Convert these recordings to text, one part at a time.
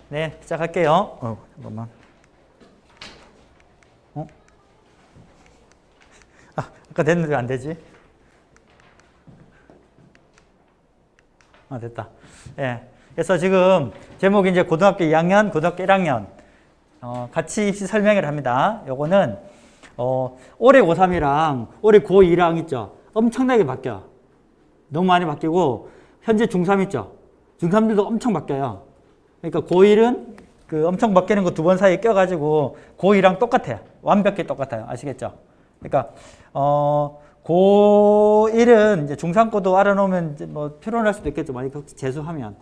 네, 시작할게요. 잠깐만. 아까 됐는데 왜 안 되지? 됐다. 예. 그래서 지금 제목이 이제 고등학교 2학년, 고등학교 1학년 같이 입시 설명을 합니다. 요거는 올해 고3이랑 올해 고2랑 있죠. 엄청나게 바뀌어. 너무 많이 바뀌고 현재 중3 있죠. 중3들도 엄청 바뀌어요. 그러니까 고1은 그 엄청 바뀌는 거 두 번 사이에 껴가지고 고2랑 똑같아요. 완벽히 똑같아요. 아시겠죠? 그러니까 고1은 이제 중3 거도 알아놓으면 이제 뭐 표현할 수도 있겠죠. 많이 재수하면.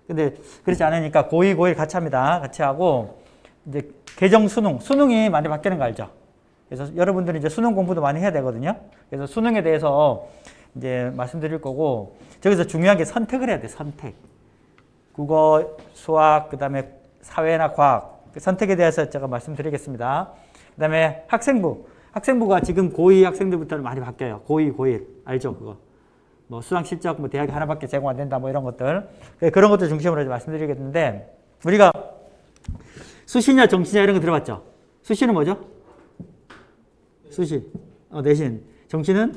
근데 그렇지 않으니까 고2, 고1 같이 합니다. 같이 하고 이제 계정 수능이 많이 바뀌는 거 알죠? 그래서 여러분들이 이제 수능 공부도 많이 해야 되거든요. 그래서 수능에 대해서 이제 말씀드릴 거고 저기서 중요한 게 선택을 해야 돼. 선택. 국어, 수학, 그 다음에 사회나 과학 그 선택에 대해서 제가 말씀드리겠습니다. 그 다음에 학생부가 지금 고2 학생들부터는 많이 바뀌어요. 고2, 고1 알죠? 그거 뭐 수상 실적 뭐 대학이 하나밖에 제공 안 된다 뭐 이런 것들 그런 것들 중심으로 말씀드리겠는데 우리가 수시냐 정시냐 이런 거 들어봤죠? 수시는 뭐죠? 수시 내신 정시는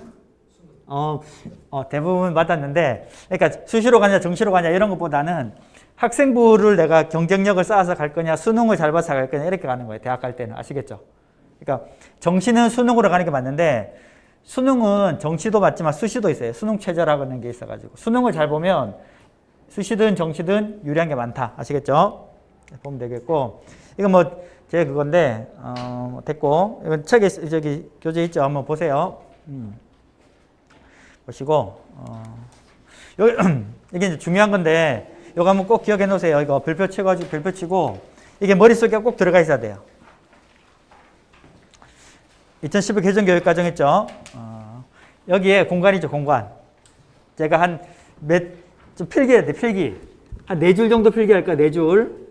대부분 맞았는데 그러니까 수시로 가냐 정시로 가냐 이런 것보다는 학생부를 내가 경쟁력을 쌓아서 갈 거냐 수능을 잘 봐서 갈 거냐 이렇게 가는 거예요. 대학 갈 때는 아시겠죠? 그러니까 정시는 수능으로 가는 게 맞는데 수능은 정시도 맞지만 수시도 있어요. 수능 최저라고 하는 게 있어가지고 수능을 잘 보면 수시든 정시든 유리한 게 많다. 아시겠죠? 보면 되겠고 이건 뭐 제 그건데 됐고 이건 책에 저기 교재 있죠? 한번 보세요. 보시고 여기 이게 이제 중요한 건데 이거 한번 꼭 기억해 놓으세요. 이거 별표 치고 이게 머릿속에 꼭 들어가 있어야 돼요. 2015 개정교육과정 있죠? 여기에 공간이죠, 공간. 제가 좀 필기해야 돼, 필기. 한 4줄 정도 필기할까, 4줄.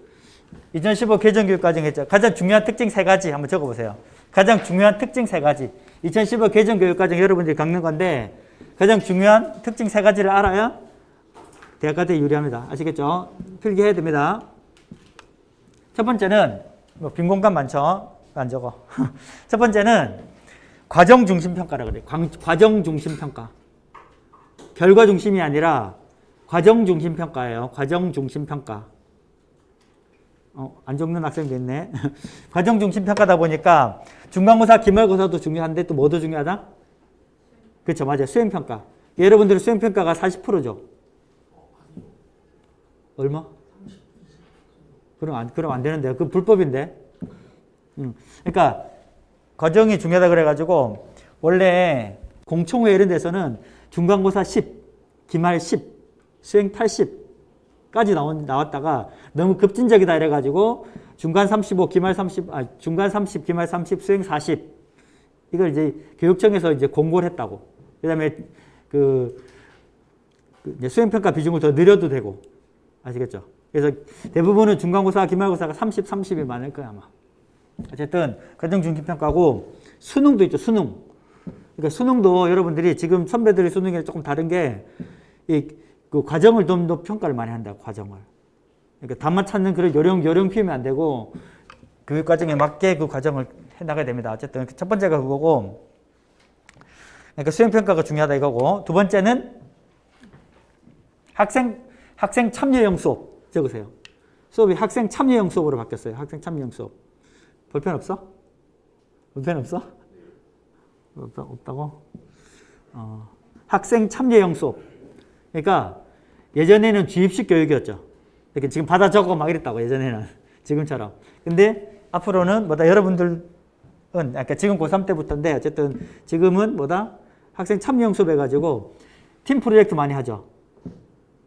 2015 개정교육과정 했죠. 가장 중요한 특징 3가지 한번 적어보세요. 가장 중요한 특징 3가지. 2015 개정교육과정 여러분들이 겪는 건데 가장 중요한 특징 3가지를 알아야 대학 갈 때 유리합니다. 아시겠죠? 필기해야 됩니다. 첫 번째는 뭐 빈 공간 많죠? 안 적어. 첫 번째는 과정 중심 평가라고 그래요. 과정 중심 평가. 결과 중심이 아니라 과정 중심 평가예요. 과정 중심 평가. 안 적는 학생도 있네. 과정 중심 평가다 보니까 중간고사, 기말고사도 중요한데 또 뭐도 중요하다? 그렇죠. 맞아요. 수행평가. 여러분들 수행평가가 40%죠. 얼마? 그럼 안 되는데요. 그건 불법인데. 그러니까 과정이 중요하다 그래가지고 원래 공청회 이런 데서는 중간고사 10, 기말 10, 수행 80까지 나왔다가 너무 급진적이다 이래가지고 중간 35, 기말 30, 중간 30, 기말 30, 수행 40 이걸 이제 교육청에서 이제 공고를 했다고. 그다음에 이제 수행평가 비중을 더 늘려도 되고 아시겠죠? 그래서 대부분은 중간고사, 기말고사가 30, 30이 많을 거야 아마. 어쨌든 과정 중심 평가고 수능도 있죠. 수능. 그러니까 수능도 여러분들이 지금 선배들의 수능이랑 조금 다른 게 그 과정을 좀 더 평가를 많이 한다. 과정을. 그러니까 답만 찾는 그런 요령 피우면 안 되고 교육 과정에 맞게 그 과정을 해 나가야 됩니다. 어쨌든 첫 번째가 그거고. 그러니까 수행 평가가 중요하다 이거고. 두 번째는 학생 참여형 수업. 적으세요. 수업이 학생 참여형 수업으로 바뀌었어요. 학생 참여형 수업. 볼펜 없어? 볼펜 없어? 없다고? 학생 참여형 수업. 그러니까 예전에는 주입식 교육이었죠. 이렇게 지금 받아 적어 막 이랬다고 예전에는. 지금처럼. 근데 앞으로는 여러분들은 그러니까 지금 고3 때부터인데 어쨌든 지금은 학생 참여형 수업 해가지고 팀 프로젝트 많이 하죠.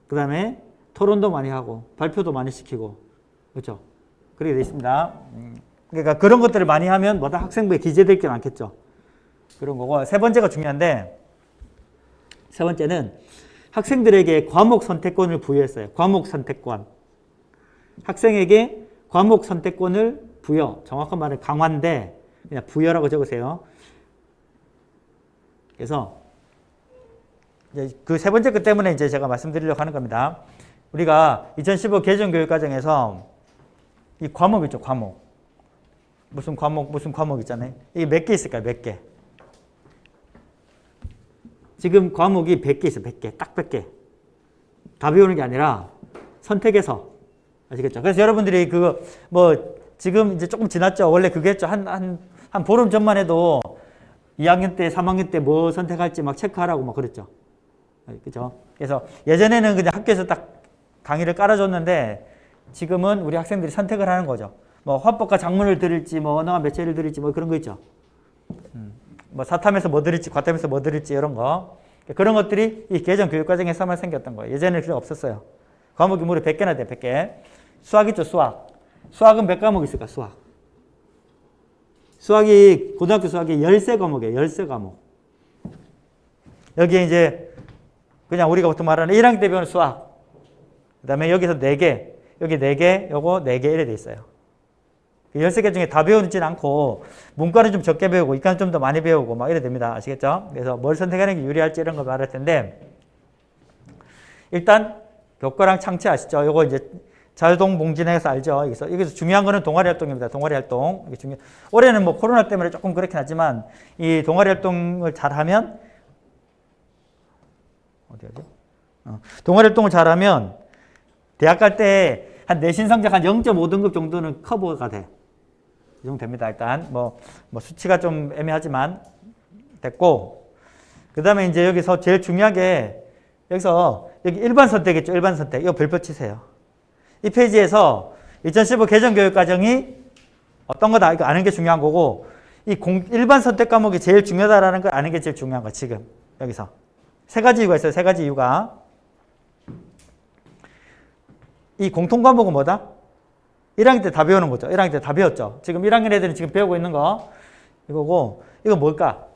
그 다음에 토론도 많이 하고 발표도 많이 시키고 그렇죠? 그렇게 되어 있습니다. 그러니까 그런 것들을 많이 하면 학생부에 기재될 게 많겠죠. 그런 거고 세 번째가 중요한데 세 번째는 학생들에게 과목 선택권을 부여했어요. 과목 선택권. 학생에게 과목 선택권을 부여. 정확한 말은 강화인데 그냥 부여라고 적으세요. 그래서 그 세 번째 것 때문에 이제 제가 말씀드리려고 하는 겁니다. 우리가 2015 개정교육과정에서 이 과목 있죠, 과목. 무슨 과목 있잖아요. 이게 몇 개 있을까요, 몇 개? 지금 과목이 100개 있어요, 100개. 딱 100개. 다 배우는 게 아니라 선택해서. 아시겠죠? 그래서 여러분들이 그거, 지금 이제 조금 지났죠? 원래 그게 했죠. 한 보름 전만 해도 2학년 때, 3학년 때 뭐 선택할지 막 체크하라고 막 그랬죠. 그죠? 그래서 예전에는 그냥 학교에서 딱 강의를 깔아줬는데 지금은 우리 학생들이 선택을 하는 거죠. 뭐 화법과 작문을 들을지, 뭐 언어와 매체를 들을지, 뭐 그런 거 있죠. 뭐 사탐에서 뭐 들을지, 과탐에서 뭐 들을지 이런 거. 그런 것들이 이 개정 교육과정에서만 생겼던 거예요. 예전에는 그게 없었어요. 과목이 무려 100개나 돼, 100개. 수학 있죠, 수학. 수학은 몇 과목 있을까, 수학. 수학이, 고등학교 수학이 13과목이에요, 13과목. 여기에 이제 그냥 우리가 보통 말하는 1학년 때 배우는 수학. 그 다음에 여기서 4개, 여기 4개, 요거 4개 이래 돼 있어요. 13개 중에 다 배우지는 않고 문과는 좀 적게 배우고 이과는 좀 더 많이 배우고 막 이래 됩니다. 아시겠죠? 그래서 뭘 선택하는 게 유리할지 이런 거 말할 텐데 일단 교과랑 창체 아시죠? 요거 이제 자유동봉진에서 알죠? 여기서 중요한 거는 동아리 활동입니다. 동아리 활동. 이게 올해는 뭐 코로나 때문에 조금 그렇긴 하지만 이 동아리 활동을 잘하면 동아리 활동을 잘하면 대학 갈 때 한 내신 성적 한 0.5등급 정도는 커버가 돼. 이 정도 됩니다. 일단 뭐 수치가 좀 애매하지만 됐고 그 다음에 이제 여기서 제일 중요한 게 여기서 여기 일반 선택 있죠. 일반 선택. 이거 별표 치세요. 이 페이지에서 2015 개정교육과정이 어떤 거다 이거 아는 게 중요한 거고 이 일반 선택 과목이 제일 중요하다라는 걸 아는 게 제일 중요한 거 지금 여기서 세 가지 이유가 있어요. 세 가지 이유가 이 공통 과목은 뭐다? 1학년 때 다 배우는 거죠. 1학년 때 다 배웠죠. 지금 1학년 애들은 지금 배우고 있는 거 이거고 이거 뭘까?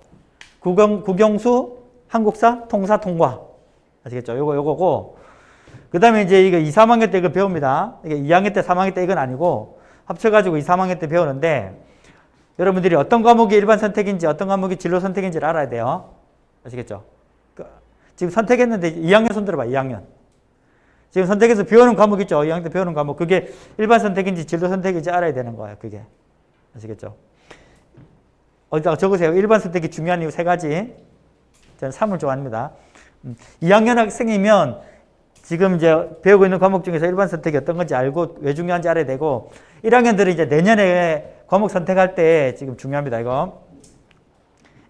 국영수, 한국사, 통사, 통과 아시겠죠? 요거고 그 다음에 이제 이거 2, 3학년 때 이거 배웁니다. 이게 2학년 때, 3학년 때 이건 아니고 합쳐가지고 2, 3학년 때 배우는데 여러분들이 어떤 과목이 일반 선택인지 어떤 과목이 진로 선택인지를 알아야 돼요. 아시겠죠? 지금 선택했는데 2학년 손 들어봐. 2학년. 지금 선택해서 배우는 과목 있죠? 2학년 때 배우는 과목. 그게 일반 선택인지 진로 선택인지 알아야 되는 거예요. 그게. 아시겠죠? 어디다가 적으세요. 일반 선택이 중요한 이유 세 가지. 저는 3을 좋아합니다. 2학년 학생이면 지금 이제 배우고 있는 과목 중에서 일반 선택이 어떤 건지 알고 왜 중요한지 알아야 되고 1학년들은 이제 내년에 과목 선택할 때 지금 중요합니다. 이거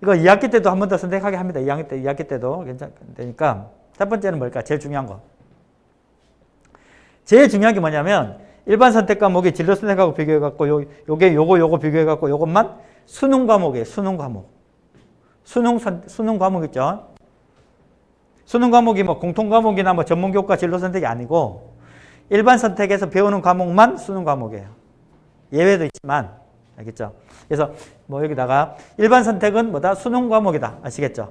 2학기 때도 한 번 더 선택하게 합니다. 2학기 때도 괜찮으니까 첫 번째는 뭘까? 제일 중요한 거. 제일 중요한 게 뭐냐면 일반 선택 과목이 진로 선택하고 비교해갖고 요거 비교해갖고 요것만 수능 과목이에요. 수능 과목. 수능 과목 있죠? 수능 과목이 뭐 공통 과목이나 뭐 전문 교과 진로 선택이 아니고 일반 선택에서 배우는 과목만 수능 과목이에요. 예외도 있지만 알겠죠? 그래서 뭐 여기다가 일반 선택은 뭐다? 수능 과목이다. 아시겠죠?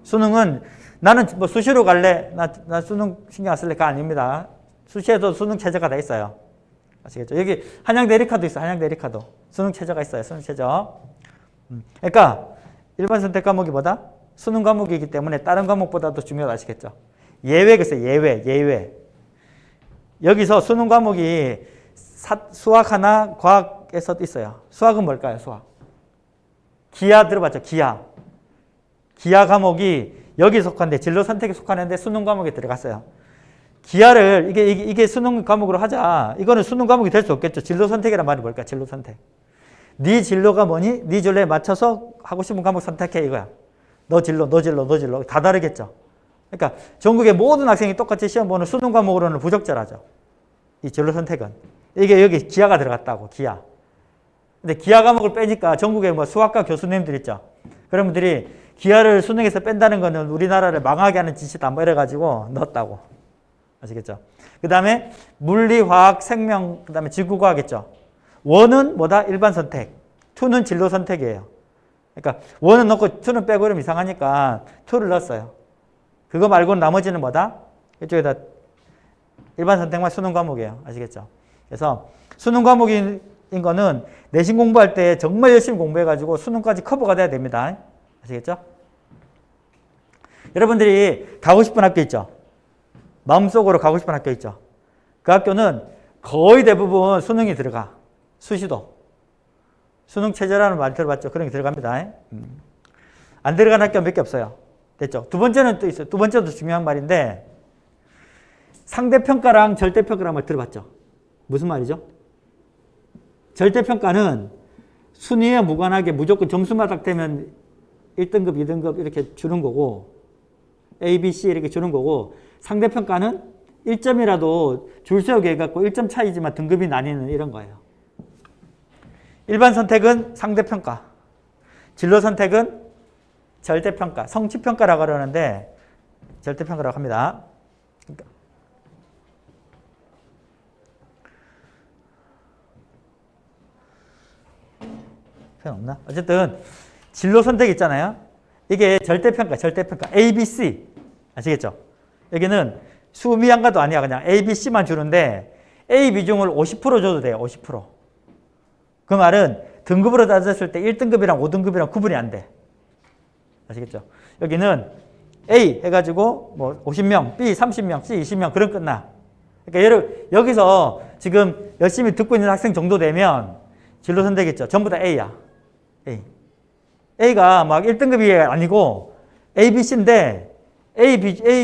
수능은 나는 뭐 수시로 갈래? 나 수능 신경 안 쓸래가 아닙니다. 수시에도 수능 최저가 다 있어요. 아시겠죠? 여기 한양 대리카도 있어요. 한양 대리카도. 수능 최저가 있어요. 수능 최저. 그러니까 일반 선택 과목이 뭐다? 수능 과목이기 때문에 다른 과목보다도 중요하다. 아시겠죠? 예외가 있어요. 예외. 여기서 수능 과목이 수학 하나, 과학에서도 있어요. 수학은 뭘까요? 수학. 기하 들어봤죠? 기하 과목이 여기 속한데 진로 선택에 속하는데 수능 과목에 들어갔어요. 기하를 이게 수능 과목으로 하자. 이거는 수능 과목이 될 수 없겠죠. 진로 선택이란 말이 뭘까? 진로 선택. 네 진로가 뭐니? 네 진로에 맞춰서 하고 싶은 과목 선택해 이거야. 너 진로 다 다르겠죠. 그러니까 전국의 모든 학생이 똑같이 시험 보는 수능 과목으로는 부적절하죠. 이 진로 선택은. 이게 여기 기하가 들어갔다고. 기하. 근데 기하 과목을 빼니까 전국에 뭐 수학과 교수님들 있죠. 그런 분들이 기하를 수능에서 뺀다는 거는 우리나라를 망하게 하는 짓이다. 뭐 이래가지고 넣었다고. 아시겠죠? 그 다음에 물리, 화학, 생명, 그 다음에 지구과학 있죠. 원은 뭐다? 일반 선택. 투는 진로 선택이에요. 그러니까 원은 넣고 투는 빼고 그러면 이상하니까 투를 넣었어요. 그거 말고는 나머지는 뭐다? 이쪽에다 일반 선택만 수능 과목이에요. 아시겠죠? 그래서 수능 과목인 거는 내신 공부할 때 정말 열심히 공부해가지고 수능까지 커버가 돼야 됩니다. 아시겠죠? 여러분들이 가고 싶은 학교 있죠? 마음속으로 가고 싶은 학교 있죠? 그 학교는 거의 대부분 수능이 들어가. 수시도. 수능 최저라는 말 들어봤죠? 그런 게 들어갑니다. 안 들어간 학교 몇 개 없어요. 됐죠? 두 번째는 또 있어요. 두 번째도 중요한 말인데 상대평가랑 절대평가란 말 들어봤죠? 무슨 말이죠? 절대평가는 순위에 무관하게 무조건 점수만 딱 되면 1등급, 2등급 이렇게 주는 거고 A, B, C 이렇게 주는 거고 상대평가는 1점이라도 줄 세우게 해갖고 1점 차이지만 등급이 나뉘는 이런 거예요. 일반 선택은 상대평가, 진로 선택은 절대평가, 성취평가라고 그러는데 절대평가라고 합니다. 표현 없나? 어쨌든 진로 선택 있잖아요. 이게 절대평가, 절대평가 A, B, C 아시겠죠? 여기는 수미양가도 아니야. 그냥 A, B, C만 주는데 A 비중을 50% 줘도 돼요. 50%. 그 말은 등급으로 따졌을 때 1등급이랑 5등급이랑 구분이 안 돼. 아시겠죠? 여기는 A 해가지고 뭐 50명, B 30명, C 20명 그럼 끝나. 그러니까 여기서 지금 열심히 듣고 있는 학생 정도 되면 진로 선택 있죠. 전부 다 A야. A. A가 막 1등급이 아니고 A, B, C인데 A,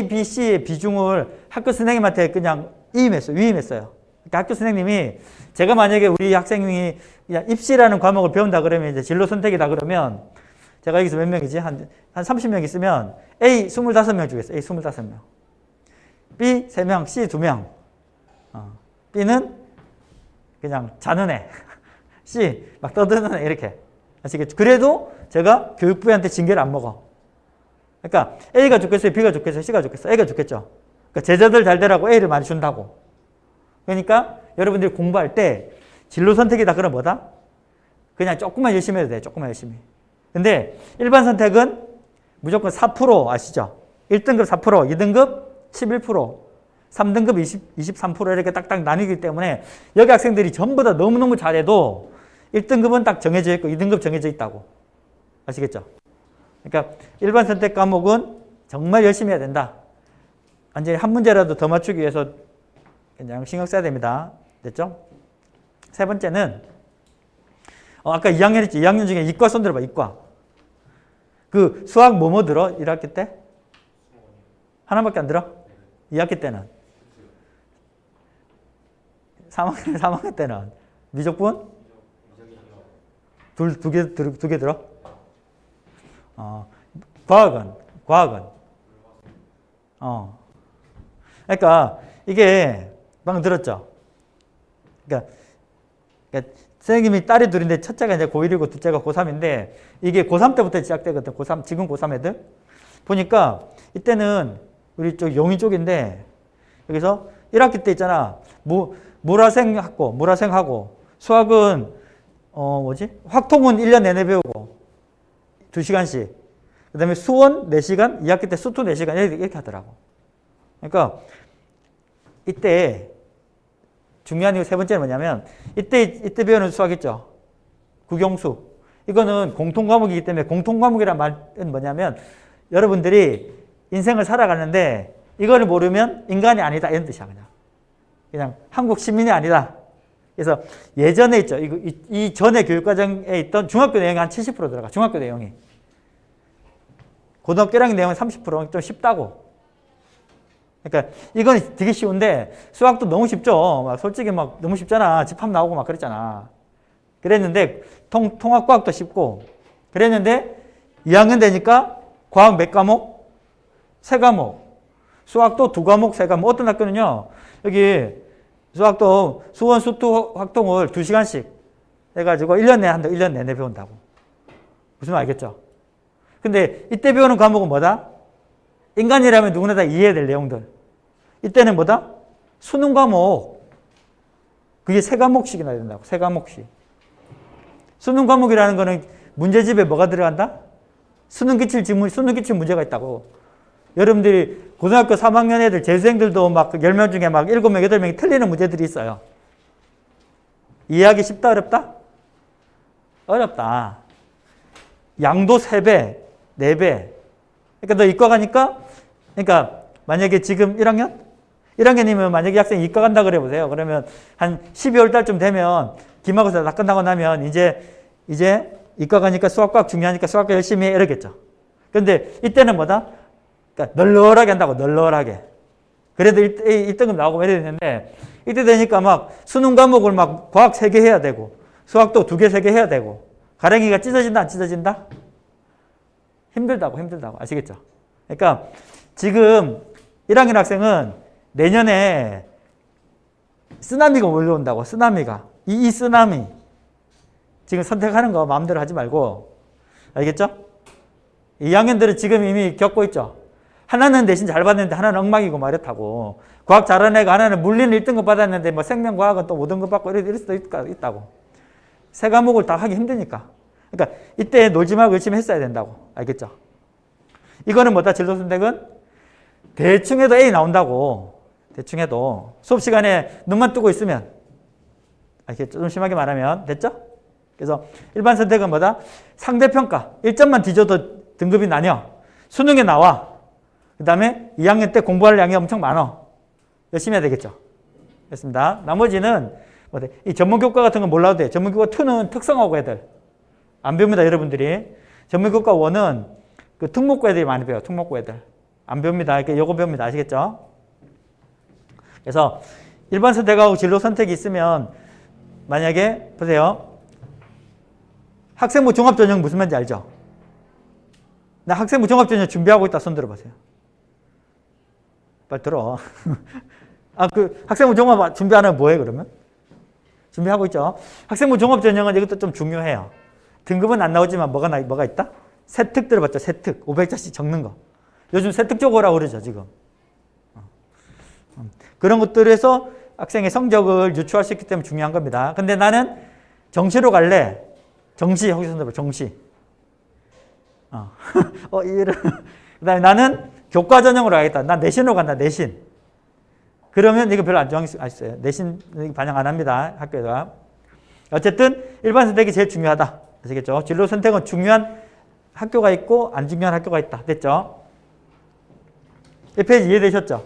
B, C의 비중을 학교 선생님한테 그냥 위임했어요. 그러니까 학교 선생님이 제가 만약에 우리 학생이 그냥 입시라는 과목을 배운다 그러면 이제 진로 선택이다 그러면 제가 여기서 몇 명이지? 한 30명 있으면 A 25명 주겠어요. A 25명. B 3명, C 2명. B는 그냥 자는 애. C 막 떠드는 애 이렇게. 아시겠죠? 그래도 제가 교육부한테 징계를 안 먹어. 그러니까 A가 좋겠어요? B가 좋겠어요? C가 좋겠어요? A가 좋겠죠? 그러니까 제자들 잘 되라고 A를 많이 준다고. 그러니까 여러분들이 공부할 때 진로 선택이다 그러면 뭐다? 그냥 조금만 열심히 해도 돼. 조금만 열심히. 근데 일반 선택은 무조건 4% 아시죠? 1등급 4%, 2등급 11%, 3등급 23% 이렇게 딱딱 나뉘기 때문에 여기 학생들이 전부 다 너무너무 잘해도 1등급은 딱 정해져 있고 2등급 정해져 있다고. 아시겠죠? 그러니까 일반 선택 과목은 정말 열심히 해야 된다. 완전히 한 문제라도 더 맞추기 위해서 그냥 신경 써야 됩니다. 됐죠? 세 번째는 아까 2학년 했지. 2학년 중에 이과 손 들어봐. 이과. 그 수학 뭐뭐 들어? 1학기 때? 하나밖에 안 들어? 2학기 때는? 3학년 때는? 미적분? 두 개 들어? 과학은? 그러니까 이게 방금 들었죠? 그러니까 선생님이 딸이 둘인데 첫째가 이제 고1이고 둘째가 고3인데 이게 고3 때부터 시작되거든. 지금 고3 애들. 보니까 이때는 우리 쪽 용인 쪽인데 여기서 1학기 때 있잖아. 모라생하고 수학은 확통은 1년 내내 배우고 2시간씩. 그 다음에 수원 4시간, 2학기 때 수투 4시간 이렇게 하더라고. 그러니까 이때 중요한 이유 세 번째는 뭐냐면 이때 배우는 수학 있죠. 국영수. 이거는 공통과목이기 때문에 공통과목이란 말은 뭐냐면 여러분들이 인생을 살아가는데 이거를 모르면 인간이 아니다 이런 뜻이야. 그냥 한국 시민이 아니다. 그래서 예전에 있죠. 이 전에 교육과정에 있던 중학교 내용이 한 70% 들어가. 중학교 내용이. 고등학교 1학년 내용은 30%. 좀 쉽다고. 그러니까 이건 되게 쉬운데 수학도 너무 쉽죠. 솔직히 막 너무 쉽잖아. 집합 나오고 막 그랬잖아. 그랬는데 통합과학도 쉽고 그랬는데 2학년 되니까 과학 몇 과목? 3과목. 수학도 2과목, 3과목. 어떤 학교는요. 여기 수학도 수원, 수투, 확통을 2시간씩 해가지고 1년 내내 한다. 1년 내내 배운다고. 무슨 말 알겠죠? 근데 이때 배우는 과목은 뭐다? 인간이라면 누구나 다 이해해야 될 내용들. 이때는 뭐다? 수능 과목. 그게 3과목씩이나 된다고. 3과목씩. 수능 과목이라는 거는 문제집에 뭐가 들어간다? 수능 기출 문제가 있다고. 여러분들이 고등학교 3학년 애들 재수생들도 막 10명 중에 막 7명, 8명이 틀리는 문제들이 있어요. 이해하기 쉽다, 어렵다? 어렵다. 양도 3배, 4배. 그러니까 너 이과 가니까, 그러니까 만약에 지금 1학년? 1학년이면 만약에 학생이 이과 간다 그래 보세요. 그러면 한 12월 달쯤 되면 기말고사 다 끝나고 나면 이제 이과 가니까 수학과학 중요하니까 수학과 열심히 해 이러겠죠. 근데 이때는 뭐다? 그러니까 널널하게 한다고, 널널하게. 그래도 1등급 나오고 이래야 되는데 이때 되니까 막 수능 과목을 막 과학 3개 해야 되고 수학도 2개, 3개 해야 되고 가랭이가 찢어진다, 안 찢어진다? 힘들다고. 아시겠죠? 그러니까 지금 1학년 학생은 내년에 쓰나미가 몰려온다고, 쓰나미가. 이 쓰나미. 지금 선택하는 거 마음대로 하지 말고. 알겠죠? 2학년들은 지금 이미 겪고 있죠? 하나는 대신 잘 받는데 하나는 엉망이고 마렵다고. 과학 잘하는 애가 하나는 물리는 1등급 받았는데 뭐 생명과학은 또 5등급 받고 이럴 수도 있다고. 세 과목을 다 하기 힘드니까. 그러니까 이때 놀지 말고 열심히 했어야 된다고. 알겠죠? 이거는 뭐다? 진로 선택은 대충 해도 A 나온다고. 대충 해도. 수업 시간에 눈만 뜨고 있으면. 알겠죠? 좀 심하게 말하면. 됐죠? 그래서 일반 선택은 뭐다? 상대평가. 1점만 뒤져도 등급이 나뉘어. 수능에 나와. 그 다음에 2학년 때 공부할 양이 엄청 많아. 열심히 해야 되겠죠? 됐습니다. 나머지는 이 전문교과 같은 건 몰라도 돼. 전문교과 2는 특성화고 애들. 안 배웁니다, 여러분들이. 전문교과 1은 그 특목고 애들이 많이 배워요. 특목고 애들. 안 배웁니다. 이렇게 요거 배웁니다. 아시겠죠? 그래서 일반 선택하고 진로 선택이 있으면 만약에 보세요. 학생부 종합전형 무슨 말인지 알죠? 나 학생부 종합전형 준비하고 있다. 손 들어보세요. 빨리 들어. 그 학생부 종합 준비하는 뭐해 그러면? 준비하고 있죠. 학생부 종합전형은 이것도 좀 중요해요. 등급은 안 나오지만 뭐가 있다? 세특 들어봤죠? 세특. 500자씩 적는 거. 요즘 세특 적어라고 그러죠, 지금. 그런 것들에서 학생의 성적을 유추할 수 있기 때문에 중요한 겁니다. 근데 나는 정시로 갈래. 정시, 혹시 손 들어봐, 정시. 그 다음에 나는 교과 전형으로 가겠다. 난 내신으로 간다, 내신. 그러면 이거 별로 안 좋아하시어요. 내신 반영 안 합니다, 학교가. 어쨌든 일반 선택이 제일 중요하다. 아시겠죠? 진로 선택은 중요한 학교가 있고 안 중요한 학교가 있다. 됐죠? 이 페이지 이해되셨죠?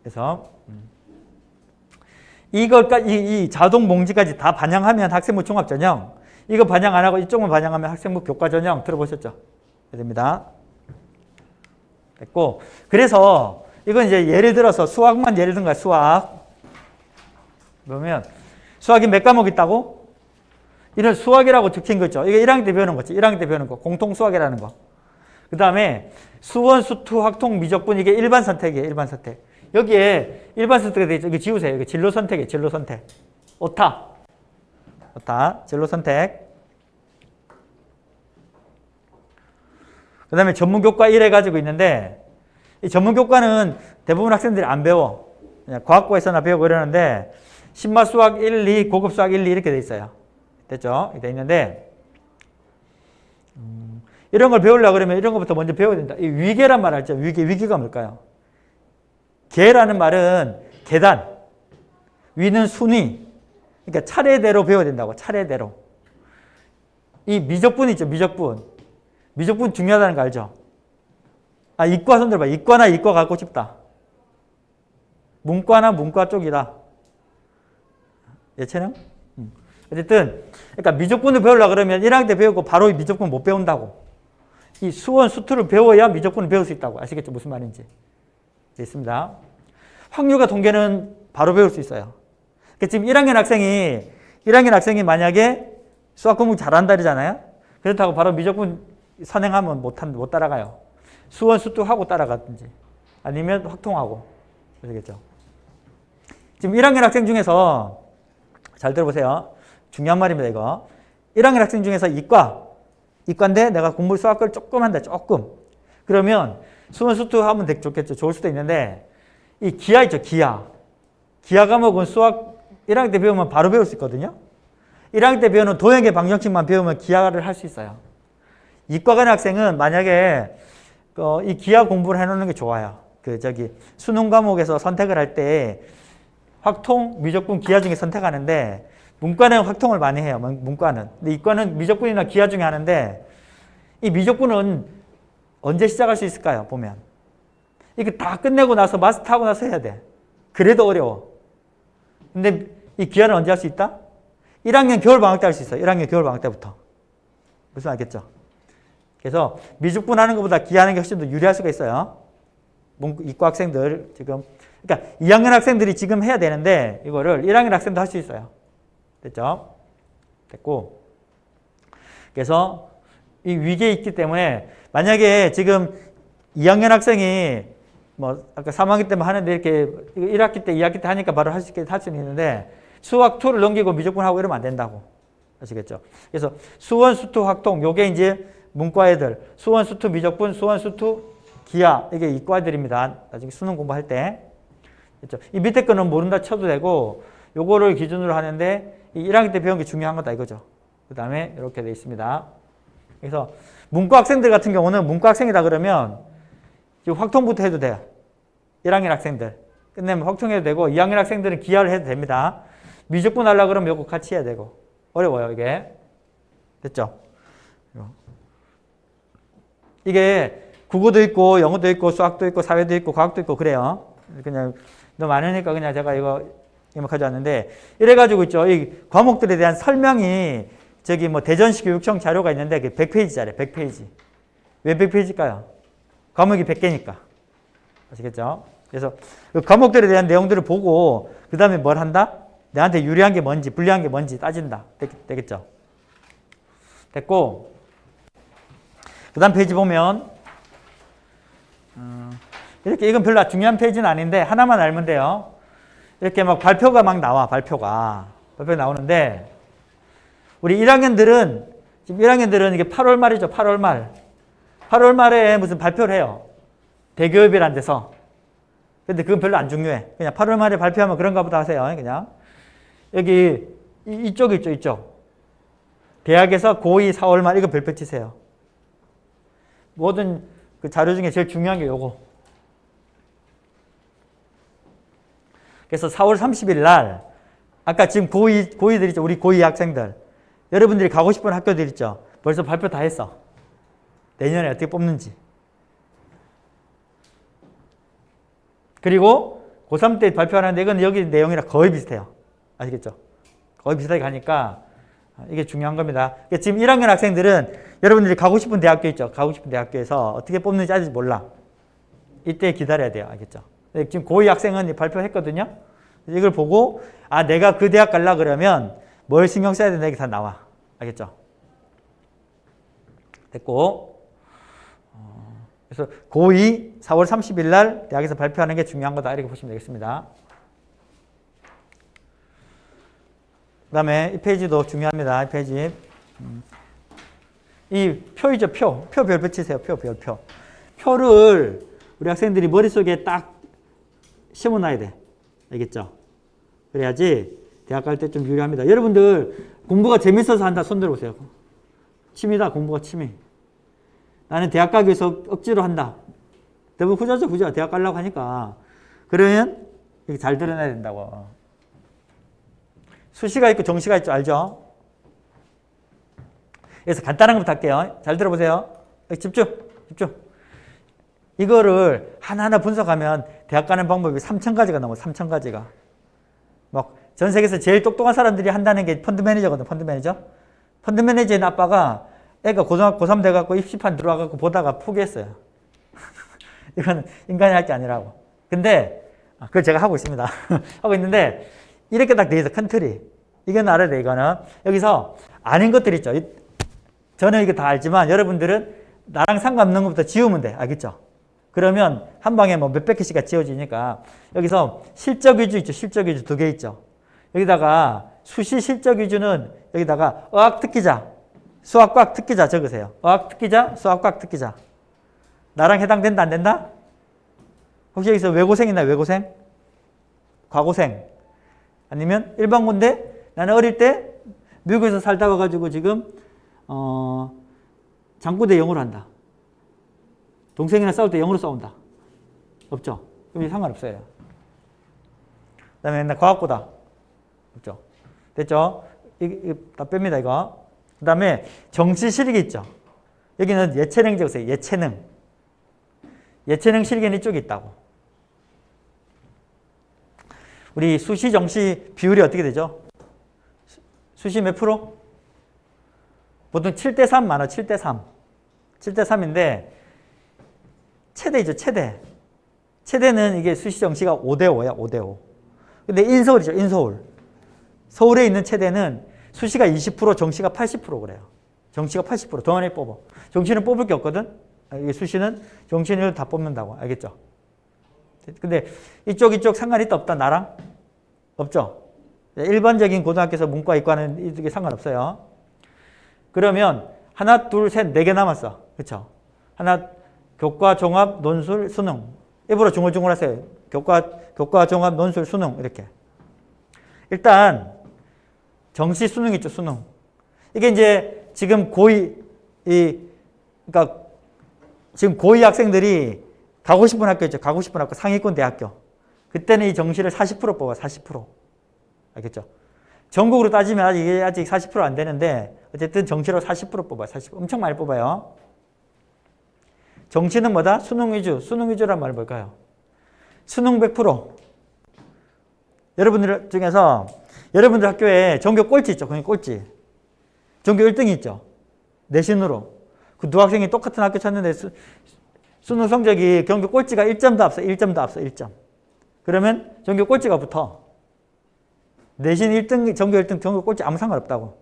그래서 이 자동 봉지까지 다 반영하면 학생부 종합전형, 이거 반영 안 하고 이쪽만 반영하면 학생부 교과전형 들어보셨죠? 됩니다. 됐고, 그래서 이건 이제 예를 들어서 수학만 예를 든 거야. 수학. 그러면 수학이 몇 과목 있다고? 이런 수학이라고 적힌 거 있죠. 이게 1학년 때 배우는 거지. 1학년 때 배우는 거. 공통 수학이라는 거. 그 다음에 수원, 수투, 학통, 미적분 이게 일반 선택이에요. 일반 선택. 여기에 일반 선택이 돼 있죠. 이거 지우세요. 이거 진로 선택이에요. 진로 선택. 오타. 진로 선택. 그 다음에 전문교과 1 해가지고 있는데 이 전문교과는 대부분 학생들이 안 배워. 그냥 과학고에서나 배우고 이러는데 신마수학 1, 2, 고급수학 1, 2 이렇게 돼 있어요. 됐죠? 돼 있는데 이런 걸 배우려고 그러면 이런 것부터 먼저 배워야 된다. 이 위계란 말 알죠? 위계가 뭘까요? 계라는 말은 계단, 위는 순위. 그러니까 차례대로 배워야 된다고. 차례대로. 이 미적분 있죠? 미적분. 미적분 중요하다는 거 알죠? 이과 손 들어봐. 이과나 이과 갖고 싶다. 문과나 문과 쪽이다. 예체능? 어쨌든 그러니까 미적분을 배우려고 그러면 1학년 때 배우고 바로 미적분 못 배운다고. 이 수원, 수투를 배워야 미적분을 배울 수 있다고. 아시겠죠? 무슨 말인지. 있습니다. 확률과 통계는 바로 배울 수 있어요. 그러니까 지금 1학년 학생이 만약에 수학 공부 잘한다 그러잖아요. 그렇다고 바로 미적분 선행하면 못 따라가요. 수원, 수투 하고 따라가든지 아니면 확통하고. 아시겠죠? 지금 1학년 학생 중에서 잘 들어보세요. 중요한 말입니다, 이거. 1학년 학생 중에서 이과인데 내가 공부 수학을 조금 한다, 조금. 그러면 수원, 수투 하면 되게 좋겠죠. 좋을 수도 있는데 이 기하 있죠, 기하. 기하 과목은 수학 1학년 때 배우면 바로 배울 수 있거든요. 1학년 때 배우는 도형의 방정식만 배우면 기하를 할 수 있어요. 이과 간 학생은 만약에 이 기하 공부를 해놓는 게 좋아요. 수능 과목에서 선택을 할 때 확통, 미적분, 기하 중에 선택하는데 문과는 확통을 많이 해요. 문과는. 근데 이과는 미적분이나 기하 중에 하는데 이 미적분은 언제 시작할 수 있을까요? 보면. 이게 다 끝내고 나서 마스터하고 나서 해야 돼. 그래도 어려워. 근데 이 기하는 언제 할 수 있다? 1학년 겨울방학 때 할 수 있어요. 1학년 겨울방학 때부터. 무슨 알겠죠? 그래서 미적분 하는 것보다 기하는 게 훨씬 더 유리할 수가 있어요. 이과 학생들 지금. 그러니까 2학년 학생들이 지금 해야 되는데 이거를 1학년 학생도 할 수 있어요. 됐죠? 됐고. 그래서 이 위기에 있기 때문에 만약에 지금 2학년 학생이 뭐 아까 3학기 때만 하는데 이렇게 1학기 때, 2학기 때 하니까 바로 할 수 있는데 수학 2를 넘기고 미적분 하고 이러면 안 된다고. 아시겠죠? 그래서 수원, 수투, 확통 요게 이제 문과 애들 수원, 수투, 미적분, 수원, 수투, 기하 이게 이과 애들입니다. 나중에 수능 공부할 때. 그렇죠? 이 밑에 거는 모른다 쳐도 되고 요거를 기준으로 하는데 이 1학기 때 배운 게 중요한 거다 이거죠. 그 다음에 이렇게 돼 있습니다. 그래서 문과 학생들 같은 경우는 문과 학생이다 그러면 지금 확통부터 해도 돼요. 1학년 학생들. 끝내면 확통해도 되고 2학년 학생들은 기하를 해도 됩니다. 미적분 하려고 그러면 요거 같이 해야 되고. 어려워요 이게. 됐죠? 이게 국어도 있고 영어도 있고 수학도 있고 사회도 있고 과학도 있고 그래요. 그냥 너무 많으니까 그냥 제가 이거 가져왔는데 이래가지고 있죠. 이 과목들에 대한 설명이 저기 뭐 대전시 교육청 자료가 있는데 그 100페이지짜리 100페이지. 왜 100페이지일까요? 과목이 100개니까. 아시겠죠? 그래서 그 과목들에 대한 내용들을 보고 그 다음에 뭘 한다? 내한테 유리한 게 뭔지 불리한 게 뭔지 따진다. 되겠죠? 됐고 그 다음 페이지 보면 이렇게 이건 별로 중요한 페이지는 아닌데 하나만 알면 돼요. 이렇게 막 발표가 막 나와. 발표가 나오는데 우리 1학년들은 지금 1학년들은 이게 8월 말이죠. 8월 말. 8월 말에 무슨 발표를 해요. 대기업이란 데서. 근데 그건 별로 안 중요해. 그냥 8월 말에 발표하면 그런가 보다 하세요. 그냥. 여기 이쪽 있죠. 이쪽. 대학에서 고2 4월 말 이거 별표 치세요. 모든 그 자료 중에 제일 중요한 게 요거. 그래서 4월 30일 날 아까 지금 고2들 있죠. 우리 고2 학생들. 여러분들이 가고 싶은 학교들 있죠. 벌써 발표 다 했어. 내년에 어떻게 뽑는지. 그리고 고3 때 발표하는데 이건 여기 내용이랑 거의 비슷해요. 아시겠죠? 거의 비슷하게 가니까 이게 중요한 겁니다. 지금 1학년 학생들은 여러분들이 가고 싶은 대학교 있죠. 가고 싶은 대학교에서 어떻게 뽑는지 아직 몰라. 이때 기다려야 돼요. 알겠죠? 지금 고2 학생은 발표했거든요. 이걸 보고 아 내가 그 대학 가려고 그러면 뭘 신경 써야 되나 이게 다 나와. 알겠죠? 됐고 그래서 고2 4월 30일 날 대학에서 발표하는 게 중요한 거다 이렇게 보시면 되겠습니다. 그 다음에 이 페이지도 중요합니다. 이 페이지 이 표이죠. 표 별표 치세요. 별표. 표를 우리 학생들이 머릿속에 딱 심어놔야 돼. 알겠죠? 그래야지 대학 갈 때 좀 유리합니다. 여러분들 공부가 재밌어서 한다 손 들어보세요. 취미다. 공부가 취미. 나는 대학 가기 위해서 억지로 한다. 대부분 후자죠. 후자. 대학 가려고 하니까. 그러면 이렇게 잘 드러나야 된다고. 수시가 있고 정시가 있죠. 알죠? 그래서 간단한 것부터 할게요. 잘 들어보세요. 집중. 이거를 하나하나 분석하면 대학 가는 방법이 3,000가지가 넘어. 3,000가지가. 막 전 세계에서 제일 똑똑한 사람들이 한다는 게 펀드 매니저거든. 펀드 매니저. 펀드 매니저의 아빠가 애가 고등학교 고3 돼갖고 입시판 들어와갖고 보다가 포기했어요. 이건 인간이 할 게 아니라고. 근데 그걸 제가 하고 있습니다. 하고 있는데 이렇게 딱 돼 있어. 큰 틀이. 이건 알아야 돼. 이거는. 여기서 아는 것들 있죠. 저는 이거 다 알지만 여러분들은 나랑 상관없는 것부터 지우면 돼. 알겠죠? 그러면 한 방에 뭐 몇백 개씩가 지워지니까 여기서 실적 위주 있죠. 실적 위주 2개 있죠. 여기다가 수시 실적 위주는 여기다가 어학 특기자, 수학과학 특기자 적으세요. 어학 특기자, 수학과학 특기자. 나랑 해당된다 안 된다? 혹시 여기서 외고생 있나요? 외고생? 과고생? 아니면 일반고인데 나는 어릴 때 미국에서 살다 와가지고 지금 장구대 영어로 한다. 동생이랑 싸울 때 영어로 싸운다. 없죠? 그럼 상관없어요. 그 다음에 나 과학고다. 없죠? 됐죠? 이거 다 뺍니다, 이거. 그 다음에 정시 실기 있죠? 여기는 예체능 적으세요. 예체능 실기는 이쪽에 있다고. 우리 수시 정시 비율이 어떻게 되죠? 수시 몇 프로? 보통 7대3 많아. 7대3. 7대3인데 최대이죠. 최대. 최대는 이게 수시 정시가 5대5야. 5대5. 근데 인서울이죠. 인서울. 서울에 있는 최대는 수시가 20%, 정시가 80% 그래요. 정시가 80%. 동안에 뽑아. 정시는 뽑을 게 없거든. 이게 수시는 정시는 다 뽑는다고. 알겠죠? 근데 이쪽 상관 있다 없다 나랑? 없죠? 일반적인 고등학교에서 문과 이과는 이게 상관없어요. 그러면 하나 둘 셋 네 개 남았어. 그렇죠? 하나 교과 종합 논술 수능. 일부러 중얼중얼 하세요. 교과 종합 논술 수능 이렇게. 일단 정시 수능 있죠. 수능. 이게 이제 지금 그러니까 지금 고2 학생들이 가고 싶은 학교 있죠. 가고 싶은 학교 상위권 대학교. 그때는 이 정시를 40% 뽑아. 40%. 알겠죠? 전국으로 따지면 아직 40% 안 되는데 어쨌든 정시로 40% 뽑아요. 40%. 엄청 많이 뽑아요. 정시는 뭐다? 수능 위주. 수능 위주란 말은 뭘까요? 수능 100%. 여러분들 중에서 여러분들 학교에 전교 꼴찌 있죠. 그냥 꼴찌. 전교 1등이 있죠. 내신으로. 그 두 학생이 똑같은 학교 찾는데 수능 성적이 전교 꼴찌가 1점도 앞서. 1점도 앞서. 1점. 그러면 전교 꼴찌가 붙어. 내신 1등, 전교 1등, 전교 꼴찌 아무 상관없다고.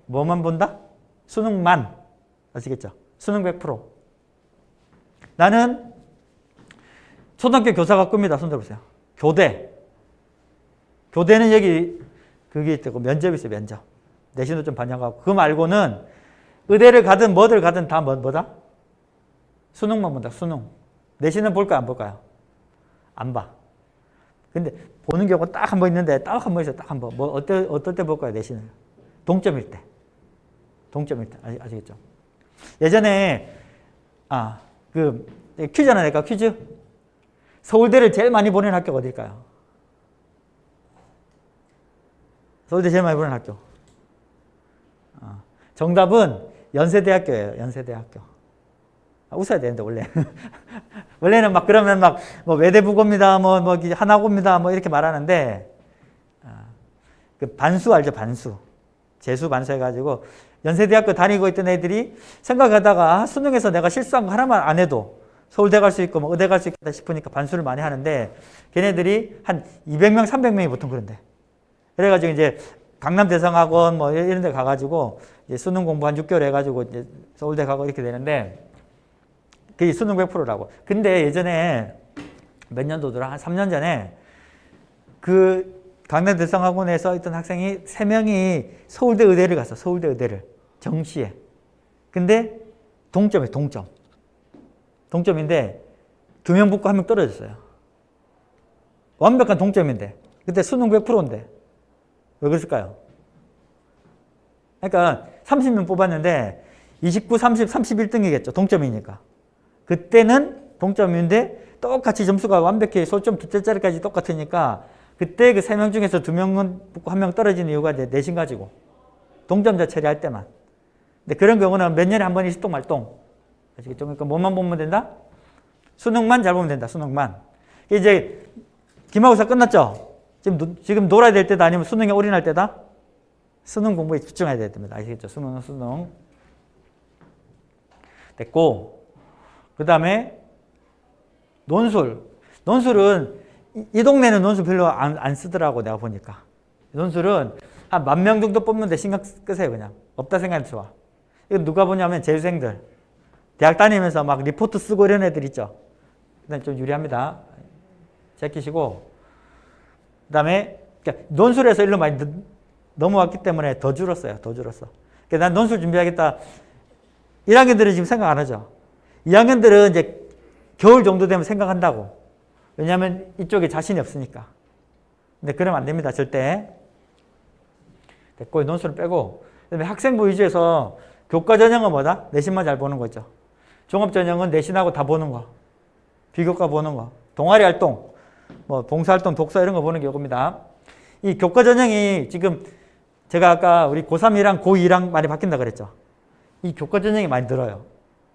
뭐만 본다? 수능만. 아시겠죠? 수능 100%. 나는 초등학교 교사가 꿈이다. 손 들어보세요. 교대. 교대는 여기 그게 있고 면접이 있어요. 면접. 내신도 좀 반영하고. 그거 말고는 의대를 가든 뭐를 가든 다 뭐다? 수능만 본다. 수능. 내신은 볼까요? 안 볼까요? 안 봐. 근데 보는 경우가 딱 한 번 있는데 딱 한 번 있어요. 딱 한 번. 어떨 때 볼까요? 내신을. 동점일 때. 동점일 때. 아시겠죠? 예전에 퀴즈 하나 낼까? 퀴즈? 서울대를 제일 많이 보낸 학교가 어딜까요? 서울대 제일 많이 보낸 학교. 정답은 연세대학교예요. 연세대학교. 웃어야 되는데 원래. 원래는 막 그러면 막 뭐 외대부고입니다. 뭐 하나고입니다. 뭐 이렇게 말하는데 그 반수 알죠? 반수. 재수 반수 해가지고 연세대학교 다니고 있던 애들이 생각하다가 수능에서 내가 실수한 거 하나만 안 해도 서울대 갈 수 있고 뭐 의대 갈 수 있겠다 싶으니까 반수를 많이 하는데 걔네들이 한 200명, 300명이 보통 그런데. 그래가지고 이제 강남 대성학원 뭐 이런 데 가가지고 이제 수능 공부 한 6개월 해가지고 이제 서울대 가고 이렇게 되는데 그게 수능 100%라고. 근데 예전에 몇 년도더라? 한 3년 전에 그 강남 대성학원에서 있던 학생이 3명이 서울대 의대를 갔어. 서울대 의대를. 정시에. 근데 동점이에요. 동점. 동점인데 2명 붙고 1명 떨어졌어요. 완벽한 동점인데. 그때 수능 100%인데. 왜 그랬을까요? 그러니까 30명 뽑았는데 29, 30, 31등이겠죠. 동점이니까. 그때는 동점인데 똑같이 점수가 완벽히 소점 2자리까지 똑같으니까 그때 그 3명 중에서 2명은 붙고 1명 떨어진 이유가 이제 내신 가지고. 동점자 처리할 때만. 근데 그런 경우는 몇 년에 한 번 일시동 말동. 아시겠죠? 그러니까 뭐만 보면 된다? 수능만 잘 보면 된다. 수능만. 이제 기말고사 끝났죠? 지금 놀아야 될 때다 아니면 수능에 올인할 때다? 수능 공부에 집중해야 됩니다. 아시겠죠? 수능. 됐고, 그 다음에 논술. 논술은 이 동네는 논술 별로 안 쓰더라고 내가 보니까. 논술은 한 10,000명 정도 뽑는데 신경 끄세요 그냥. 없다 생각해도 좋아. 이거 누가 보냐면 재수생들. 대학 다니면서 막 리포트 쓰고 이런 애들 있죠. 일단 좀 유리합니다. 제끼시고. 그 다음에 논술에서 일로 많이 넘어왔기 때문에 더 줄었어요. 더 줄었어. 그러니까 난 논술 준비하겠다. 1학년들은 지금 생각 안 하죠. 2학년들은 이제 겨울 정도 되면 생각한다고. 왜냐하면 이쪽에 자신이 없으니까. 근데 그러면 안 됩니다. 절대. 됐고 논술을 빼고. 그다음에 학생부 위주에서 교과 전형은 뭐다? 내신만 잘 보는 거죠. 종합 전형은 내신하고 다 보는 거. 비교과 보는 거. 동아리 활동, 뭐 봉사활동, 독서 이런 거 보는 게 이겁니다. 이 교과 전형이 지금 제가 아까 우리 고3이랑 고2랑 많이 바뀐다 그랬죠. 이 교과 전형이 많이 늘어요.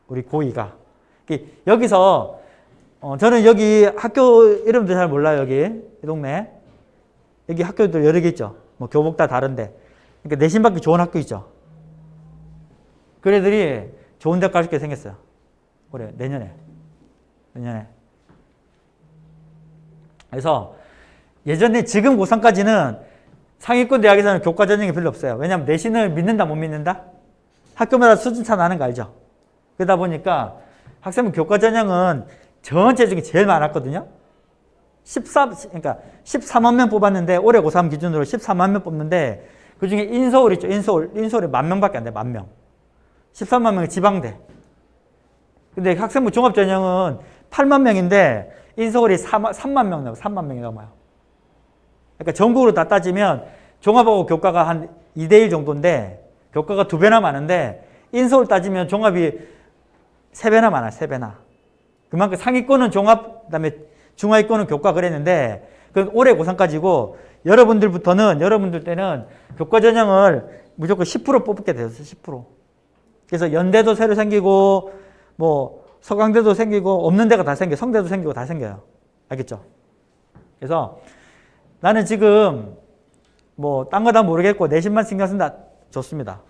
우리 고2가. 여기서 저는 여기 학교 이름도 잘 몰라요. 여기 이 동네. 여기 학교들 여러 개 있죠. 뭐 교복 다 다른데. 그러니까 내신 받기 좋은 학교 있죠. 그 애들이 좋은 데 가게 생겼어요. 올해 내년에. 그래서 예전에 지금 고3까지는 상위권 대학에서는 교과 전형이 별로 없어요. 왜냐하면 내신을 믿는다 못 믿는다? 학교마다 수준차 나는 거 알죠? 그러다 보니까 학생부 교과 전형은 전체 중에 제일 많았거든요. 그러니까 14만 명 뽑았는데 올해 고3 기준으로 14만 명 뽑는데 그중에 인서울 있죠. 인서울이 10,000명밖에 안 돼. 10,000명. 13만 명이 지방대. 근데 학생부 종합 전형은 8만 명인데 인서울이 3만 명 나와요. 3만 명이 넘어요. 그러니까 전국으로 다 따지면 종합하고 교과가 한 2대1 정도인데 교과가 2배나 많은데 인서울 따지면 종합이 3배나 많아요. 3배나. 그만큼 상위권은 종합, 그다음에 중하위권은 교과 그랬는데 그 올해 고3까지고 여러분들 때는 교과 전형을 무조건 10% 뽑게 되었어요. 10%. 그래서 연대도 새로 생기고 뭐 서강대도 생기고 없는 데가 다 생겨요. 성대도 생기고 다 생겨요. 알겠죠? 그래서 나는 지금 뭐 딴 거 다 모르겠고 내신만 신경 쓴다. 좋습니다.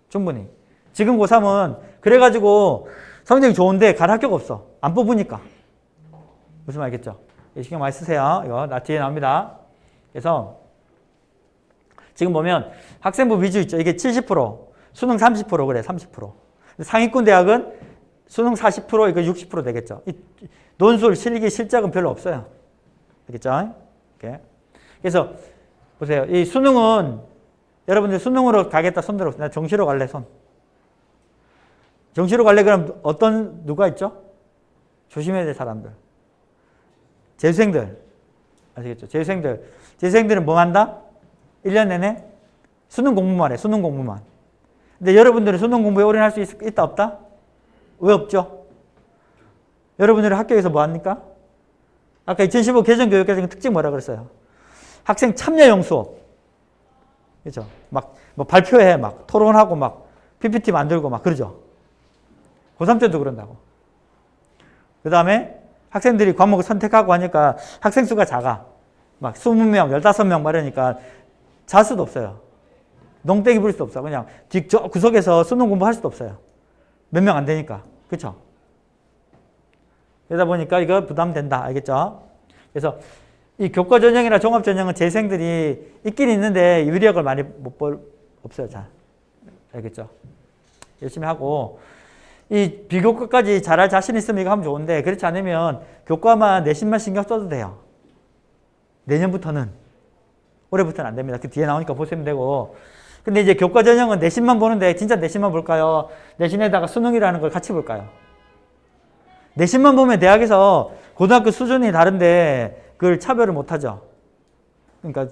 충분히. 지금 고3은 그래가지고 성적이 좋은데 갈 학교가 없어. 안 뽑으니까. 무슨 말 알겠죠? 신경 많이 쓰세요. 이거 나 뒤에 나옵니다. 그래서 지금 보면 학생부 위주 있죠. 이게 70%, 수능 30% 그래. 30%. 상위권 대학은 수능 40%, 이거 60% 되겠죠. 이 논술, 실기, 실적은 별로 없어요. 알겠죠? 이렇게. 그래서 보세요. 이 수능은 여러분들 수능으로 가겠다 손 들어. 나 정시로 갈래 손. 정시로 갈래 그럼 누가 있죠? 조심해야 될 사람들. 재수생들. 아시겠죠? 재수생들은 뭐 한다? 1년 내내 수능 공부만 해. 수능 공부만. 근데 여러분들은 수능 공부에 올인할 수 있다 없다? 왜 없죠? 여러분들은 학교에서 뭐 합니까? 아까 2015 개정교육개정 특징 뭐라 그랬어요? 학생 참여형 수업. 그죠? 막 뭐 발표회 막 토론하고 막 PPT 만들고 막 그러죠? 고3 때도 그런다고. 그 다음에 학생들이 과목을 선택하고 하니까 학생 수가 작아. 막 20명, 15명 말하니까 잘 수도 없어요. 농땡이 부릴 수도 없어. 그냥 저 구석에서 수능 공부할 수도 없어요. 몇 명 안 되니까. 그렇죠? 그러다 보니까 이거 부담된다. 알겠죠? 그래서 이 교과 전형이나 종합 전형은 재생들이 있긴 있는데 유리학을 많이 없어요. 잘. 알겠죠? 열심히 하고 이 비교과까지 잘할 자신 있으면 이거 하면 좋은데 그렇지 않으면 교과만 내신만 신경 써도 돼요. 내년부터는. 올해부터는 안 됩니다. 그 뒤에 나오니까 보시면 되고. 근데 이제 교과 전형은 내신만 보는데 진짜 내신만 볼까요? 내신에다가 수능이라는 걸 같이 볼까요? 내신만 보면 대학에서 고등학교 수준이 다른데 그걸 차별을 못하죠. 그러니까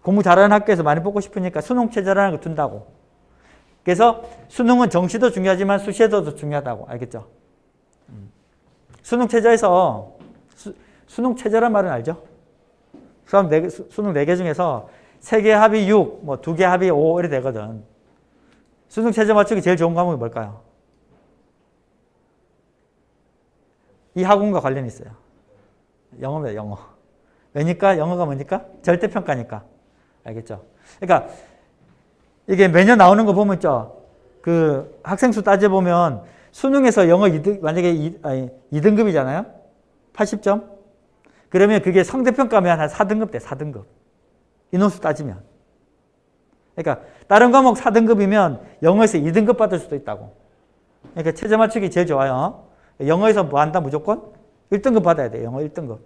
공부 잘하는 학교에서 많이 뽑고 싶으니까 수능 체제라는 걸 둔다고. 그래서 수능은 정시도 중요하지만 수시에서도 중요하다고. 알겠죠? 수능 체제에서 수능 체제란 말은 알죠? 수능 4개 중에서 3개 합이 6, 뭐 2개 합이 5 이렇게 되거든. 수능 체제 맞추기 제일 좋은 과목이 뭘까요? 이 학원과 관련이 있어요. 영어입니다. 영어. 왜니까? 영어가 뭐니까? 절대평가니까. 알겠죠? 그러니까 이게 매년 나오는 거 보면 있죠. 그 학생 수 따져보면 수능에서 영어 2등, 만약에 2등급이잖아요. 80점. 그러면 그게 상대평가면 한 4등급 돼. 4등급. 인원수 따지면. 그러니까 다른 과목 4등급이면 영어에서 2등급 받을 수도 있다고. 그러니까 체제 맞추기 제일 좋아요. 영어에서 뭐 한다 무조건? 1등급 받아야 돼. 영어 1등급.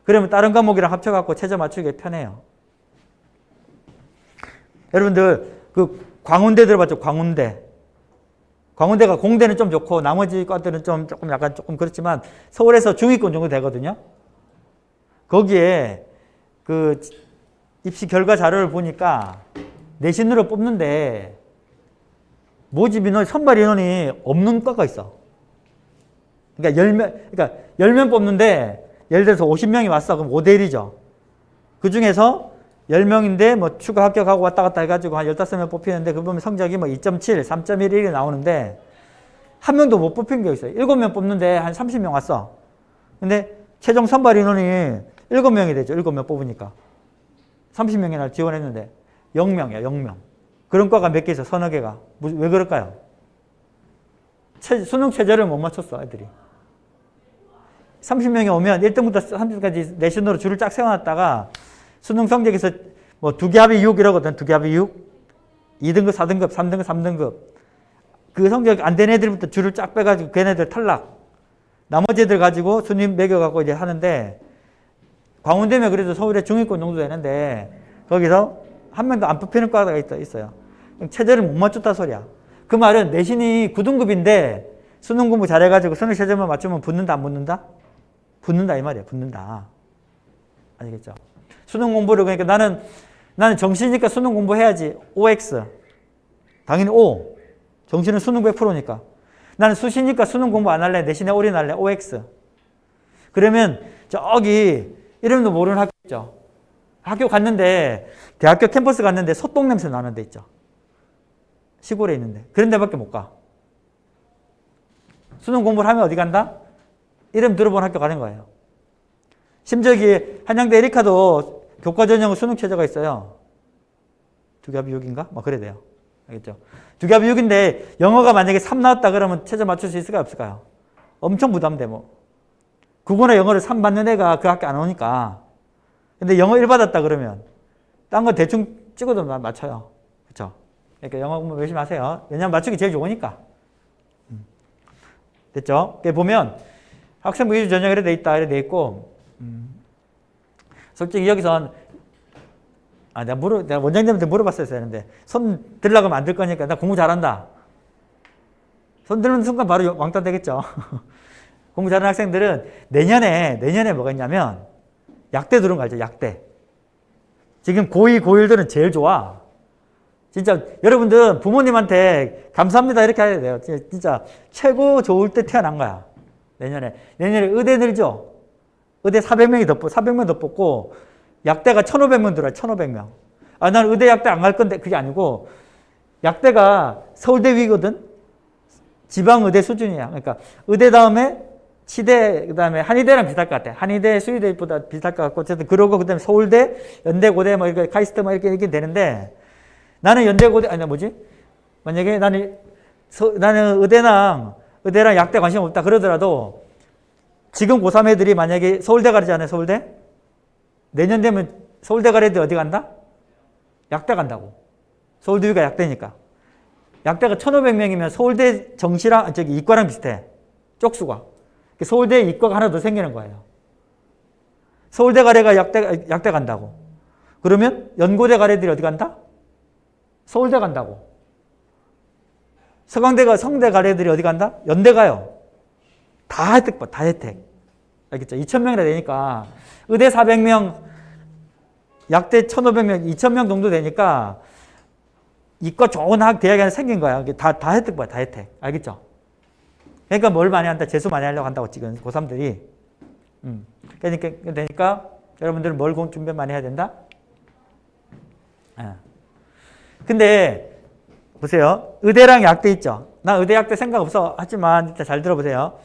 그러면 다른 과목이랑 합쳐갖고 체제 맞추기 편해요. 여러분들 그 광운대 들어봤죠? 광운대. 광운대가 공대는 좀 좋고 나머지 과들은 조금 약간 조금 그렇지만 서울에서 중위권 정도 되거든요. 거기에 그 입시 결과 자료를 보니까 내신으로 뽑는데 모집 인원, 선발 인원이 없는 과가 있어. 그러니까 10명 뽑는데 예를 들어서 50명이 왔어. 그럼 5대1이죠. 그 중에서 10명인데 뭐 추가 합격하고 왔다 갔다 해가지고 한 15명 뽑히는데 그 보면 성적이 뭐 2.7, 3.1 이렇게 나오는데 한 명도 못 뽑힌 게 있어요. 7명 뽑는데 한 30명 왔어. 근데 최종 선발 인원이 7명이 되죠. 7명 뽑으니까. 30명이나 지원했는데 0명이야, 0명. 그런 과가 몇 개 있어, 서너 개가. 왜 그럴까요? 수능 최저를 못 맞췄어, 애들이. 30명이 오면 1등부터 30등까지 내신으로 줄을 쫙 세워놨다가 수능 성적에서 뭐 2개 합이 6 이러거든. 2개 합이 6. 2등급, 4등급, 3등급, 3등급. 그 성적 안 된 애들부터 줄을 쫙 빼가지고 걔네들 탈락. 나머지 애들 가지고 순위 매겨갖고 이제 하는데 광운대면 그래도 서울에 중위권 정도 되는데 거기서 한 명도 안 뽑히는 과가 있어요. 최저를 못 맞췄다 소리야. 그 말은 내신이 9등급인데 수능 공부 잘해가지고 수능 최저만 맞추면 붙는다 안 붙는다? 붙는다 이 말이야. 붙는다. 아시겠죠? 수능 공부를 그러니까 나는 정시니까 수능 공부해야지. OX. 당연히 O. 정시는 수능 100%니까. 나는 수시니까 수능 공부 안 할래. 내신에 올인할래. OX. 그러면 저기 이름도 모르는 학교 있죠. 학교 갔는데 대학교 캠퍼스 갔는데 소똥 냄새 나는 데 있죠. 시골에 있는데. 그런 데밖에 못 가. 수능 공부를 하면 어디 간다? 이름 들어본 학교 가는 거예요. 심지어 한양대 에리카도 교과 전형 수능 최저가 있어요. 2개 6인가? 뭐 그래야 돼요. 알겠죠? 2개 6인데 영어가 만약에 3 나왔다 그러면 최저 맞출 수 있을까요? 없을까요? 엄청 부담돼 뭐. 국어나 영어를 3 받는 애가 그 학교 안 오니까. 근데 영어 1 받았다 그러면 딴 거 대충 찍어도 맞춰요. 그렇죠? 그러니까 영어 공부 열심히 하세요. 왜냐면 맞추기 제일 좋으니까. 됐죠? 보면 학생부 위주 전형 이래 돼 있다 이래 돼 있고 솔직히 여기선 내가 원장님한테 물어봤어야 했는데 손 들라고 하면 안 들 거니까 나 공부 잘한다. 손 들는 순간 바로 왕따 되겠죠. 공부 잘하는 학생들은 내년에 뭐가 있냐면 약대 들어온 거 알죠? 약대. 지금 고2, 고1들은 제일 좋아. 진짜 여러분들 부모님한테 감사합니다 이렇게 해야 돼요. 진짜 최고 좋을 때 태어난 거야. 내년에 의대 늘죠? 의대 400명 더 뽑고 약대가 1,500명 들어요. 1,500명. 난 의대 약대 안 갈 건데 그게 아니고 약대가 서울대 위거든. 지방의대 수준이야. 그러니까 의대 다음에 치대 그다음에 한의대랑 비슷할 것 같아. 한의대 수의대보다 비슷할 것 같고 어쨌든 그러고 그다음에 서울대, 연대, 고대 뭐 이렇게 카이스트 뭐 이렇게 되는데 나는 연대, 고대 만약에 나는 의대랑 약대 관심 없다 그러더라도 지금 고3 애들이 만약에 서울대 가지 않아요? 서울대? 내년 되면 서울대 갈 애들 어디 간다? 약대 간다고. 서울대 위가 약대니까. 약대가 1,500명이면 서울대 정시랑 이과랑 비슷해. 쪽수가. 서울대 이과가 하나 더 생기는 거예요. 서울대 갈 애가 약대 간다고. 그러면 연고대 갈 애들이 어디 간다? 서울대 간다고. 성대 갈 애들이 어디 간다? 연대 가요. 다 혜택 봐, 다 혜택. 알겠죠? 2,000명이나 되니까 의대 400명, 약대 1,500명, 2,000명 정도 되니까 이과 좋은 대학이 하나 생긴 거야. 다 혜택 봐, 다 혜택. 알겠죠? 그러니까 뭘 많이 한다? 재수 많이 하려고 한다고 지금 고3들이. 그러니까 여러분들은 뭘 준비 많이 해야 된다? 근데 보세요. 의대랑 약대 있죠? 나 의대 약대 생각 없어. 하지만 진짜 잘 들어보세요.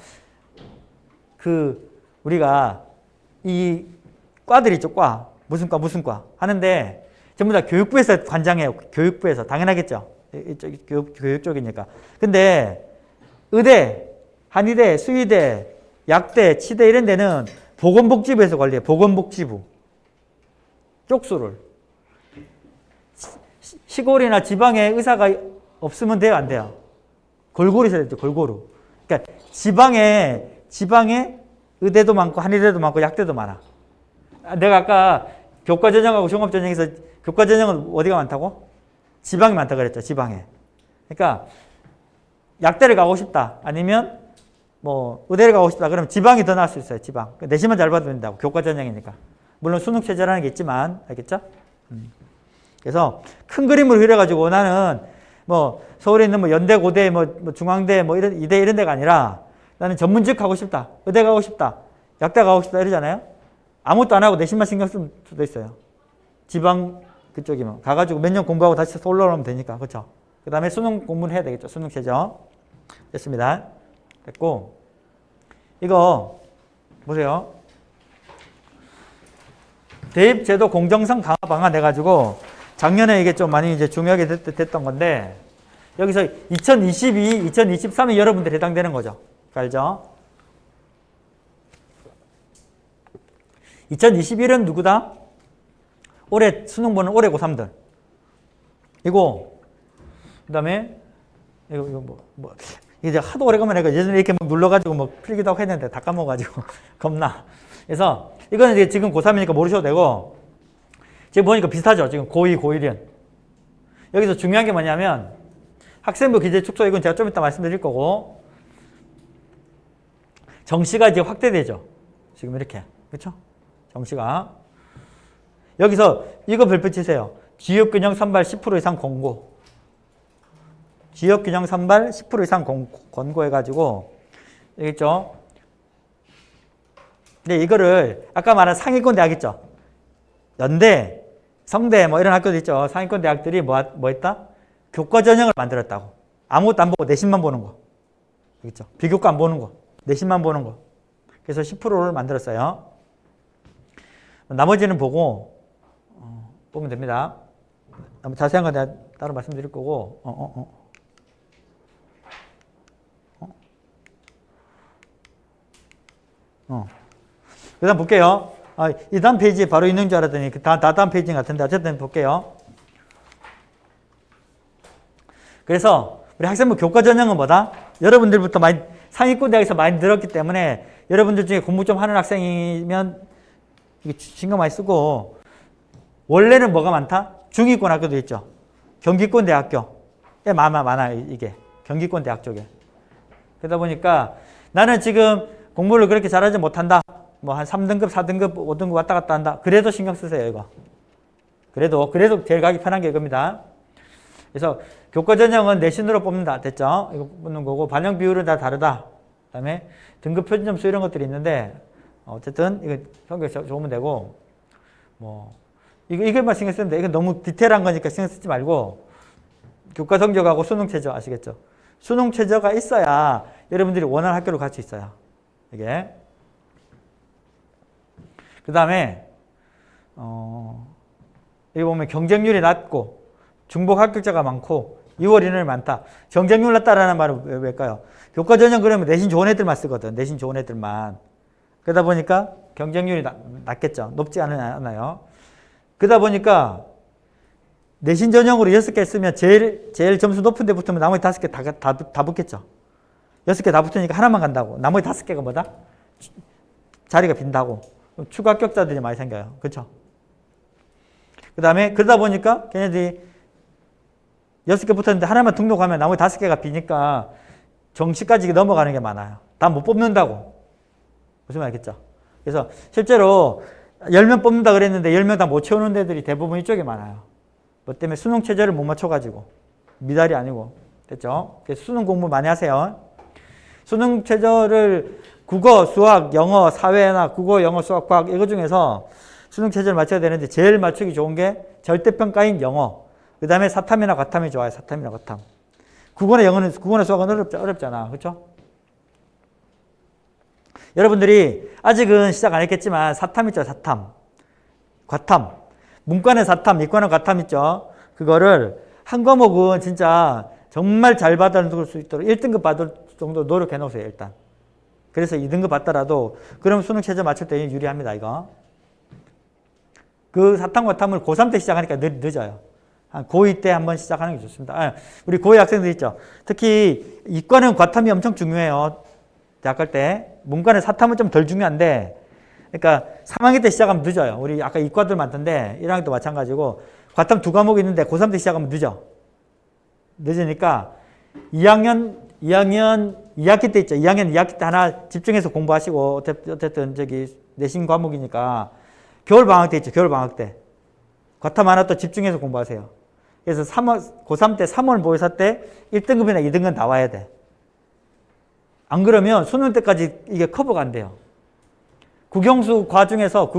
우리가 이 과들 있죠, 과. 무슨 과 하는데 전부 다 교육부에서 관장해요. 교육부에서. 당연하겠죠. 이쪽 교육 쪽이니까. 근데 의대, 한의대, 수의대, 약대, 치대 이런 데는 보건복지부에서 관리해요. 보건복지부. 쪽수를. 시골이나 지방에 의사가 없으면 돼요, 안 돼요? 골고루 있어야 되죠, 골고루. 그러니까 지방에 의대도 많고 한의대도 많고 약대도 많아. 내가 아까 교과 전형하고 종합 전형에서 교과 전형은 어디가 많다고? 지방이 많다고 그랬죠, 지방에. 그러니까 약대를 가고 싶다. 아니면 뭐 의대를 가고 싶다. 그러면 지방이 더 나을 수 있어요, 지방. 내신만 잘 받으면 된다고, 교과 전형이니까. 물론 수능 최저라는 게 있지만, 알겠죠? 그래서 큰 그림을 그려가지고 나는 뭐 서울에 있는 뭐 연대, 고대, 뭐 중앙대, 뭐 이런 이대 이런 데가 아니라 나는 전문직 가고 싶다, 의대 가고 싶다, 약대 가고 싶다 이러잖아요. 아무것도 안 하고 내신만 신경 쓸 수도 있어요. 지방 그쪽이면 가가지고 몇 년 공부하고 다시 서울 올라오면 되니까. 그렇죠? 그 다음에 수능 공부는 해야 되겠죠. 수능 최저. 됐습니다. 됐고, 이거 보세요. 대입제도 공정성 강화 방안 해가지고 작년에 이게 좀 많이 이제 중요하게 됐던 건데, 여기서 2022, 2023이 여러분들 해당되는 거죠. 알죠? 2021은 누구다? 올해 수능 보는 올해 고3들. 이거, 그 다음에, 이거 이제 하도 오래간만에 예전에 이렇게 막 눌러가지고 뭐 풀기도 하고 했는데 다 까먹어가지고 겁나. 그래서 이거는 이제 지금 고3이니까 모르셔도 되고, 지금 보니까 비슷하죠. 지금 고2, 고1은. 여기서 중요한 게 뭐냐면, 학생부 기재 축소, 이건 제가 좀 이따 말씀드릴 거고, 정시가 이제 확대되죠. 지금 이렇게. 그렇죠? 정시가. 여기서 이거 별표 치세요. 지역균형 선발 10% 이상 권고. 지역균형 선발 10% 이상 권고해가지고, 알겠죠? 근데 이거를 아까 말한 상위권 대학 있죠? 연대, 성대 뭐 이런 학교도 있죠. 상위권 대학들이 뭐 했다? 교과 전형을 만들었다고. 아무것도 안 보고 내신만 보는 거. 알겠죠? 비교과 안 보는 거. 내신만 보는 거. 그래서 10%를 만들었어요. 나머지는 보고 보면 됩니다. 자세한 건 내가 따로 말씀드릴 거고. 그 다음 볼게요. 이 다음 페이지에 바로 있는 줄 알았더니 다음 페이지 같은데 어쨌든 볼게요. 그래서 우리 학생부 교과 전형은 뭐다? 여러분들부터 많이 상위권 대학에서 많이 들었기 때문에 여러분들 중에 공부 좀 하는 학생이면 이게 신경 많이 쓰고, 원래는 뭐가 많다? 중위권 학교도 있죠. 경기권 대학교에 많아요. 이게 경기권 대학 쪽에. 그러다 보니까 나는 지금 공부를 그렇게 잘하지 못한다. 뭐 한 3등급, 4등급, 5등급 왔다 갔다 한다. 그래도 신경 쓰세요, 이거. 그래도 제일 가기 편한 게 이겁니다. 그래서 교과 전형은 내신으로 뽑는다. 됐죠? 이거 뽑는 거고, 반영 비율은 다 다르다. 그 다음에 등급 표준점수 이런 것들이 있는데, 어쨌든 이거 성격 좋으면 되고, 뭐 이것만 신경 쓰면 돼. 이거 너무 디테일한 거니까 신경 쓰지 말고, 교과 성적하고 수능 최저 아시겠죠? 수능 최저가 있어야 여러분들이 원하는 학교로 갈 수 있어요. 이게. 그 다음에 여기 보면 경쟁률이 낮고 중복 합격자가 많고 2월 인원이 많다. 경쟁률 낮다라는 말은 왜일까요? 교과 전형 그러면 내신 좋은 애들만 쓰거든. 내신 좋은 애들만. 그러다 보니까 경쟁률이 낮겠죠. 높지 않아요. 그러다 보니까 내신 전형으로 6개 쓰면 제일 점수 높은 데 붙으면 나머지 5개 다 붙겠죠. 6개 다 붙으니까 하나만 간다고. 나머지 5개가 뭐다? 자리가 빈다고. 추가 합격자들이 많이 생겨요. 그렇죠? 그 다음에 그러다 보니까 걔네들이 6개 붙었는데 하나만 등록하면 나머지 5개가 비니까 정시까지 넘어가는 게 많아요. 다 못 뽑는다고. 무슨 말 알겠죠? 그래서 실제로 10명 뽑는다 그랬는데 10명 다 못 채우는 데들이 대부분 이쪽에 많아요. 뭐 때문에 수능 체제를 못 맞춰가지고. 미달이 아니고. 됐죠? 그래서 수능 공부 많이 하세요. 수능 체제를 국어, 수학, 영어, 사회나 국어, 영어, 수학, 과학 이거 중에서 수능 체제를 맞춰야 되는데 제일 맞추기 좋은 게 절대평가인 영어. 그 다음에 사탐이나 과탐이 좋아요. 사탐이나 과탐. 국어나 수학은 어렵잖아. 그렇죠? 여러분들이 아직은 시작 안 했겠지만 사탐 있죠. 사탐. 과탐. 문과는 사탐, 이과는 과탐 있죠. 그거를 한 과목은 진짜 정말 잘 받아놓을 수 있도록 1등급 받을 정도 노력해 놓으세요. 일단. 그래서 2등급 받더라도 그럼 수능 최저 맞출 때 유리합니다. 이거. 그 사탐 과탐을 고3 때 시작하니까 늦어요. 한 고2 때 한번 시작하는 게 좋습니다. 우리 고2 학생들 있죠. 특히 이과는 과탐이 엄청 중요해요. 대학 갈 때. 문과는 사탐은 좀 덜 중요한데, 그러니까 3학년 때 시작하면 늦어요. 우리 아까 이과들 많던데 1학년도 마찬가지고 과탐 2과목이 있는데 고3 때 시작하면 늦어. 늦으니까 2학기 때 있죠. 2학년 2학기 때 하나 집중해서 공부하시고, 어쨌든 내신 과목이니까 겨울 방학 때 있죠. 겨울 방학 때. 과탐 하나 또 집중해서 공부하세요. 그래서 고3 때 3월 모의사 때 1등급이나 2등급 나와야 돼. 안 그러면 수능 때까지 이게 커버가 안 돼요. 국영수 과중에서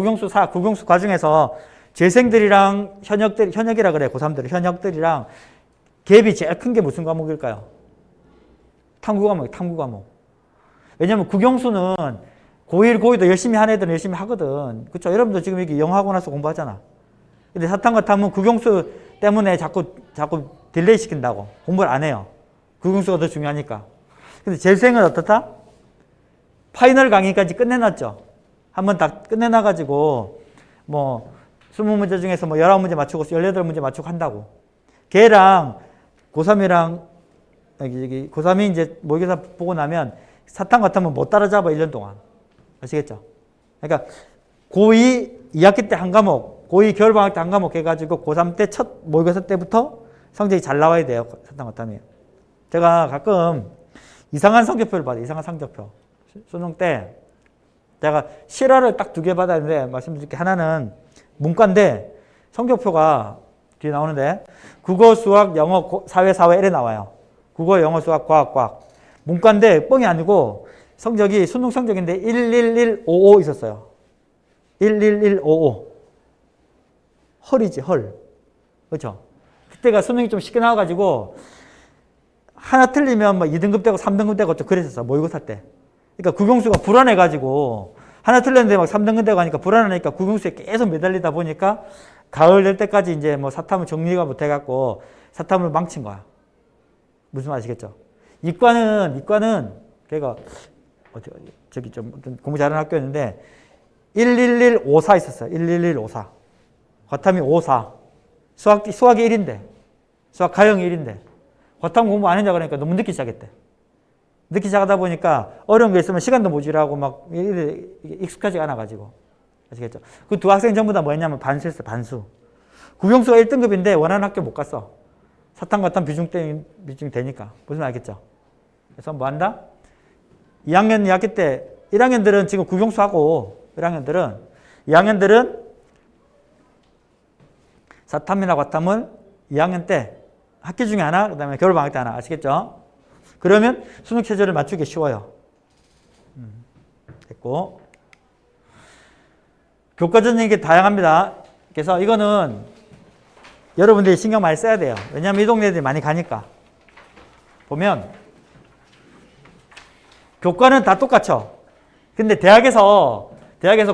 재생들이랑 현역이라 그래. 고3들은 현역들이랑 갭이 제일 큰 게 무슨 과목일까요? 탐구 과목, 탐구 과목. 왜냐면 국영수는 고1, 고2도 열심히 한 애들은 열심히 하거든. 그쵸? 여러분도 지금 여기 영어하고 나서 공부하잖아. 근데 사탐과 탐은 국영수 때문에 자꾸 딜레이 시킨다고. 공부를 안 해요. 국영수가 더 중요하니까. 근데 재수생은 어떻다? 파이널 강의까지 끝내놨죠. 한번 다 끝내놔가지고, 뭐, 20문제 중에서 뭐 19문제 맞추고 18문제 맞추고 한다고. 걔랑 고3이랑, 여기 고3이 이제 모의고사 보고 나면 사탐 같으면 못 따라잡아, 1년 동안. 아시겠죠? 그러니까 고2 2학기 때 한 과목, 고2 겨울방학 때 한 과목 해가지고 고3 때 첫 모의고사 때부터 성적이 잘 나와야 돼요. 사탐 같으면. 제가 가끔 이상한 성적표를 받아요. 이상한 성적표. 수능 때 제가 실화를 딱 2개 받았는데 말씀드릴게요. 하나는 문과인데 성적표가 뒤에 나오는데 국어, 수학, 영어, 사회, 이래 나와요. 국어, 영어, 수학, 과학. 문과인데 뻥이 아니고 성적이 수능 성적인데 11155 있었어요. 11155. 헐이지, 헐. 그렇죠? 그때가 수능이 좀 쉽게 나와가지고 하나 틀리면 막 2등급 되고 3등급 되고 좀 그랬었어. 모의고사 때. 그러니까 국영수가 불안해가지고 하나 틀렸는데 막 3등급 되고 하니까 불안하니까 국영수에 계속 매달리다 보니까 가을 될 때까지 이제 뭐 사탐을 정리가 못해갖고 사탐을 망친 거야. 무슨 말 아시겠죠? 이과는 걔가 저기 좀 공부 잘하는 학교였는데 11154 있었어요. 11154. 과탐이 54. 수학이 1인데 수학 가형이 1인데 과탐 공부 안 했냐 그러니까 너무 늦게 시작했대. 늦게 시작하다 보니까 어려운 게 있으면 시간도 모자라고 막 익숙하지가 않아가지고. 아시겠죠? 그 두 학생 전부 다 뭐였냐면 반수였어, 반수. 국영수가 1등급인데 원하는 학교 못 갔어. 사탐, 과탐 비중 되니까. 무슨 말 알겠죠? 그래서 뭐 한다? 2학년 2학기 때 1학년들은 지금 국영수 하고 2학년들은 사탐이나 과탐을 2학년 때 학기 중에 하나, 그 다음에 겨울방학 때 하나. 아시겠죠? 그러면 수능 체제를 맞추기 쉬워요. 됐고. 교과전형이 이게 다양합니다. 그래서 이거는 여러분들이 신경 많이 써야 돼요. 왜냐하면 이 동네들이 많이 가니까. 보면 교과는 다 똑같죠. 근데 대학에서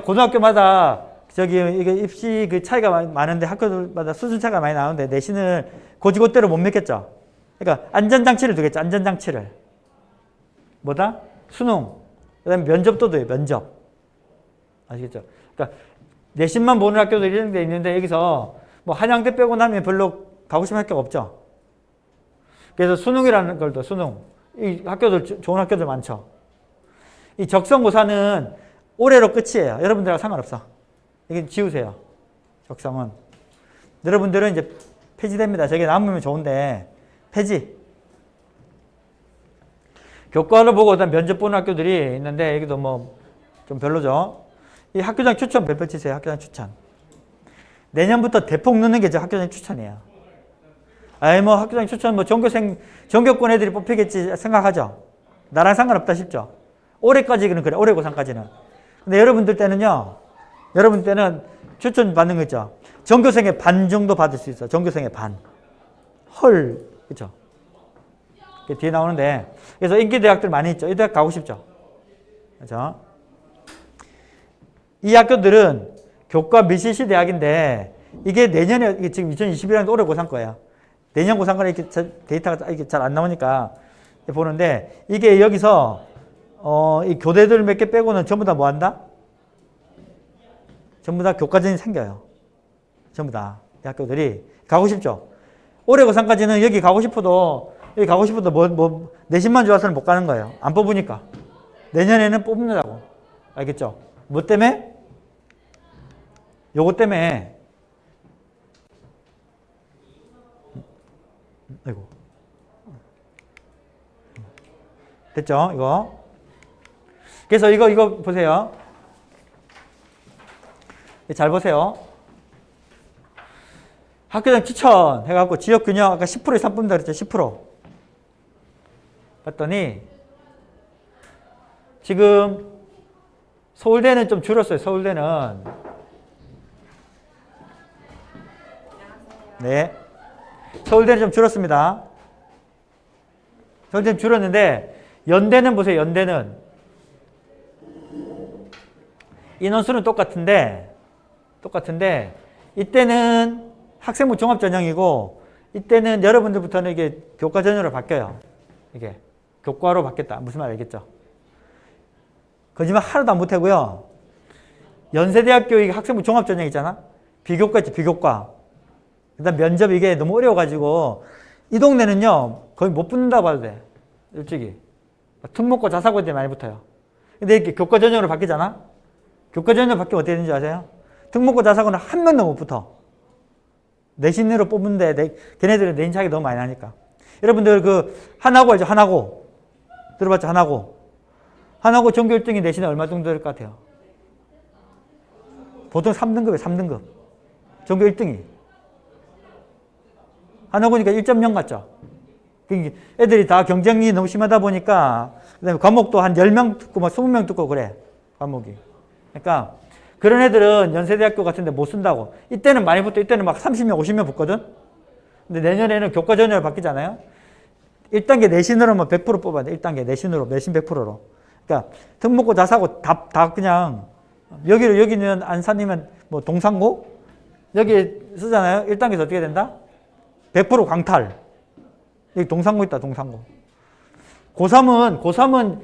고등학교마다 저기 이게 입시 그 차이가 많은데 학교들마다 수준 차이가 많이 나오는데 내신을 고지고대로 못 맺겠죠. 그러니까 안전장치를 두겠죠. 안전장치를. 뭐다? 수능. 그 다음에 면접도 돼요. 면접. 아시겠죠? 그러니까 내신만 보는 학교도 이런 데 있는데 여기서 뭐 한양대 빼고 나면 별로 가고 싶은 학교가 없죠. 그래서 수능이라는 걸도 수능. 이 학교들 좋은 학교들 많죠. 이 적성고사는 올해로 끝이에요. 여러분들하고 상관없어. 이게 지우세요. 적성은. 여러분들은 이제 폐지됩니다. 저게 남으면 좋은데 폐지. 교과를 보고 일단 면접 보는 학교들이 있는데 여기도 뭐 좀 별로죠. 이 학교장 추천 별표 치세요. 학교장 추천. 내년부터 대폭 넣는 게 저 학교장 추천이에요. 아이 뭐 학교장 추천 뭐 전교권 애들이 뽑히겠지 생각하죠. 나랑 상관없다 싶죠. 올해까지는 그래. 올해 고3까지는. 근데 여러분들 때는 추천 받는 거 있죠. 전교생의 반 정도 받을 수 있어. 전교생의 반. 헐. 그쵸? 뒤에 나오는데. 그래서 인기 대학들 많이 있죠. 이 대학 가고 싶죠. 그죠? 이 학교들은 교과 밀실시 대학인데 이게 내년에 이게 지금 2021년도 올해 고3 거예요. 내년 고3 거는 이렇게 데이터가 이렇게 잘 안 나오니까 보는데 이게 여기서 이 교대들 몇 개 빼고는 전부 다 뭐 한다? 전부 다 교과전이 생겨요. 전부 다 이 학교들이 가고 싶죠. 올해 고3까지는 여기 가고 싶어도 뭐 내신만 좋아서는 못 가는 거예요. 안 뽑으니까. 내년에는 뽑는다고. 알겠죠? 뭐 때문에? 요거 때문에. 아이고. 됐죠? 이거. 그래서 이거 보세요. 잘 보세요. 학교장 추천 해갖고 지역균형 아까 10% 이상 뽑는다 그랬죠? 10%. 봤더니 지금 서울대는 좀 줄었어요. 서울대는. 네. 서울대는 좀 줄었습니다. 점점 줄었는데 연대는 보세요. 연대는 인원수는 똑같은데 이때는 학생부 종합 전형이고 이때는 여러분들부터는 이게 교과 전형으로 바뀌어요. 이게 교과로 바뀌었다. 무슨 말 알겠죠? 거짓말 하나도 안 못하고요. 연세대학교 이게 학생부 종합 전형 있잖아. 비교과 있지, 비교과. 일단 면접 이게 너무 어려워가지고 이 동네는요 거의 못 붙는다고 봐도 돼. 솔직히 특목고 자사고에 많이 붙어요. 근데 이렇게 교과 전형으로 바뀌잖아. 교과 전형으로 바뀌면 어떻게 되는지 아세요? 특목고 자사고는 한 명도 못 붙어. 내신으로 뽑는데 걔네들은 내신 차이가 너무 많이 나니까. 여러분들 그 하나고 알죠? 하나고 들어봤죠? 하나고 전교 1등이 내신에 얼마 정도 될 것 같아요? 보통 3등급이에요. 3등급 전교 1등이 하나고니까 1.0 같죠? 애들이 다 경쟁이 너무 심하다 보니까 그다음에 과목도 한 10명 듣고 막 20명 듣고 그래. 과목이. 그러니까 그런 애들은 연세대학교 같은 데 못 쓴다고. 이때는 많이 붙어. 이때는 막 30명, 50명 붙거든. 근데 내년에는 교과 전형으로 바뀌잖아요. 1단계 내신으로만 100% 뽑아야 돼. 1단계 내신으로, 내신 100%로. 그러니까 특목고 자사고 다 그냥 여기는 안산이면 뭐 동산고 여기 쓰잖아요. 1단계에서 어떻게 된다? 100% 광탈. 여기 동산고 있다. 동산고. 고3은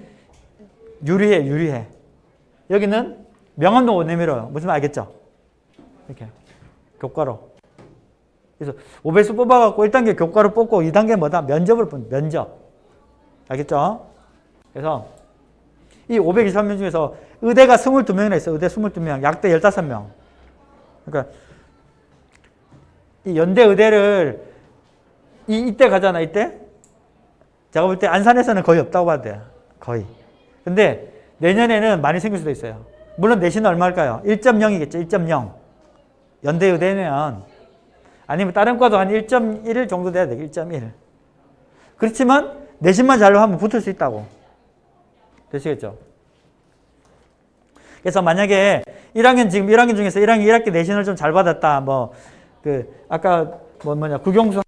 유리해. 여기는 명함도 못 내밀어요. 무슨 말 알겠죠? 이렇게 교과로. 그래서 5배수 뽑아갖고 1단계 교과로 뽑고 2단계 뭐다? 면접을 뽑는 면접. 알겠죠? 그래서 이 523명 중에서 의대가 22명이나 있어. 의대 22명, 약대 15명. 그러니까 이 연대 의대를 이때 가잖아. 이때. 제가 볼 때 안산에서는 거의 없다고 봐도 돼요. 거의. 근데 내년에는 많이 생길 수도 있어요. 물론 내신은 얼마일까요? 1.0이겠죠. 1.0. 연대 의대면 아니면 다른 과도 한 1.1 정도 돼야 돼. 1.1. 그렇지만 내신만 잘 하면 붙을 수 있다고. 되시겠죠? 그래서 만약에 1학년 지금 1학년 중에서 1학년 1학기 내신을 좀 잘 받았다. 아까 국영수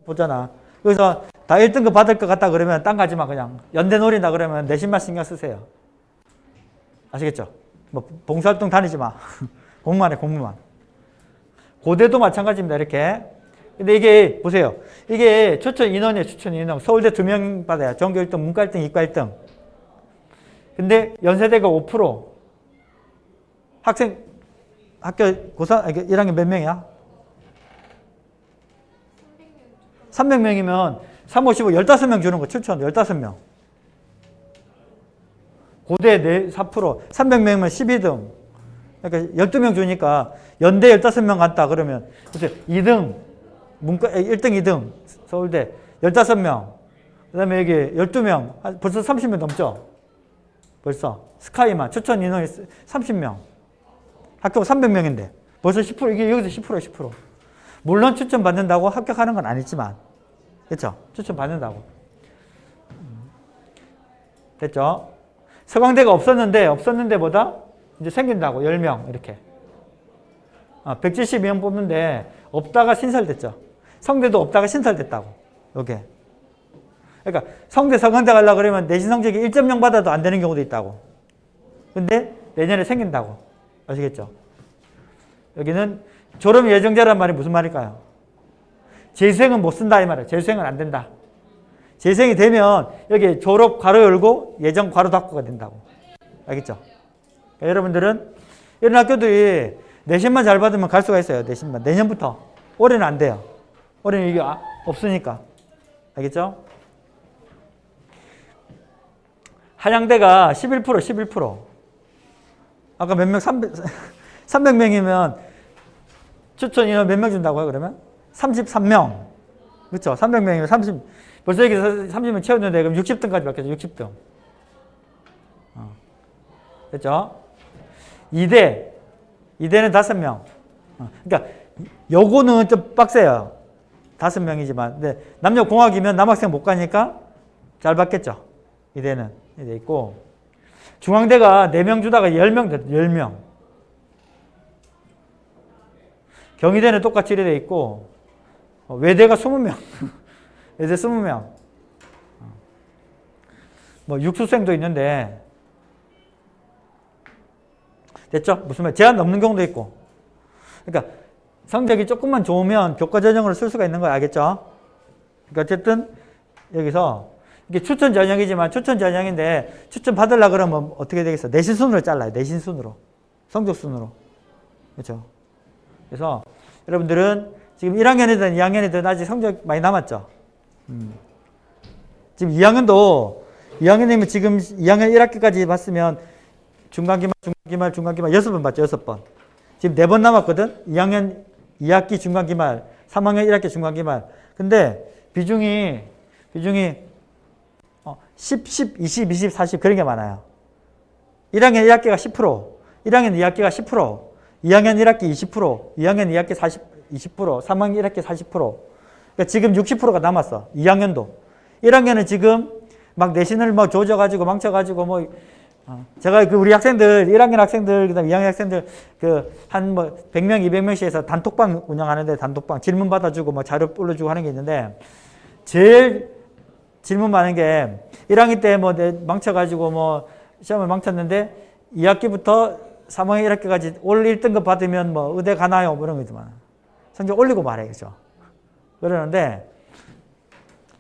보잖아. 그래서 다 1등급 받을 것 같다 그러면 딴 가지 마. 그냥 연대 노린다 그러면 내신만 신경 쓰세요. 아시겠죠? 봉사활동 다니지 마. 공부만 해, 공부만. 고대도 마찬가지입니다. 이렇게. 근데 이게 보세요. 이게 추천 인원이에요. 추천 인원. 서울대 2명 받아요. 전교 1등, 문과 1등, 이과 1등. 근데 연세대가 5%. 학교 고3, 1학년 몇 명이야? 300명이면 3, 5, 15, 15명 주는 거 추천. 15명. 고대 4%, 300명이면 12등. 그러니까 12명 주니까 연대 15명 갔다 그러면 보세요. 2등, 문과 1등, 2등, 서울대 15명. 그 다음에 여기 12명, 벌써 30명 넘죠? 벌써. 스카이만, 추천 인원이 30명. 학교가 300명인데 벌써 10%, 이게 여기서 10%예요, 10%. 물론 추천 받는다고 합격하는 건 아니지만. 그렇죠? 추천 받는다고. 됐죠? 서강대가 없었는데 뭐다? 이제 생긴다고. 10명 이렇게. 172명 뽑는데 없다가 신설됐죠. 성대도 없다가 신설됐다고. 요게. 그러니까 성대 서강대 가려고 그러면 내신 성적이 1.0 받아도 안 되는 경우도 있다고. 근데 내년에 생긴다고. 아시겠죠? 여기는 졸업 예정자란 말이 무슨 말일까요? 재수생은 못 쓴다 이 말이에요. 재수생은 안 된다. 재수생이 되면 여기 졸업 괄호 열고 예정 괄호 닫고가 된다고. 알겠죠? 그러니까 여러분들은 이런 학교들이 내신만 잘 받으면 갈 수가 있어요. 내신만. 내년부터. 올해는 안 돼요. 올해는 이게 없으니까. 알겠죠? 한양대가 11%. 아까 몇 명? 300명이면 추천 인원 몇 명 준다고요, 그러면? 33명. 그렇죠? 300명이면 벌써 여기 30명 채웠는데 그럼 60등까지 받겠죠, 60등. 됐죠? 2대는 5명. 그러니까 요거는 좀 빡세요. 5명이지만. 근데 남녀공학이면 남학생 못 가니까 잘 받겠죠. 2대는. 2대 있고. 중앙대가 4명 주다가 10명 됐죠. 10명. 경희대는 똑같이 이래 돼 있고 외대가 20명. 외대 20명. 뭐 육수생도 있는데 됐죠? 무슨 말? 제한 넘는 경우도 있고. 그러니까 성적이 조금만 좋으면 교과 전형으로 쓸 수가 있는 거 알겠죠? 그러니까 어쨌든 여기서 이게 추천 전형이지만 추천 전형인데 추천 받으려고 그러면 어떻게 되겠어? 내신 순으로 잘라요. 내신 순으로. 성적 순으로. 그렇죠? 그래서 여러분들은 지금 1학년이든 2학년이든 아직 성적 많이 남았죠? 지금 2학년이면 지금 2학년 1학기까지 봤으면 중간기말 6번 봤죠? 6번. 지금 4번 남았거든? 2학년 2학기 중간기말, 3학년 1학기 중간기말. 근데 비중이 10, 20, 20, 40 그런 게 많아요. 1학년 1학기가 10%, 1학년 2학기가 10%, 2학년 1학기 20%, 2학년 2학기 20%, 3학년 1학기 40%. 그러니까 지금 60%가 남았어. 2학년도. 1학년은 지금 막 내신을 뭐 조져가지고 망쳐가지고 뭐 제가 그 우리 학생들 1학년 학생들 그다음 2학년 학생들 그 한 뭐 100명 200명씩 해서 단톡방 운영하는데 단톡방 질문 받아주고 뭐 자료 올려주고 하는 게 있는데 제일 질문 많은 게 1학기 때 뭐 망쳐가지고 뭐 시험을 망쳤는데 2학기부터 3학년 1학기까지 올 1등급 받으면 뭐 의대 가나요? 뭐 이런 거 있지만 성적 올리고 말해 그죠? 그러는데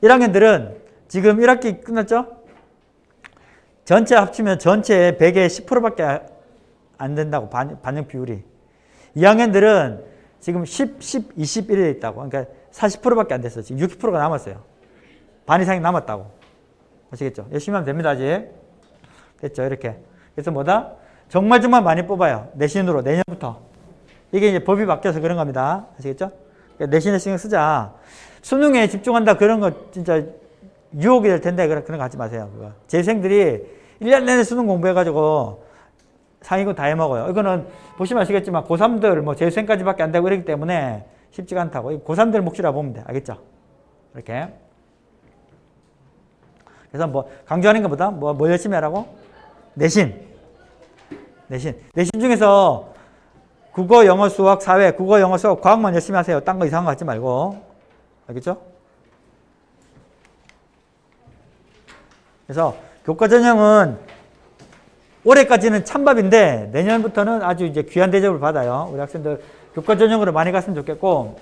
1학년들은 지금 1학기 끝났죠? 전체 합치면 전체 100에 10%밖에 안 된다고 반영 비율이. 2학년들은 지금 10, 21에 있다고. 그러니까 40%밖에 안 됐어. 지금 60%가 남았어요. 반 이상이 남았다고. 아시겠죠? 열심히 하면 됩니다. 아직. 됐죠? 이렇게. 그래서 뭐다? 정말 많이 뽑아요. 내신으로 내년부터. 이게 이제 법이 바뀌어서 그런 겁니다. 아시겠죠? 그러니까 내신에 신경 쓰자. 수능에 집중한다 그런 거 진짜 유혹이 될 텐데 그런 거 하지 마세요. 그거. 재생들이 1년 내내 수능 공부해가지고 상위권 다 해먹어요. 이거는 보시면 아시겠지만 고3들 뭐 재수생까지밖에 안 되고 이러기 때문에 쉽지가 않다고. 고3들 몫이라 보면 돼. 알겠죠? 이렇게. 그래서 뭐 강조하는 것보다 뭐 열심히 하라고? 내신 중에서 국어, 영어, 수학, 사회, 국어, 영어, 수학, 과학만 열심히 하세요. 딴 거 이상한 거 하지 말고. 알겠죠? 그래서 교과 전형은 올해까지는 찬밥인데 내년부터는 아주 이제 귀한 대접을 받아요. 우리 학생들 교과 전형으로 많이 갔으면 좋겠고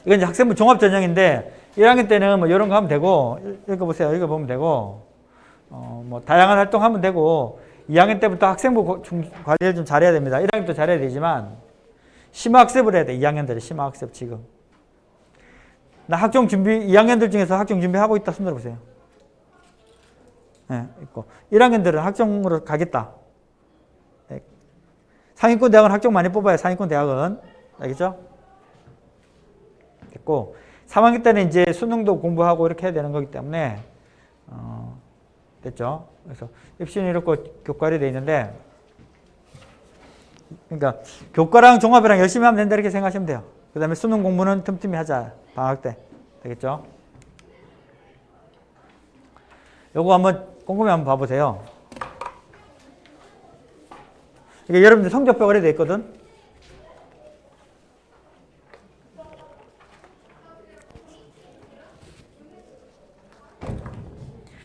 이건 이제 학생부 종합 전형인데 1학년 때는 뭐 이런 거 하면 되고 읽어보세요. 읽어보면 되고 뭐 다양한 활동하면 되고 2학년 때부터 학생부 관리를 좀 잘해야 됩니다. 1학년도 잘해야 되지만 심화학습을 해야 돼. 2학년들이 심화학습 지금. 나 학종 준비 2학년들 중에서 학종 준비하고 있다 손 들어보세요. 네, 있고 1학년들은 학종으로 가겠다. 네. 상위권 대학은 학종 많이 뽑아요. 상위권 대학은. 알겠죠? 됐고 3학년 때는 이제 수능도 공부하고 이렇게 해야 되는 거기 때문에 됐죠? 그래서 입시는 이렇게 교과로 되어 있는데 그러니까 교과랑 종합이랑 열심히 하면 된다 이렇게 생각하시면 돼요. 그 다음에 수능 공부는 틈틈이 하자. 방학 때. 되겠죠? 요거 한번 꼼꼼히 한번 봐보세요. 이게 여러분들 성적표가 이렇게 돼 있거든.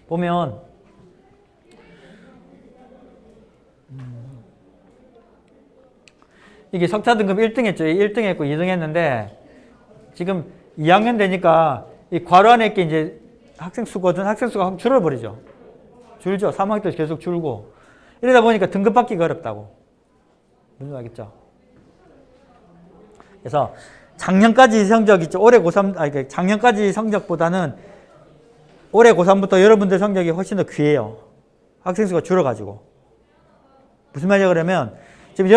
보면 이게 석사 등급 1등 했죠. 1등 했고 2등 했는데 지금 2학년 되니까 이 괄호 안에 있게 이제 학생 수거든. 학생 수가 확 줄어버리죠. 줄죠. 3학년 때 계속 줄고. 이러다 보니까 등급 받기가 어렵다고. 무슨 알겠죠? 그래서 작년까지 성적 있죠. 올해 고3, 작년까지 성적보다는 올해 고3부터 여러분들 성적이 훨씬 더 귀해요. 학생 수가 줄어가지고. 무슨 말이냐 그러면 지금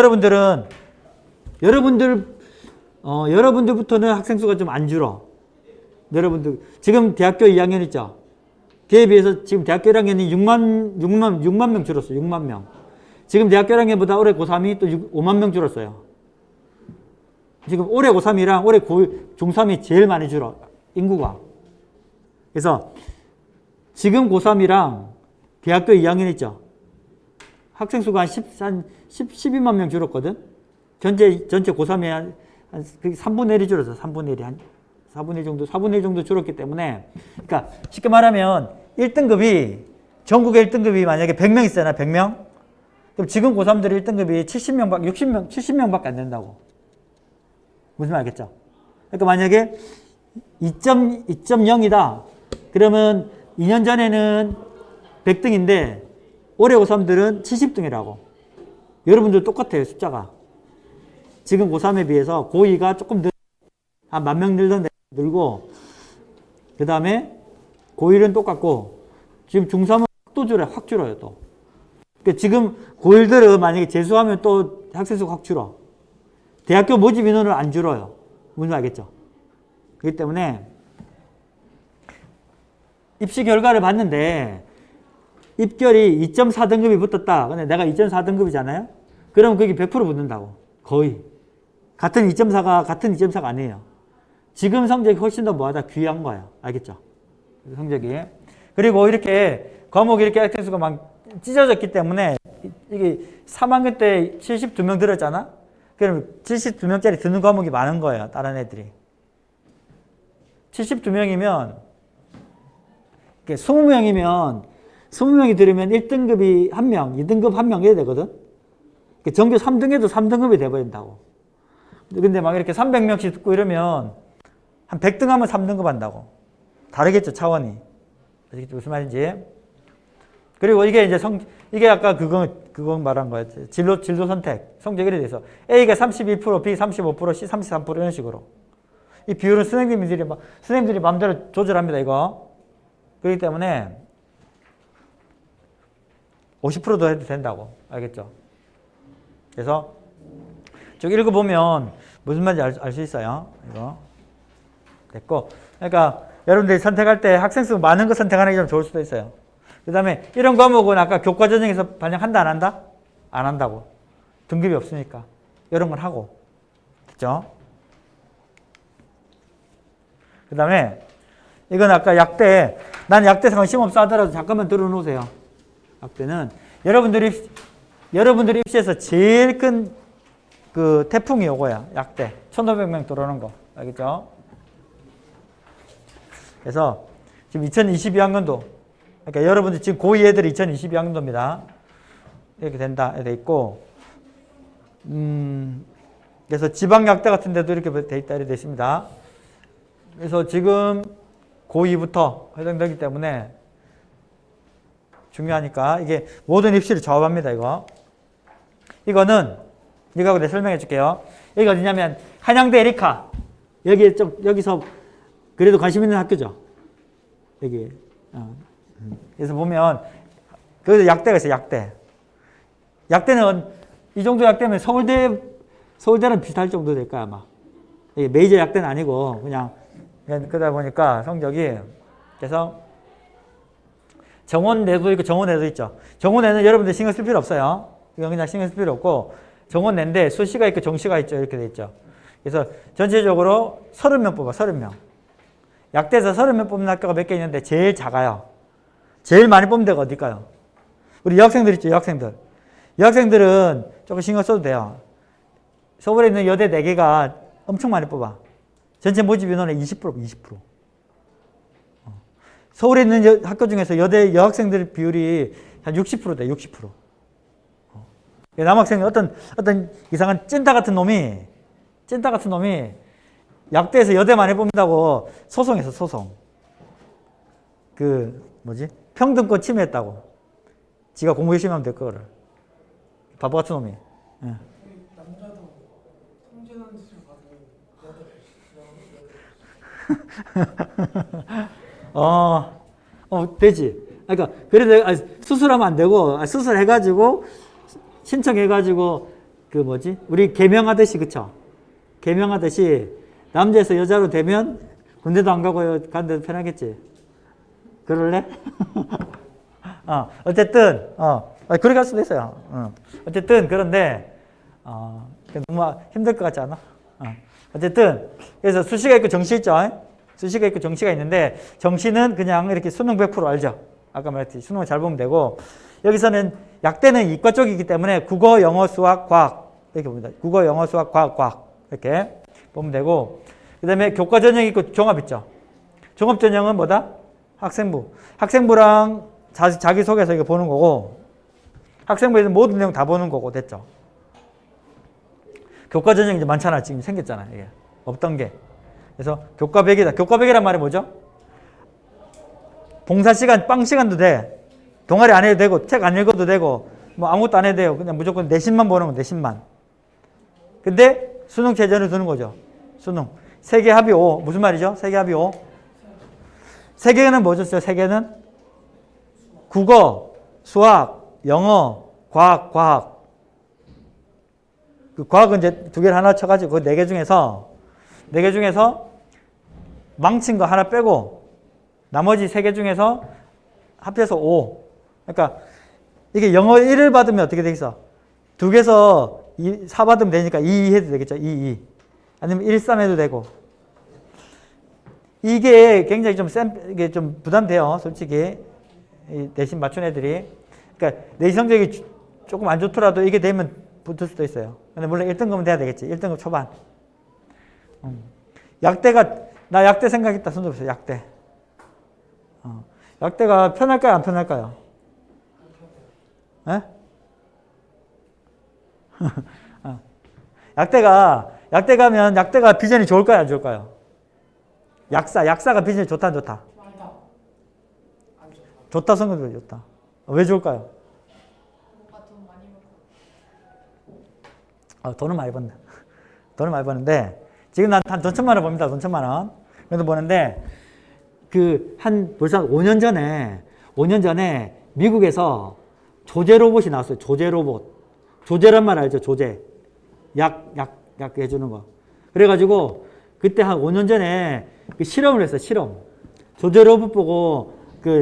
여러분들부터는 학생 수가 좀 안 줄어. 여러분들 지금 대학교 2학년 있죠. 그에 비해서 지금 대학교 1학년이 6만 명 줄었어요. 6만 명. 지금 대학교 1학년보다 올해 고3이 또 5만 명 줄었어요. 지금 올해 고3이랑 올해 중3이 제일 많이 줄어. 인구가. 그래서 지금 고3이랑 대학교 2학년 있죠. 학생 수가 한 12만 명 줄었거든. 전체 고3이 한 3분의 1이 줄었어. 3분의 1이 한 4분의 1 정도 줄었기 때문에, 그러니까 쉽게 말하면 1등급이 전국에 1등급이 만약에 100명 있잖아. 100명. 그럼 지금 고3들이 1등급이 70명밖에 60명, 70명밖에 안 된다고. 무슨 말 알겠죠? 그러니까 만약에 2.0이다. 그러면 2년 전에는 100등인데 올해 고3들은 70등이라고. 여러분들 똑같아요. 숫자가. 지금 고3에 비해서 고2가 조금 한 10,000명 늘고 그 다음에 고1은 똑같고 지금 중3은 확 줄어요 또. 그러니까 지금 고1들은 만약에 재수하면 또 학생 수가 확 줄어. 대학교 모집 인원은 안 줄어요. 무슨 알겠죠? 그렇기 때문에 입시 결과를 봤는데 입결이 2.4등급이 붙었다. 근데 내가 2.4등급이잖아요. 그럼 그게 100% 붙는다고. 거의. 같은 2.4가 아니에요. 지금 성적이 훨씬 더 뭐하다 귀한 거예요. 알겠죠? 성적이. 그리고 이렇게 과목이 이렇게 학생 수가 막 찢어졌기 때문에 이게 3학년 때 72명 들었잖아? 그럼 72명짜리 듣는 과목이 많은 거예요. 다른 애들이. 72명이면 20명이 들으면 1등급이 1명, 2등급 1명 이래야 되거든? 전교 3등에도 3등급이 돼버린다고. 근데 막 이렇게 300명씩 듣고 이러면 한 100등 하면 3등급 한다고. 다르겠죠, 차원이. 아시겠죠? 무슨 말인지. 그리고 이게 이제 이게 아까 그거 말한 거예요. 진로 선택. 성적 1에 대해서. A가 32%, B 35%, C 33% 이런 식으로. 이 비율은 선생님들이 마음대로 조절합니다, 이거. 그렇기 때문에 50%도 해도 된다고. 알겠죠? 그래서 쭉 읽어보면 무슨 말인지 알 수 있어요. 이거. 됐고. 그러니까 여러분들이 선택할 때 학생 수 많은 거 선택하는 게 좀 좋을 수도 있어요. 그 다음에 이런 과목은 아까 교과 전형에서 반영한다 안 한다? 안 한다고. 등급이 없으니까. 이런 건 하고. 됐죠? 그 다음에 이건 아까 약대. 난 약대 관심 없어 하더라도 잠깐만 들어놓으세요. 약대는 여러분들이 입시에서 제일 큰 그 태풍이 요거야. 약대. 1,500명 들어오는 거. 알겠죠? 그래서 지금 2022학년도 그러니까 여러분들 지금 고2 애들이 2022학년도입니다. 이렇게 된다. 돼 있고 그래서 지방약대 같은 데도 이렇게 돼 있다. 이렇게 돼 있습니다. 그래서 지금 고2부터 해당되기 때문에 중요하니까 이게 모든 입시를 좌우합니다. 이거는 이거하고 내가 설명해 줄게요. 여기가 어디냐면 한양대 에리카. 여기서 그래도 관심 있는 학교죠. 여기. 그래서 보면 거기서 약대가 있어요. 약대는 이 정도 약대면 서울대랑 비슷할 정도 될 거야 아마. 이게 메이저 약대는 아니고 그냥 그러다 보니까 성적이 그래서 정원내도 있고 정원내도 있죠. 정원내는 여러분들 신경 쓸 필요 없어요. 이건 그냥 신경 쓸 필요 없고 정원내인데 수시가 있고 정시가 있죠. 이렇게 돼 있죠. 그래서 전체적으로 30명 뽑아. 30명. 약대에서 30명 뽑는 학교가 몇 개 있는데 제일 작아요. 제일 많이 뽑는 데가 어딜까요? 우리 여학생들 있죠. 여학생들은 조금 신경 써도 돼요. 서울에 있는 여대 4개가 엄청 많이 뽑아. 전체 모집 인원의 20%. 서울에 있는 학교 중에서 여대 여학생들 비율이 한 60% 돼. 60%. 남학생이 어떤 이상한 찐따 같은 놈이 약대에서 여대 많이 뽑는다고 소송했어. 소송. 평등권 침해했다고. 지가 공부 열심히 하면 될 거를. 바보 같은 놈이. 예. 남자도 통제하는 짓을 받으면 되지. 그러니까 그래도 수술하면 안 되고 수술해가지고 신청해가지고 우리 개명하듯이 그쵸? 개명하듯이 남자에서 여자로 되면 군대도 안 가고 가는 데도 편하겠지. 그럴래? 어쨌든 그렇게 갈 수도 있어요. 어쨌든 그런데 너무 힘들 것 같지 않아? 어쨌든 그래서 수시가 있고 정시 있죠. 수시가 있고 정시가 있는데 정시는 그냥 이렇게 수능 100% 알죠. 아까 말했듯이 수능을 잘 보면 되고 여기서는 약대는 이과 쪽이기 때문에 국어, 영어, 수학, 과학 이렇게 봅니다. 국어, 영어, 수학, 과학 이렇게 보면 되고 그 다음에 교과 전형 있고 종합 있죠. 종합 전형은 뭐다? 학생부랑 자기소개서 이거 보는 거고, 학생부에서 모든 내용 다 보는 거고, 됐죠? 교과 전형이 이제 많잖아. 지금 생겼잖아. 이게. 없던 게. 그래서 교과 100이다. 교과 100이란 말이 뭐죠? 봉사 시간, 빵 시간도 돼. 동아리 안 해도 되고, 책 안 읽어도 되고, 뭐 아무것도 안 해도 돼요. 그냥 무조건 내신만 보는 거, 내신만. 근데 수능 최저를 두는 거죠. 수능. 세계 합의 5. 무슨 말이죠? 세계 합의 5. 세계는 뭐죠? 세계는? 국어, 수학, 영어, 과학. 그 과학은 이제 두 개를 하나 쳐가지고 그 네 개 중에서 망친 거 하나 빼고 나머지 세 개 중에서 합해서 5. 그러니까 이게 영어 1을 받으면 어떻게 되겠어? 두 개에서 4 받으면 되니까 2 해도 되겠죠. 2. 아니면 1, 3 해도 되고. 이게 굉장히 이게 좀 부담돼요. 솔직히. 내신 맞춘 애들이. 그러니까 내신 성적이 조금 안 좋더라도 이게 되면 붙을 수도 있어요. 근데 물론 1등급은 돼야 되겠지. 1등급 초반. 나 약대 생각했다. 손 들어보세요. 약대. 약대가 편할까요? 안 편할까요? 예? 약대가면 약대가 비전이 좋을까요? 안 좋을까요? 약사가 비전이 좋다, 안 좋다? 좋다, 성격이 좋다. 왜 좋을까요? 돈은 많이 번다. 돈을 많이 버는데, 지금 난 돈 1,000만 원 봅니다. 돈 1,000만 원. 그래도 버는데, 벌써 5년 전에 미국에서 조제 로봇이 나왔어요. 조제 로봇. 조제란 말 알죠? 조제. 약 해주는 거. 그래가지고, 그때 한 5년 전에 실험을 했어요. 실험. 조제 로봇 보고,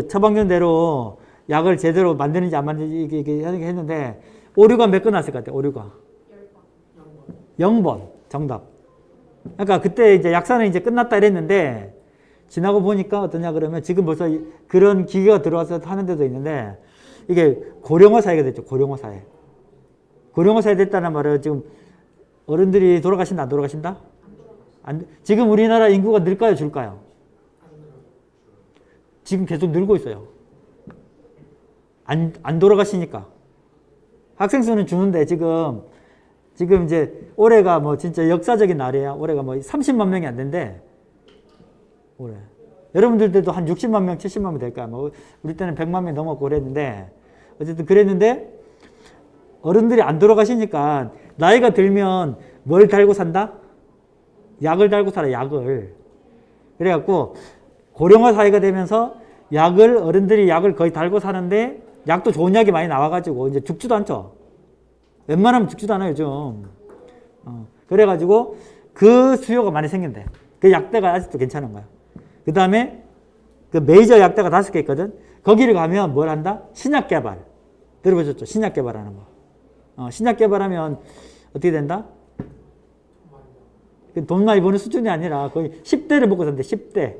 처방전대로 약을 제대로 만드는지 안 만드는지 이게 했는데, 오류가 몇 건 났을 것 같아요. 오류가. 0번. 정답. 그러니까 그때 이제 약사는 이제 끝났다 이랬는데, 지나고 보니까 어떠냐 그러면 지금 벌써 그런 기계가 들어와서 하는 데도 있는데, 이게 고령화 사회가 됐죠. 고령화 사회. 고령화 사회 됐다는 말은 지금 어른들이 돌아가신다, 안 돌아가신다? 지금 우리나라 인구가 늘까요, 줄까요? 지금 계속 늘고 있어요. 안 돌아가시니까. 학생 수는 주는데 지금 이제 올해가 뭐 진짜 역사적인 날이에요. 올해가 뭐 30만 명이 안 된대. 올해. 여러분들 때도 한 60만 명, 70만 명 될까요? 뭐 우리 때는 100만 명 넘었고 그랬는데, 어쨌든 그랬는데, 어른들이 안 돌아가시니까 나이가 들면 뭘 달고 산다? 약을 달고 살아, 약을. 그래갖고 고령화 사회가 되면서 어른들이 약을 거의 달고 사는데, 약도 좋은 약이 많이 나와가지고 이제 죽지도 않죠. 웬만하면 죽지도 않아요, 요즘. 그래가지고 그 수요가 많이 생긴대. 그 약대가 아직도 괜찮은 거야. 그 다음에 그 메이저 약대가 5개 있거든. 거기를 가면 뭘 한다? 신약 개발. 들어보셨죠? 신약 개발하는 거. 신약 개발하면 어떻게 된다? 돈 많이 버는 수준이 아니라 거의 10대를 먹고 산대. 10대.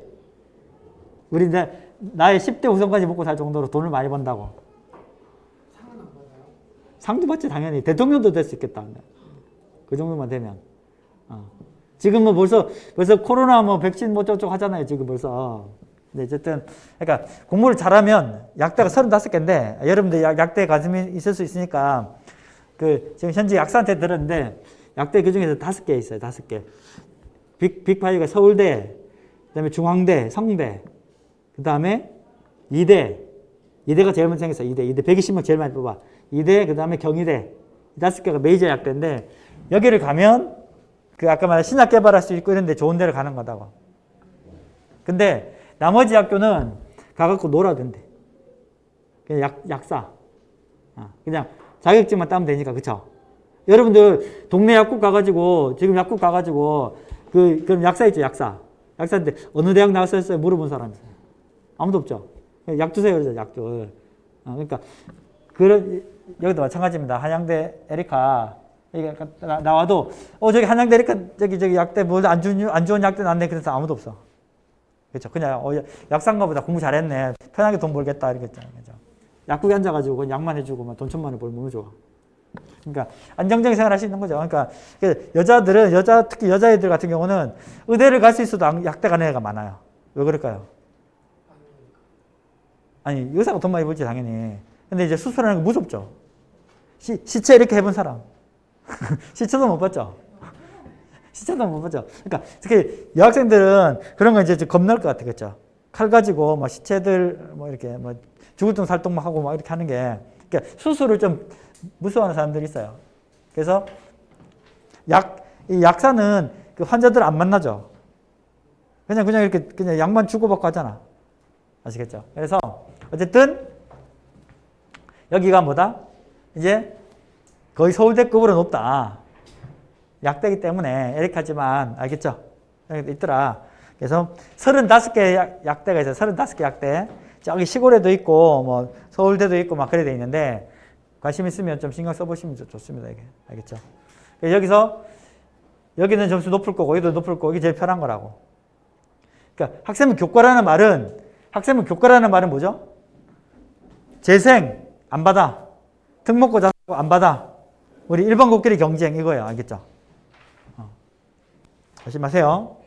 우리 나의 10대 후손까지 먹고 살 정도로 돈을 많이 번다고. 상은 안 받아요? 상도 받지 당연히. 대통령도 될 수 있겠다. 그 정도만 되면. 지금 뭐 벌써 코로나 뭐 백신 뭐 저쪽 하잖아요. 지금 벌써. 근데 어쨌든 그러니까 공부를 잘하면 약대가 35개인데, 여러분들 약대 관심이 있을 수 있으니까 지금 현재 약사한테 들었는데, 약대 그 중에서 5개 있어요. 5개. 빅5가 서울대, 그다음에 중앙대, 성대, 그다음에 이대가 제일 먼저 생겼어요. 이대 120명 제일 많이 뽑아. 이대, 그다음에 경희대. 5개가 메이저 약대인데, 여기를 가면 아까 말한 신약 개발할 수 있고 이런데 좋은 데를 가는 거다고. 근데 나머지 학교는 가갖고 놀아도 된대. 그냥 약사. 그냥 자격증만 따면 되니까, 그쵸? 여러분들 동네 약국 가가지고, 지금 약국 가가지고 그럼 약사 있죠, 약사. 약사한테 어느 대학 나왔어요? 물어본 사람 있어요. 아무도 없죠. 약 주세요, 그러죠, 약 줘. 그러니까 여기도 마찬가지입니다. 한양대 에리카 이게 나와도 저기 한양대 에리카 저기 약대 뭐 안 좋은 약대 났네. 그래서 아무도 없어. 그렇죠. 그냥 약사인가 보다 공부 잘했네. 편하게 돈 벌겠다 이러겠잖아요. 그죠? 약국에 앉아가지고 그냥 약만 해주고 막 돈 1,000만 원 벌면 너무 좋아. 그러니까 안정적인 생활 할 수 있는 거죠. 그러니까 특히 여자애들 같은 경우는 의대를 갈 수 있어도 약대 가는 애가 많아요. 왜 그럴까요? 아니, 의사가 돈 많이 벌지, 당연히. 근데 이제 수술하는 거 무섭죠. 시체 이렇게 해본 사람. 시체도 못 봤죠. 시체도 못 봤죠. 그러니까 특히 여학생들은 그런 거 이제 좀 겁날 것 같아, 그렇죠? 칼 가지고 뭐 시체들 뭐 이렇게 뭐 죽을 둥 살 둥 막 하고 막 이렇게 하는 게, 그러니까 수술을 좀 무서워하는 사람들이 있어요. 그래서 이 약사는 그 환자들 안 만나죠. 그냥 이렇게 그냥 약만 주고받고 하잖아. 아시겠죠? 그래서 어쨌든 여기가 뭐다? 이제 거의 서울대급으로 높다. 약대기 때문에 이렇게 하지만 알겠죠? 여기 있더라. 그래서 35개 약대가 있어요. 35개 약대. 저기 시골에도 있고 뭐 서울대도 있고 막 그래 돼 있는데 관심 있으면 좀 신경 써보시면 좋습니다. 이게 알겠죠? 여기서 여기는 점수 높을 거고 여기도 높을 거고 이게 제일 편한 거라고. 그러니까 학생부 교과라는 말은 뭐죠? 재생 안 받아. 특목고 안 받아. 우리 일반 국끼리 경쟁 이거예요. 알겠죠? 하지 마세요.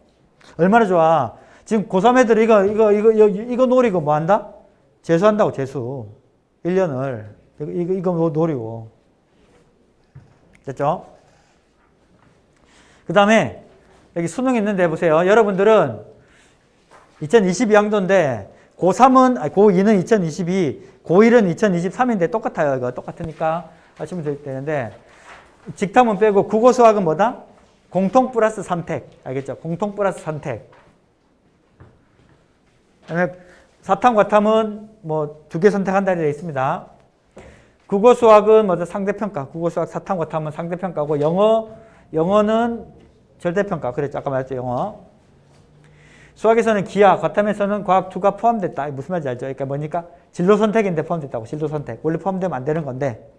얼마나 좋아. 지금 고3 애들 이거 노리고 뭐 한다? 재수한다고, 재수. 1년을. 이거 노리고. 됐죠? 그 다음에 여기 수능 있는데 보세요. 여러분들은 2022학년도인데 고2는 2022, 고1은 2023인데 똑같아요. 이거 똑같으니까 하시면 되는데 직탐은 빼고 국어 수학은 뭐다? 공통 플러스 선택. 알겠죠? 공통 플러스 선택. 그다음에 사탐, 과탐은 뭐 2개 선택한다 되어 있습니다. 국어 수학은 뭐죠? 상대평가. 국어 수학, 사탐, 과탐은 상대평가고 영어는 절대평가. 그랬죠? 아까 말했죠? 영어. 수학에서는 기하, 과탐에서는 과학 2가 포함됐다. 무슨 말인지 알죠? 그러니까 뭐니까? 진로 선택인데 포함됐다고. 진로 선택. 원래 포함되면 안 되는 건데.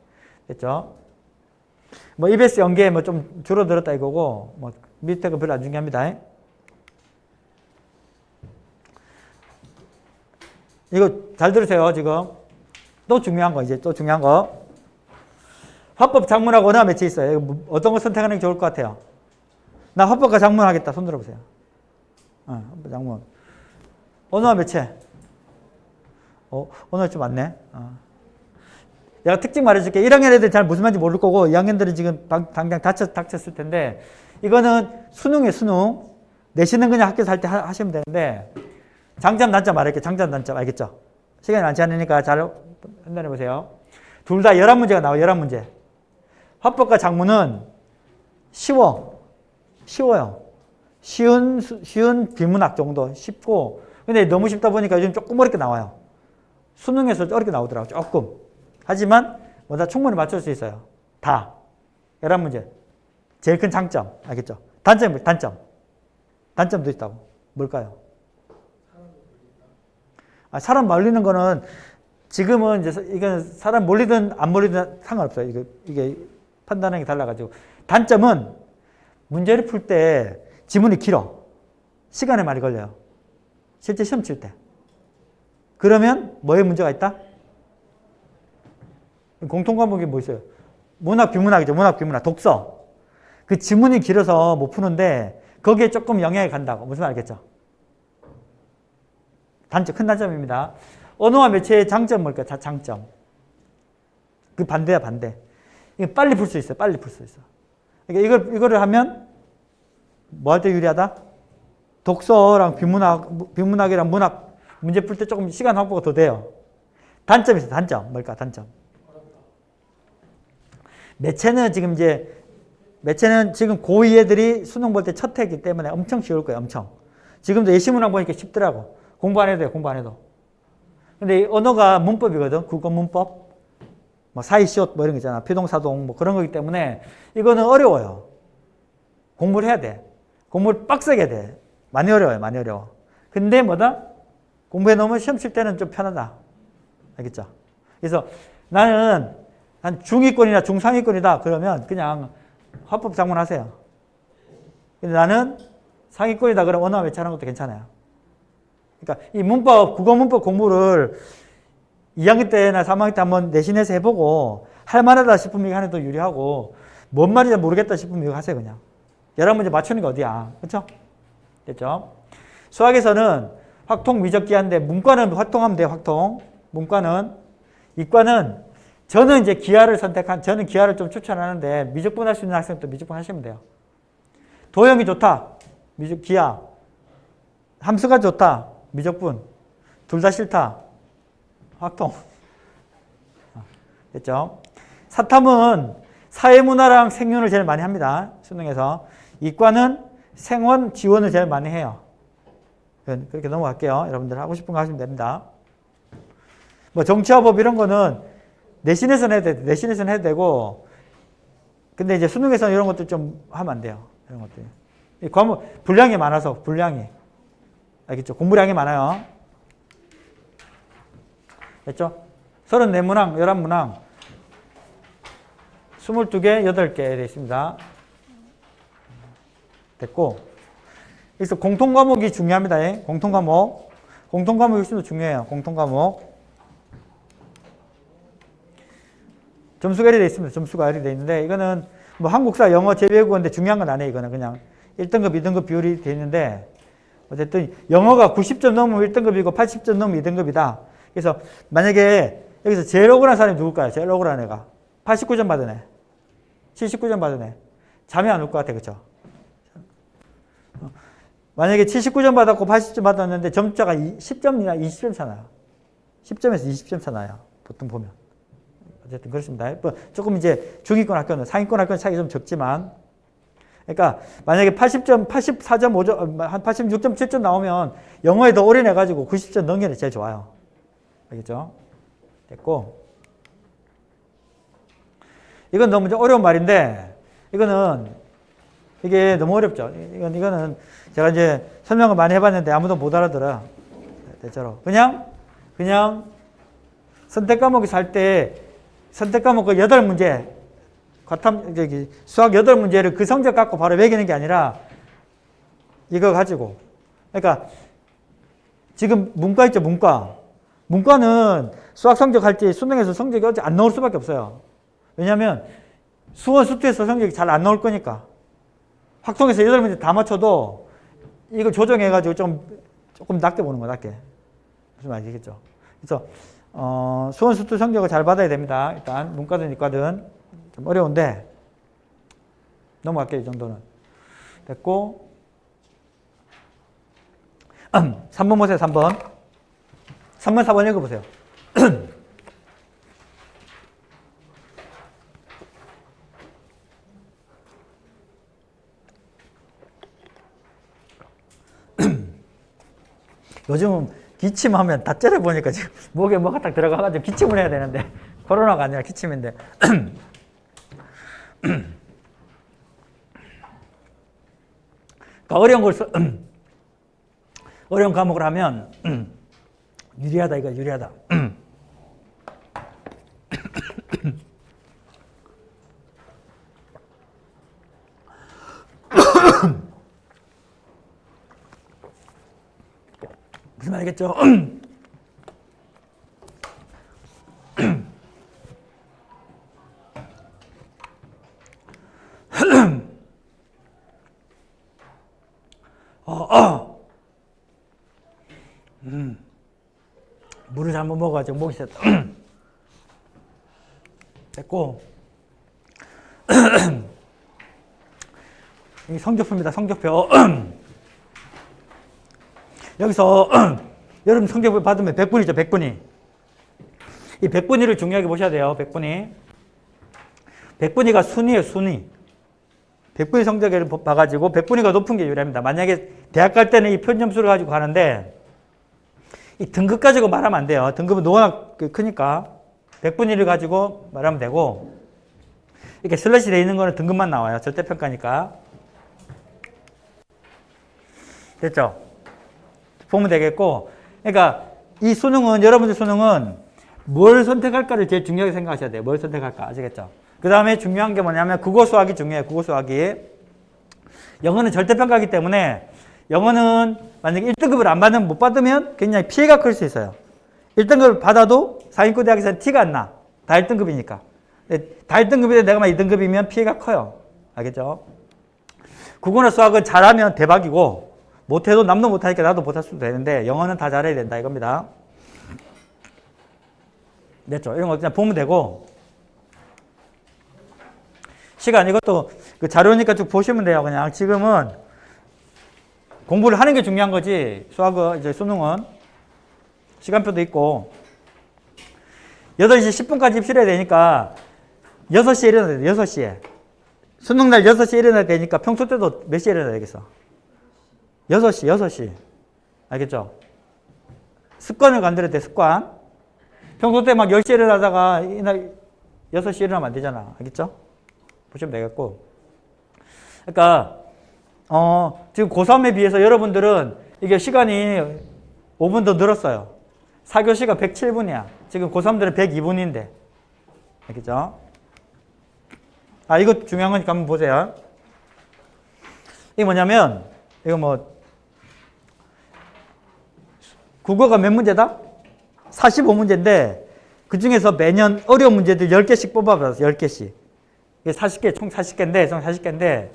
됐죠? 뭐 EBS 연계 뭐 좀 줄어들었다 이거고 뭐 밑에 거 별로 안 중요합니다. 이거 잘 들으세요. 지금 또 중요한 거 화법 작문하고 언어가 매체 있어요. 이거 어떤 거 선택하는 게 좋을 것 같아요? 나 화법과 작문 하겠다. 손 들어보세요. 화법 작문. 언어가 매체. 언어 좀 많네. 내가 특징 말해줄게. 1학년 애들 잘 무슨 말인지 모를 거고 2학년들은 지금 당장 닥쳤을 텐데 이거는 수능이에요. 수능. 내신은 그냥 학교에서 할 때 하시면 되는데 장점 단점 말할게요. 장점 단점 알겠죠? 시간이 많지 않으니까 잘 판단해 보세요. 둘 다 11문제가 나와요. 11문제. 화법과 작문은 쉬워요. 쉬운 비문학 정도 쉽고 근데 너무 쉽다 보니까 요즘 조금 어렵게 나와요. 수능에서 어렵게 나오더라고요. 조금. 하지만 뭐다 충분히 맞출 수 있어요. 다. 11문제. 제일 큰 장점. 알겠죠? 단점도 있다고. 뭘까요? 사람 몰리는 거는 지금은 이제 이건 사람 몰리든 안 몰리든 상관없어요. 이게 판단하는 게 달라가지고. 단점은 문제를 풀 때 지문이 길어. 시간이 많이 걸려요. 실제 시험 칠 때. 그러면 뭐에 문제가 있다? 공통 과목이 뭐 있어요? 문학, 비문학이죠. 문학, 비문학. 독서. 그 지문이 길어서 못 푸는데 거기에 조금 영향이 간다고. 무슨 말 알겠죠? 큰 단점입니다. 언어와 매체의 장점 뭘까요? 장점. 그 반대야, 반대. 이거 빨리 풀 수 있어요. 빨리 풀 수 있어. 그러니까 이거를 하면 뭐 할 때 유리하다? 독서랑 비문학이랑 문학 문제 풀 때 조금 시간 확보가 더 돼요. 단점이 있어요. 단점. 뭘까? 단점. 매체는 지금 고2 애들이 수능 볼 때 첫 해이기 때문에 엄청 쉬울 거예요. 엄청. 지금도 예시문학 보니까 쉽더라고. 공부 안 해도 돼요. 공부 안 해도. 근데 언어가 문법이거든. 국어 문법. 뭐 사이시옷 뭐 이런 거 있잖아. 피동사동 뭐 그런 거기 때문에 이거는 어려워요. 공부를 해야 돼. 공부를 빡세게 해야 돼. 많이 어려워요. 많이 어려워. 근데 뭐다? 공부해 놓으면 시험 칠 때는 좀 편하다. 알겠죠? 그래서 나는 한 중위권이나 중상위권이다. 그러면 그냥 화법 작문 하세요. 근데 나는 상위권이다. 그러면 언어와 매체하는 것도 괜찮아요. 그러니까 이 국어 문법 공부를 2학년 때나 3학년 때 한번 내신해서 해보고 할만하다 싶으면 이거 하나 더 유리하고 뭔 말인지 모르겠다 싶으면 이거 하세요. 그냥. 11문제 맞추는 게 어디야. 그렇죠? 됐죠? 수학에서는 확통 미적기한데 문과는 확통하면 돼요. 확통. 문과는. 이과는 저는 이제 저는 기하를 좀 추천하는데 미적분 할 수 있는 학생도 미적분 하시면 돼요. 도형이 좋다. 기하. 함수가 좋다. 미적분. 둘 다 싫다. 확통. 됐죠? 사탐은 사회문화랑 생윤을 제일 많이 합니다. 수능에서. 이과는 생원, 지원을 제일 많이 해요. 그렇게 넘어갈게요. 여러분들 하고 싶은 거 하시면 됩니다. 뭐 정치화법 이런 거는 내신에서는 해도 되고, 근데 이제 수능에서는 이런 것들 좀 하면 안 돼요. 이런 것들. 이 과목, 분량이 많아서, 분량이. 알겠죠? 공부량이 많아요. 됐죠? 34문항, 11문항, 22개, 8개 되어 있습니다. 됐고. 그래서 공통과목이 중요합니다. 공통과목. 공통과목이 훨씬 더 중요해요. 공통과목. 점수가 이렇게 되어 있습니다. 점수가 이렇게 되어 있는데, 이거는 뭐 한국사, 영어, 재외국어인데 중요한 건 아니에요. 이거는 그냥 1등급, 2등급 비율이 되어 있는데, 어쨌든 영어가 90점 넘으면 1등급이고 80점 넘으면 2등급이다. 그래서 만약에 여기서 제일 억울한 사람이 누굴까요? 제일 억울한 애가. 89점 받은 애. 79점 받은 애. 잠이 안 올 것 같아. 그쵸? 만약에 79점 받았고 80점 받았는데 점수차가 10점이나 20점 차나요. 10점에서 20점 차나요. 보통 보면. 어쨌든 그렇습니다. 조금 이제 중위권 학교는 상위권 학교는 차이가 좀 적지만, 그러니까 만약에 80점, 84.5점, 한 86점, 7점 나오면 영어에 더 올인해가지고 90점 넘기는 게 제일 좋아요. 알겠죠? 됐고. 이건 너무 좀 어려운 말인데, 이게 너무 어렵죠. 이거는 제가 이제 설명을 많이 해봤는데 아무도 못 알아들어요. 대체로. 그냥 선택 과목에서 할 때 선택 과목 그 8문제, 수학 8문제를 그 성적 갖고 바로 매기는 게 아니라 이거 가지고. 그러니까 지금 문과 있죠, 문과. 문과는 수학 성적 할 때 수능에서 성적이 어째 안 나올 수밖에 없어요. 왜냐하면 수원, 수투에서 성적이 잘 안 나올 거니까. 확통에서 8문제 다 맞춰도 이걸 조정해가지고 조금 낮게 보는 거야, 낮게. 무슨 말인지 알겠죠? 그래서, 수원, 수투 성적을 잘 받아야 됩니다. 일단, 문과든 이과든. 좀 어려운데, 넘어갈게요, 이 정도는. 됐고. 3번 보세요, 3번. 3번, 4번 읽어보세요. 요즘은 기침하면 다 째려보니까 지금 목에 뭐가 딱 들어가가지고 기침을 해야 되는데, 코로나가 아니라 기침인데. 그러니까 어려운 과목을 하면 유리하다, 이거 유리하다. 무슨 말이겠죠? 물을 잘못 먹어가지고 목이 샜다. 됐고. 이 성적표입니다. 성적표. 여기서 여러분 성적표 받으면 100분이죠. 100분위. 이 100분위를 중요하게 보셔야 돼요. 100분위. 100분위가 순위예요. 순위. 100분위 성적을 봐가지고 100분위가 높은 게 유리합니다. 만약에 대학 갈 때는 이 표점수를 가지고 가는데 이 등급 가지고 말하면 안 돼요. 등급은 워낙 크니까 100분위를 가지고 말하면 되고, 이렇게 슬래시 되어 있는 거는 등급만 나와요. 절대평가니까. 됐죠? 보면 되겠고, 그러니까 이 수능은, 여러분들 수능은 뭘 선택할까를 제일 중요하게 생각하셔야 돼요. 뭘 선택할까. 아시겠죠? 그 다음에 중요한 게 뭐냐면 국어 수학이 중요해요. 국어 수학이. 영어는 절대평가이기 때문에 영어는 만약에 1등급을 안 받으면, 못 받으면 굉장히 피해가 클 수 있어요. 1등급을 받아도 상위권 대학에서는 티가 안 나. 다 1등급이니까. 다 1등급인데 내가 만 2등급이면 피해가 커요. 알겠죠? 국어나 수학은 잘하면 대박이고, 못해도 남도 못하니까 나도 못할 수도 되는데 영어는 다 잘해야 된다 이겁니다. 됐죠? 이런 거 그냥 보면 되고. 시간, 이것도 그 자료니까 쭉 보시면 돼요. 그냥 지금은 공부를 하는 게 중요한 거지. 수학은, 이제 수능은 시간표도 있고. 8시 10분까지 입실해야 되니까 6시에 일어나야 돼, 6시에. 수능날 6시에 일어나야 되니까 평소 때도 몇 시에 일어나야 되겠어? 6시. 알겠죠? 습관을 만들어야 돼, 습관. 평소 때 막 10시에 일어나다가 이날 6시에 일어나면 안 되잖아. 알겠죠? 보시면 되겠고. 그러니까, 지금 고3에 비해서 여러분들은 이게 시간이 5분 더 늘었어요. 4교시가 107분이야. 지금 고3들은 102분인데. 알겠죠? 아, 이거 중요한 거니까 한번 보세요. 이게 뭐냐면, 이거 뭐, 국어가 몇 문제다? 45문제인데, 그 중에서 매년 어려운 문제들 10개씩 뽑아봤어, 10개씩. 이게 40개, 총 40개인데,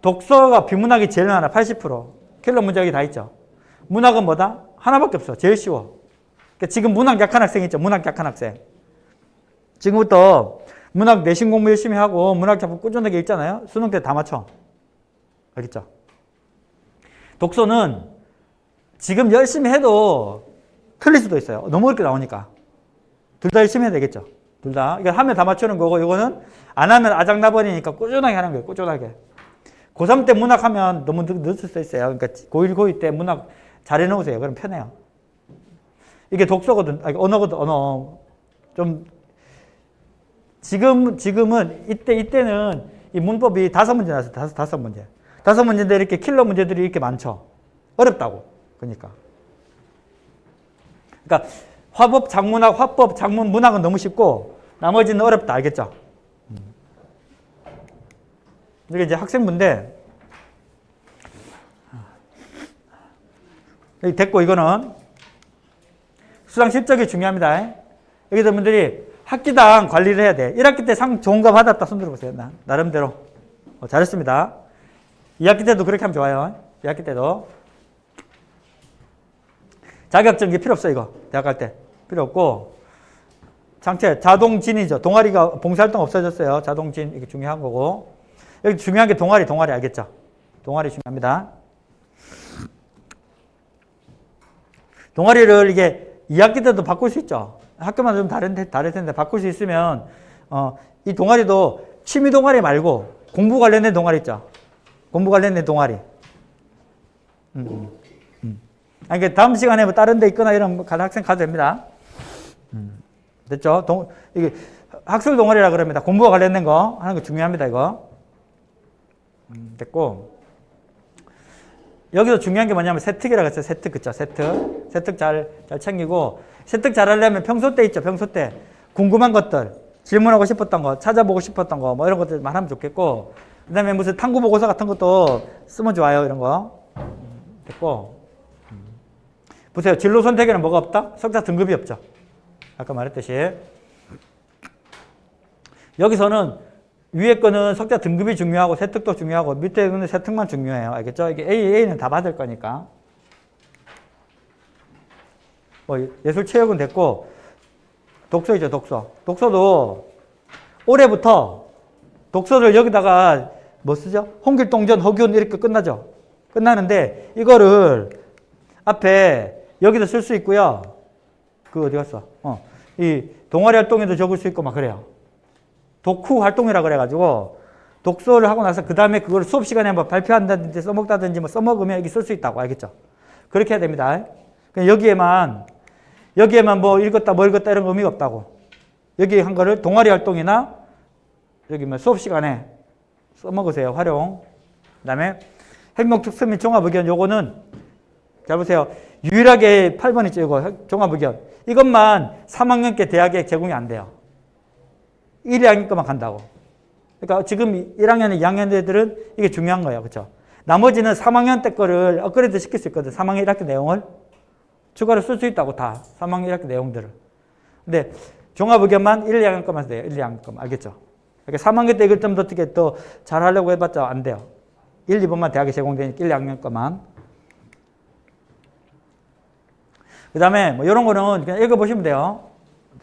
독서가 비문학이 제일 많아, 80%. 킬러 문제 여기 다 있죠. 문학은 뭐다? 하나밖에 없어. 제일 쉬워. 그러니까 지금 문학 약한 학생 있죠, 문학 약한 학생. 지금부터 문학 내신 공부 열심히 하고 문학 작품 꾸준하게 읽잖아요. 수능 때 다 맞춰. 알겠죠? 독서는 지금 열심히 해도 틀릴 수도 있어요. 너무 어렵게 나오니까. 둘 다 열심히 해야 되겠죠. 둘 다. 이거 하면 다 맞추는 거고, 이거는 안 하면 아작나버리니까 꾸준하게 하는 거예요. 꾸준하게. 고3 때 문학 하면 너무 늦을 수 있어요. 그러니까 고1, 고2 때 문학 잘 해놓으세요. 그럼 편해요. 이게 독서거든. 아니, 언어거든, 언어. 좀, 지금은, 이때는 이 문법이 5문제 나왔어요. 5문제. 5문제인데 이렇게 킬러 문제들이 이렇게 많죠. 어렵다고. 그러니까 화법, 작문학, 화법, 작문, 문학은 너무 쉽고 나머지는 어렵다. 알겠죠? 이게 이제 학생부인데 여기 됐고, 이거는 수상 실적이 중요합니다. 여기서 분들이 학기당 관리를 해야 돼. 1학기 때 상 좋은 거 받았다. 손 들어보세요. 나름대로 잘했습니다. 2학기 때도 그렇게 하면 좋아요. 2학기 때도 자격증이 필요 없어. 이거 대학 갈 때 필요 없고, 장체 자동진이죠. 동아리가 봉사활동 없어졌어요. 자동진, 이게 중요한 거고. 여기 중요한 게 동아리 알겠죠? 동아리 중요합니다. 동아리를 이게 2학기 때도 바꿀 수 있죠. 학교마다 좀 다를 텐데 바꿀 수 있으면 이 동아리도 취미 동아리 말고 공부 관련된 동아리 있죠. 공부 관련된 동아리. 그러니까 다음 시간에 뭐 다른 데 있거나 이런 학생 가도 됩니다. 됐죠? 이게 학술 동아리라 그럽니다. 공부와 관련된 거 하는 거 중요합니다. 이거. 됐고. 여기서 중요한 게 뭐냐면 세특이라고 했어요. 세특, 그쵸? 세특 잘 챙기고, 세특 잘 하려면 평소 때 있죠. 평소 때 궁금한 것들, 질문하고 싶었던 거, 찾아보고 싶었던 거, 뭐 이런 것들만 하면 좋겠고, 그 다음에 무슨 탐구 보고서 같은 것도 쓰면 좋아요. 이런 거. 됐고. 보세요. 진로 선택에는 뭐가 없다? 석사 등급이 없죠. 아까 말했듯이. 여기서는 위에 거는 석자 등급이 중요하고 세특도 중요하고 밑에 거는 세특만 중요해요. 알겠죠? 이게 A는 다 받을 거니까. 뭐 예술 체육은 됐고, 독서이죠, 독서. 독서도 올해부터 독서를 여기다가 뭐 쓰죠? 홍길동전, 허균 이렇게 끝나죠. 끝나는데 이거를 앞에 여기다 쓸 수 있고요. 그 어디 갔어? 이 동아리 활동에도 적을 수 있고 막 그래요. 독후 활동이라 그래가지고 독서를 하고 나서 그 다음에 그걸 수업 시간에 한번 발표한다든지 써먹다든지 뭐 써먹으면 여기 쓸 수 있다고. 알겠죠? 그렇게 해야 됩니다. 그냥 여기에만 뭐 읽었다 뭐 읽었다 이런 거 의미가 없다고. 여기 한 거를 동아리 활동이나 여기 뭐 수업 시간에 써먹으세요. 활용. 그 다음에 행동 특수 및 종합 의견. 요거는 잘 보세요. 유일하게 8번 있죠. 이거 종합 의견. 이것만 3학년 때 대학에 제공이 안 돼요. 1, 2학년 것만 간다고. 그러니까 지금 1학년, 2학년 애들은 이게 중요한 거예요. 그렇죠? 나머지는 3학년 때 거를 업그레이드 시킬 수 있거든. 3학년 1학기 내용을 추가로 쓸 수 있다고 다. 3학년 1학기 내용들을. 근데 종합 의견만 1, 2학년 것만 돼요. 1, 2학년 것만. 알겠죠? 그러니까 3학년 때 이걸 좀 더 어떻게 또 잘하려고 해봤자 안 돼요. 1, 2번만 대학에 제공되니까 1, 2학년 것만. 그 다음에 뭐 이런 거는 그냥 읽어보시면 돼요.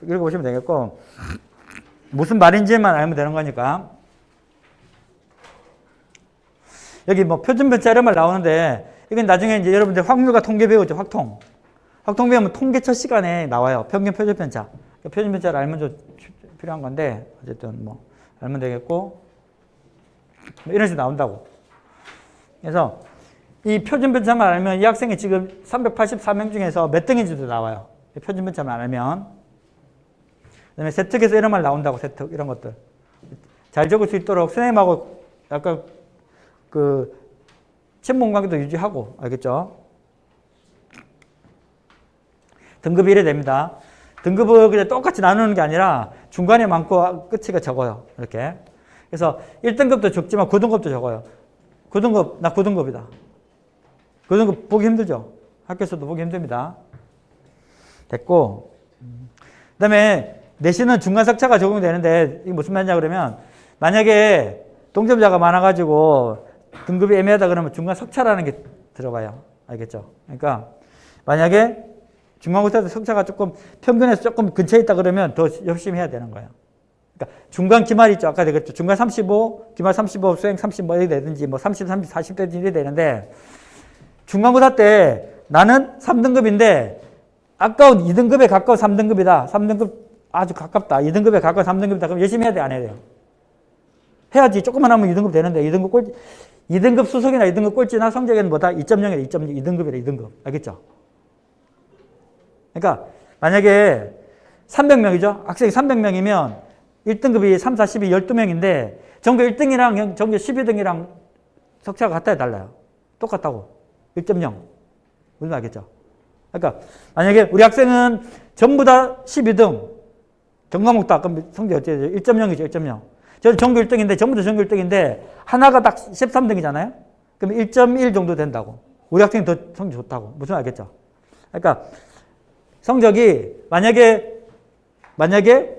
읽어보시면 되겠고, 무슨 말인지만 알면 되는 거니까. 여기 뭐 표준변차 이런 말 나오는데, 이건 나중에 이제 여러분들 확률과 통계 배우죠, 확통. 확통 배우면 통계 첫 시간에 나와요. 평균 표준변차. 표준변차를 알면 좀 필요한 건데, 어쨌든 뭐, 알면 되겠고, 뭐 이런 식으로 나온다고. 그래서 이 표준변차만 알면 이 학생이 지금 384명 중에서 몇 등인지도 나와요. 표준변차만 알면. 그 다음에 세특에서 이런 말 나온다고, 세특, 이런 것들. 잘 적을 수 있도록 선생님하고 약간 친분 관계도 유지하고, 알겠죠? 등급이 이래 됩니다. 등급을 그냥 똑같이 나누는 게 아니라 중간에 많고 끝이가 적어요. 이렇게. 그래서 1등급도 적지만 9등급도 적어요. 9등급, 나 9등급이다. 9등급 보기 힘들죠? 학교에서도 보기 힘듭니다. 됐고. 그 다음에 내신은 중간석차가 적용되는데 이게 무슨 말이냐 그러면 만약에 동점자가 많아가지고 등급이 애매하다 그러면 중간석차라는 게 들어가요. 알겠죠? 그러니까 만약에 중간고사에서 석차가 조금 평균에서 조금 근처에 있다 그러면 더 열심히 해야 되는 거예요. 그러니까 중간 기말 있죠. 아까 그랬죠. 중간 35, 기말 35, 수행 30 뭐 이렇게 되든지 뭐 30, 30, 40 되든지 이렇게 되는데 중간고사 때 나는 3등급인데 아까운 2등급에 가까운 3등급이다. 3등급 아주 가깝다. 2등급에 가까운 3등급이다. 그럼 열심히 해야 돼? 안 해야 돼요? 해야지. 조금만 하면 2등급 되는데 2등급 수석이나 2등급 꼴찌나 성적에는 뭐다? 2.0이라 2.6, 2등급이라 2등급. 알겠죠? 그러니까 만약에 300명이죠. 학생이 300명이면 1등급이 3, 40이 12명인데 전교 1등이랑 전교 12등이랑 석차가 같아야 달라요. 똑같다고. 1.0. 무슨 알겠죠? 그러니까 만약에 우리 학생은 전부 다 12등. 전과목 다 그럼 성적이 어떻게 되죠? 1.0이죠. 1.0. 저는 전교 1등인데 전부 다 전교 1등인데 하나가 딱 13등이잖아요. 그럼 1.1 정도 된다고. 우리 학생이 더 성적이 좋다고. 무슨 알겠죠? 그러니까 성적이 만약에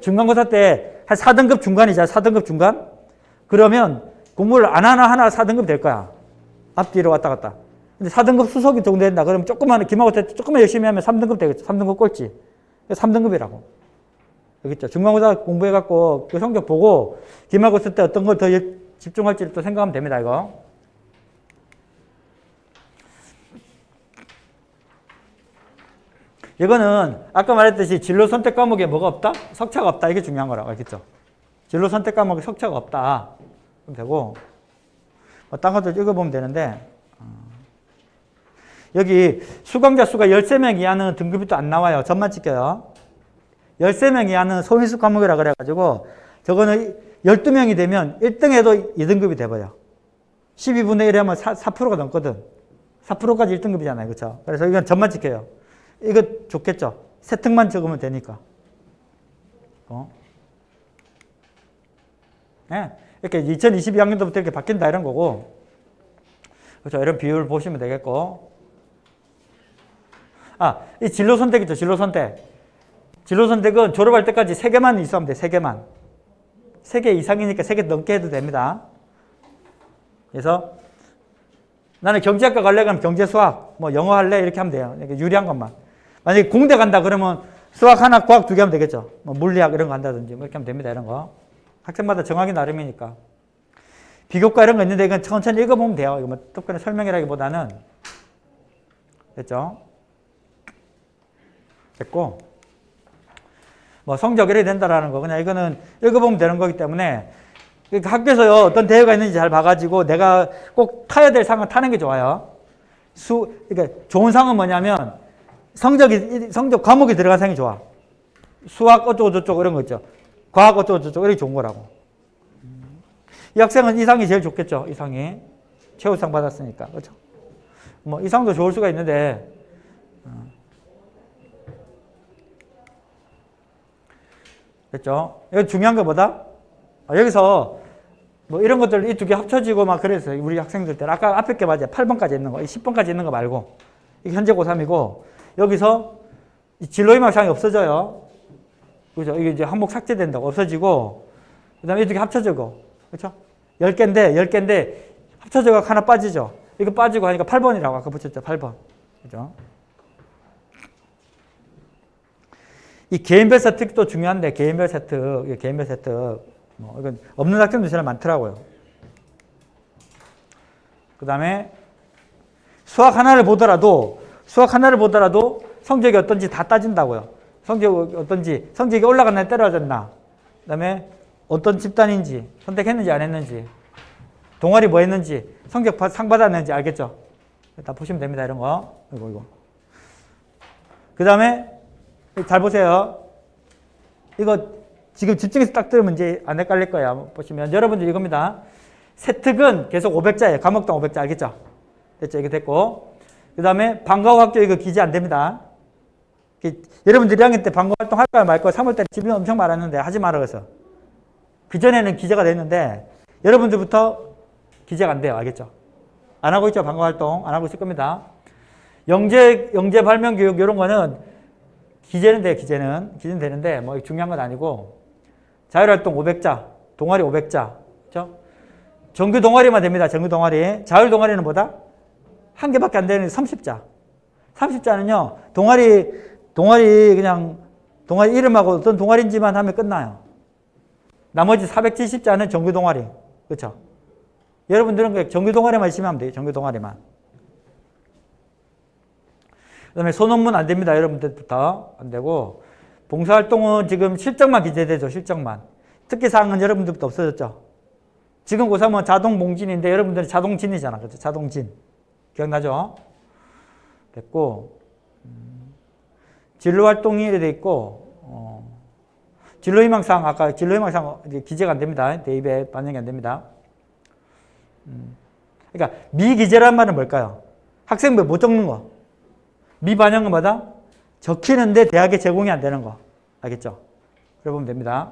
중간고사 때 한 4등급 중간이잖아. 4등급 중간? 그러면 공부를 안 하나 4등급 될 거야. 앞뒤로 왔다 갔다. 근데 4등급 수석이 정도 된다. 그러면 조금만 기말고사 때 조금만 열심히 하면 3등급 되겠죠. 3등급 꼴찌. 3등급이라고. 알겠죠? 중간고사 공부해갖고 그 성적 보고 기말고사 때 어떤 걸 더 집중할지를 또 생각하면 됩니다. 이거. 이거는 아까 말했듯이 진로 선택 과목에 뭐가 없다? 석차가 없다. 이게 중요한 거라고. 알겠죠? 진로 선택 과목에 석차가 없다. 그럼 되고, 뭐 딴 것도 읽어보면 되는데, 여기 수강자 수가 13명 이하는 등급이 또 안 나와요. 점만 찍혀요. 13명 이하는 소인수 과목이라 그래가지고, 저거는 12명이 되면 1등에도 2등급이 돼버려. 12분의 1에 하면 4%가 넘거든. 4%까지 1등급이잖아요. 그렇죠? 그래서 이건 점만 찍혀요. 이거 좋겠죠? 세특만 적으면 되니까. 네. 이렇게 2022학년도부터 이렇게 바뀐다 이런 거고. 그렇죠? 이런 비율 보시면 되겠고. 이 진로 선택이죠. 진로 선택. 진로 선택은 졸업할 때까지 3개만 있으면 돼. 3개만. 3개 이상이니까 3개 넘게 해도 됩니다. 그래서 나는 경제학과 갈래 그러면 경제, 수학, 뭐 영어 할래 이렇게 하면 돼요. 이렇게 유리한 것만. 만약에 공대 간다 그러면 수학 하나, 과학 2개 하면 되겠죠. 뭐 물리학 이런 거 한다든지 뭐 이렇게 하면 됩니다. 이런 거. 학생마다 정하기 나름이니까. 비교과 이런 거 있는데 이건 천천히 읽어보면 돼요. 이거 뭐 특별히 설명이라기보다는. 됐죠? 됐고. 뭐 성적 이래 된다라는 거. 그냥 이거는 읽어보면 되는 거기 때문에 그러니까 학교에서요 어떤 대회가 있는지 잘 봐가지고 내가 꼭 타야 될 상은 타는 게 좋아요. 그러니까 좋은 상은 뭐냐면 성적 과목이 들어간 상이 좋아. 수학 어쩌고저쩌고 이런 거 있죠. 과학 어쩌고저쩌고 이렇게 좋은 거라고. 이 학생은 이 상이 제일 좋겠죠. 이 상이. 최우상 받았으니까. 그렇죠? 뭐 이 상도 좋을 수가 있는데 됐죠? 이거 중요한 거 뭐다? 여기서 뭐 이런 것들 이 2개 합쳐지고 막 그랬어요. 우리 학생들 때는. 아까 앞에 게 맞아요. 8번까지 있는 거. 10번까지 있는 거 말고. 이게 현재 고3이고 여기서 진로희망상이 없어져요. 그죠? 이게 이제 항목 삭제된다고 없어지고 그 다음에 이 2개 합쳐지고 그렇죠? 10개인데 합쳐져가 하나 빠지죠. 이거 빠지고 하니까 8번이라고 아까 붙였죠. 8번. 그죠? 이 개인별 세특도 중요한데, 개인별 세특, 개인별 세특. 뭐, 이건 없는 학생도 제일 많더라고요. 그 다음에 수학 하나를 보더라도 성적이 어떤지 다 따진다고요. 성적이 어떤지, 성적이 올라갔나 떨어졌나. 그 다음에 어떤 집단인지, 선택했는지 안 했는지, 동아리 뭐 했는지, 성적 상 받았는지 알겠죠? 다 보시면 됩니다. 이런 거. 이거. 그 다음에 잘 보세요. 이거 지금 집중해서 딱 들으면 이제 안 헷갈릴 거예요. 보시면 여러분들 이겁니다. 세특은 계속 500자예요. 과목당 500자 알겠죠? 됐죠? 이게 됐고. 그 다음에 방과후 학교 이거 기재 안 됩니다. 여러분들 1학년 때 방과 활동 할까요 말까요? 3월달에 질문 엄청 많았는데 하지 말아 그래서. 그전에는 기재가 됐는데 여러분들부터 기재가 안 돼요. 알겠죠? 안 하고 있죠? 방과 활동 안 하고 있을 겁니다. 영재 발명 교육 이런 거는 기재는 돼요. 기재는 되는데 뭐 중요한 건 아니고 자율활동 500자, 동아리 500자, 그렇죠? 정규 동아리만 됩니다. 정규 동아리. 자율 동아리는 뭐다? 한 개밖에 안 되는 30자. 30자는요. 동아리 이름하고 어떤 동아리인지만 하면 끝나요. 나머지 470자는 정규 동아리. 그렇죠? 여러분들은 정규 동아리만 있으면 하면 돼요. 정규 동아리만. 그 다음에 소논문 안 됩니다. 여러분들부터 안 되고. 봉사활동은 지금 실적만 기재되죠. 실적만. 특기사항은 여러분들부터 없어졌죠. 지금 고3은 자동봉진인데 여러분들은 자동진이잖아. 그렇죠? 자동진. 기억나죠? 됐고. 진로활동이 이렇게 돼 있고, 진로희망사항, 아까 진로희망사항 기재가 안 됩니다. 대입에 반영이 안 됩니다. 그러니까 미기재란 말은 뭘까요? 학생부 못 적는 거. 미반영은 뭐다? 적히는데 대학에 제공이 안 되는 거. 알겠죠? 그래 보면 됩니다.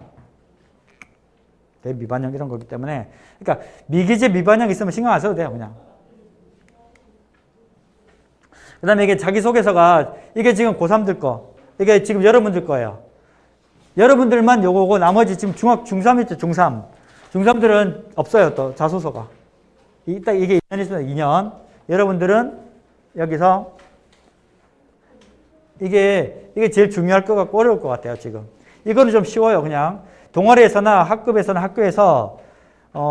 미반영 이런 거기 때문에. 그러니까 미기재 미반영 있으면 신경 안 써도 돼요. 그냥. 그 다음에 이게 자기소개서가 이게 지금 고3들 거. 이게 지금 여러분들 거예요. 여러분들만 요거고 나머지 지금 중3 있죠. 중3. 중3들은 없어요. 또 자소서가. 이게 2년 있습니다. 2년. 여러분들은 여기서 이게 제일 중요할 것 같고 어려울 것 같아요. 지금. 이거는 좀 쉬워요. 그냥. 동아리에서나 학급에서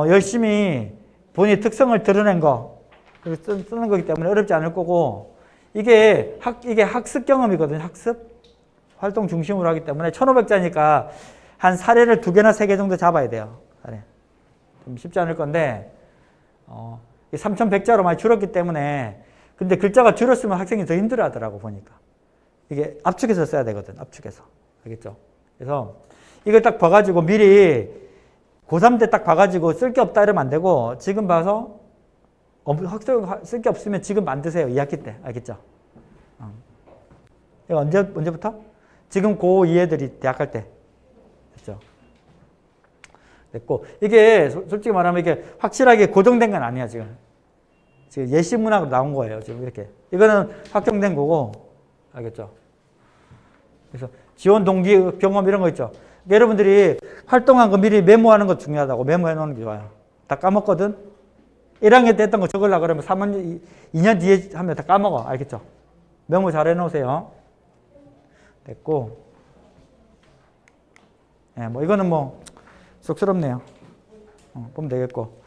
열심히 본인의 특성을 드러낸 거 쓰는 거기 때문에 어렵지 않을 거고 이게 학습 경험이거든요. 학습 활동 중심으로 하기 때문에 1500자니까 한 사례를 2개나 3개 정도 잡아야 돼요. 사례. 좀 쉽지 않을 건데 3100자로 많이 줄었기 때문에 근데 글자가 줄었으면 학생이 더 힘들어 하더라고 보니까. 이게 압축해서 써야 되거든. 압축해서. 알겠죠? 그래서 이걸 딱 봐가지고 미리 고3 때 딱 봐가지고 쓸 게 없다 이러면 안 되고 지금 봐서 학생 쓸 게 없으면 지금 만드세요. 2학기 때. 알겠죠? 이거 언제부터? 지금 고2 애들이 대학 갈 때. 됐죠? 됐고. 이게 솔직히 말하면 이게 확실하게 고정된 건 아니야, 지금 예시 문학으로 나온 거예요. 지금 이렇게. 이거는 확정된 거고. 알겠죠? 그래서 지원 동기 경험 이런 거 있죠. 여러분들이 활동한 거 미리 메모하는 거 중요하다고 메모해 놓는 게 좋아요. 다 까먹거든? 1학년 때 했던 거 적으려고 그러면 2년 뒤에 하면 다 까먹어. 알겠죠? 메모 잘 해놓으세요. 됐고. 네, 뭐, 이거는 뭐, 쑥스럽네요. 보면 되겠고.